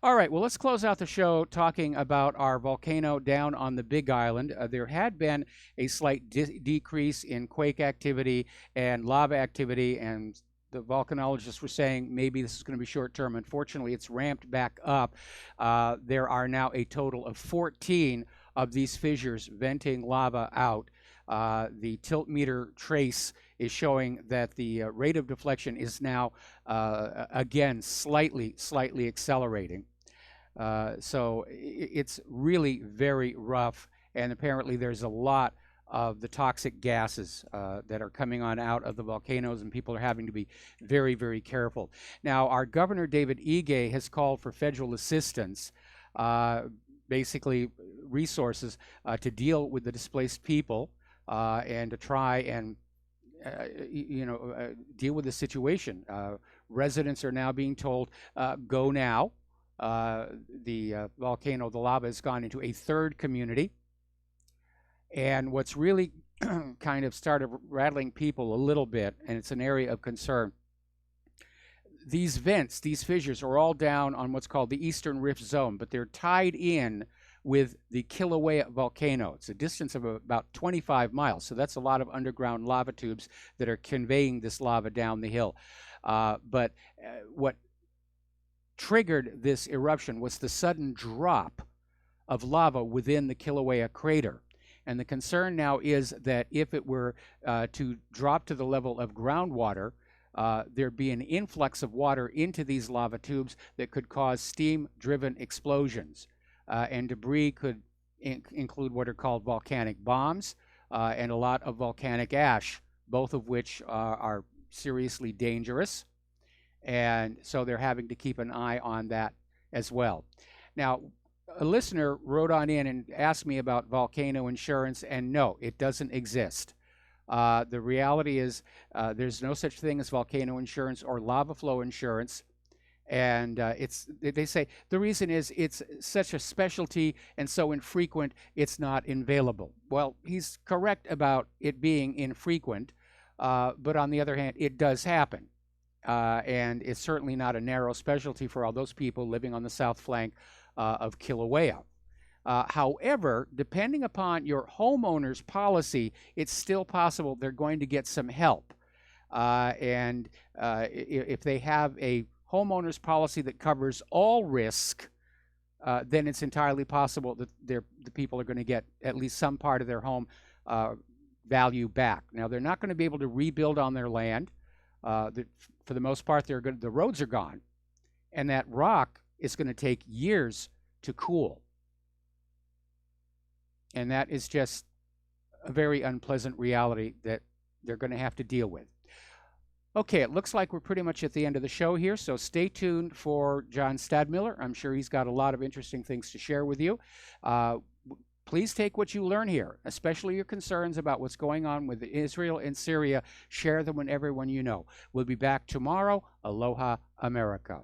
All right, well, let's close out the show talking about our volcano down on the Big Island. There had been a slight decrease in quake activity and lava activity, and the volcanologists were saying maybe this is going to be short-term. Unfortunately, it's ramped back up. There are now a total of 14 of these fissures venting lava out. The tilt meter trace is showing that the rate of deflection is now, again, slightly accelerating. So it's really very rough, and apparently there's a lot of the toxic gases that are coming on out of the volcanoes, and people are having to be very, very careful. Now, our governor, David Ige, has called for federal assistance, basically resources to deal with the displaced people and to try and deal with the situation. Residents are now being told, go now. The volcano, the lava has gone into a third community. And what's really kind of started rattling people a little bit, and it's an area of concern, these vents, these fissures are all down on what's called the Eastern Rift Zone, but they're tied in with the Kilauea volcano. It's a distance of about 25 miles, so that's a lot of underground lava tubes that are conveying this lava down the hill. But what triggered this eruption was the sudden drop of lava within the Kilauea crater. And the concern now is that if it were to drop to the level of groundwater, there'd be an influx of water into these lava tubes that could cause steam-driven explosions. And debris could include what are called volcanic bombs and a lot of volcanic ash, both of which are seriously dangerous. And so they're having to keep an eye on that as well. Now, a listener wrote on in and asked me about volcano insurance, and no, it doesn't exist. The reality is there's no such thing as volcano insurance or lava flow insurance. And they say the reason is it's such a specialty and so infrequent, it's not available. Well, he's correct about it being infrequent, but on the other hand, it does happen. And it's certainly not a narrow specialty for all those people living on the south flank of Kilauea. However, depending upon your homeowner's policy, it's still possible they're going to get some help. And if they have a homeowner's policy that covers all risk, then it's entirely possible that the people are going to get at least some part of their home value back. Now, they're not going to be able to rebuild on their land. For the most part, the roads are gone, and that rock is going to take years to cool. And that is just a very unpleasant reality that they're going to have to deal with. Okay, it looks like we're pretty much at the end of the show here, so stay tuned for John Stadmiller. I'm sure he's got a lot of interesting things to share with you. Please take what you learn here, especially your concerns about what's going on with Israel and Syria. Share them with everyone you know. We'll be back tomorrow. Aloha, America.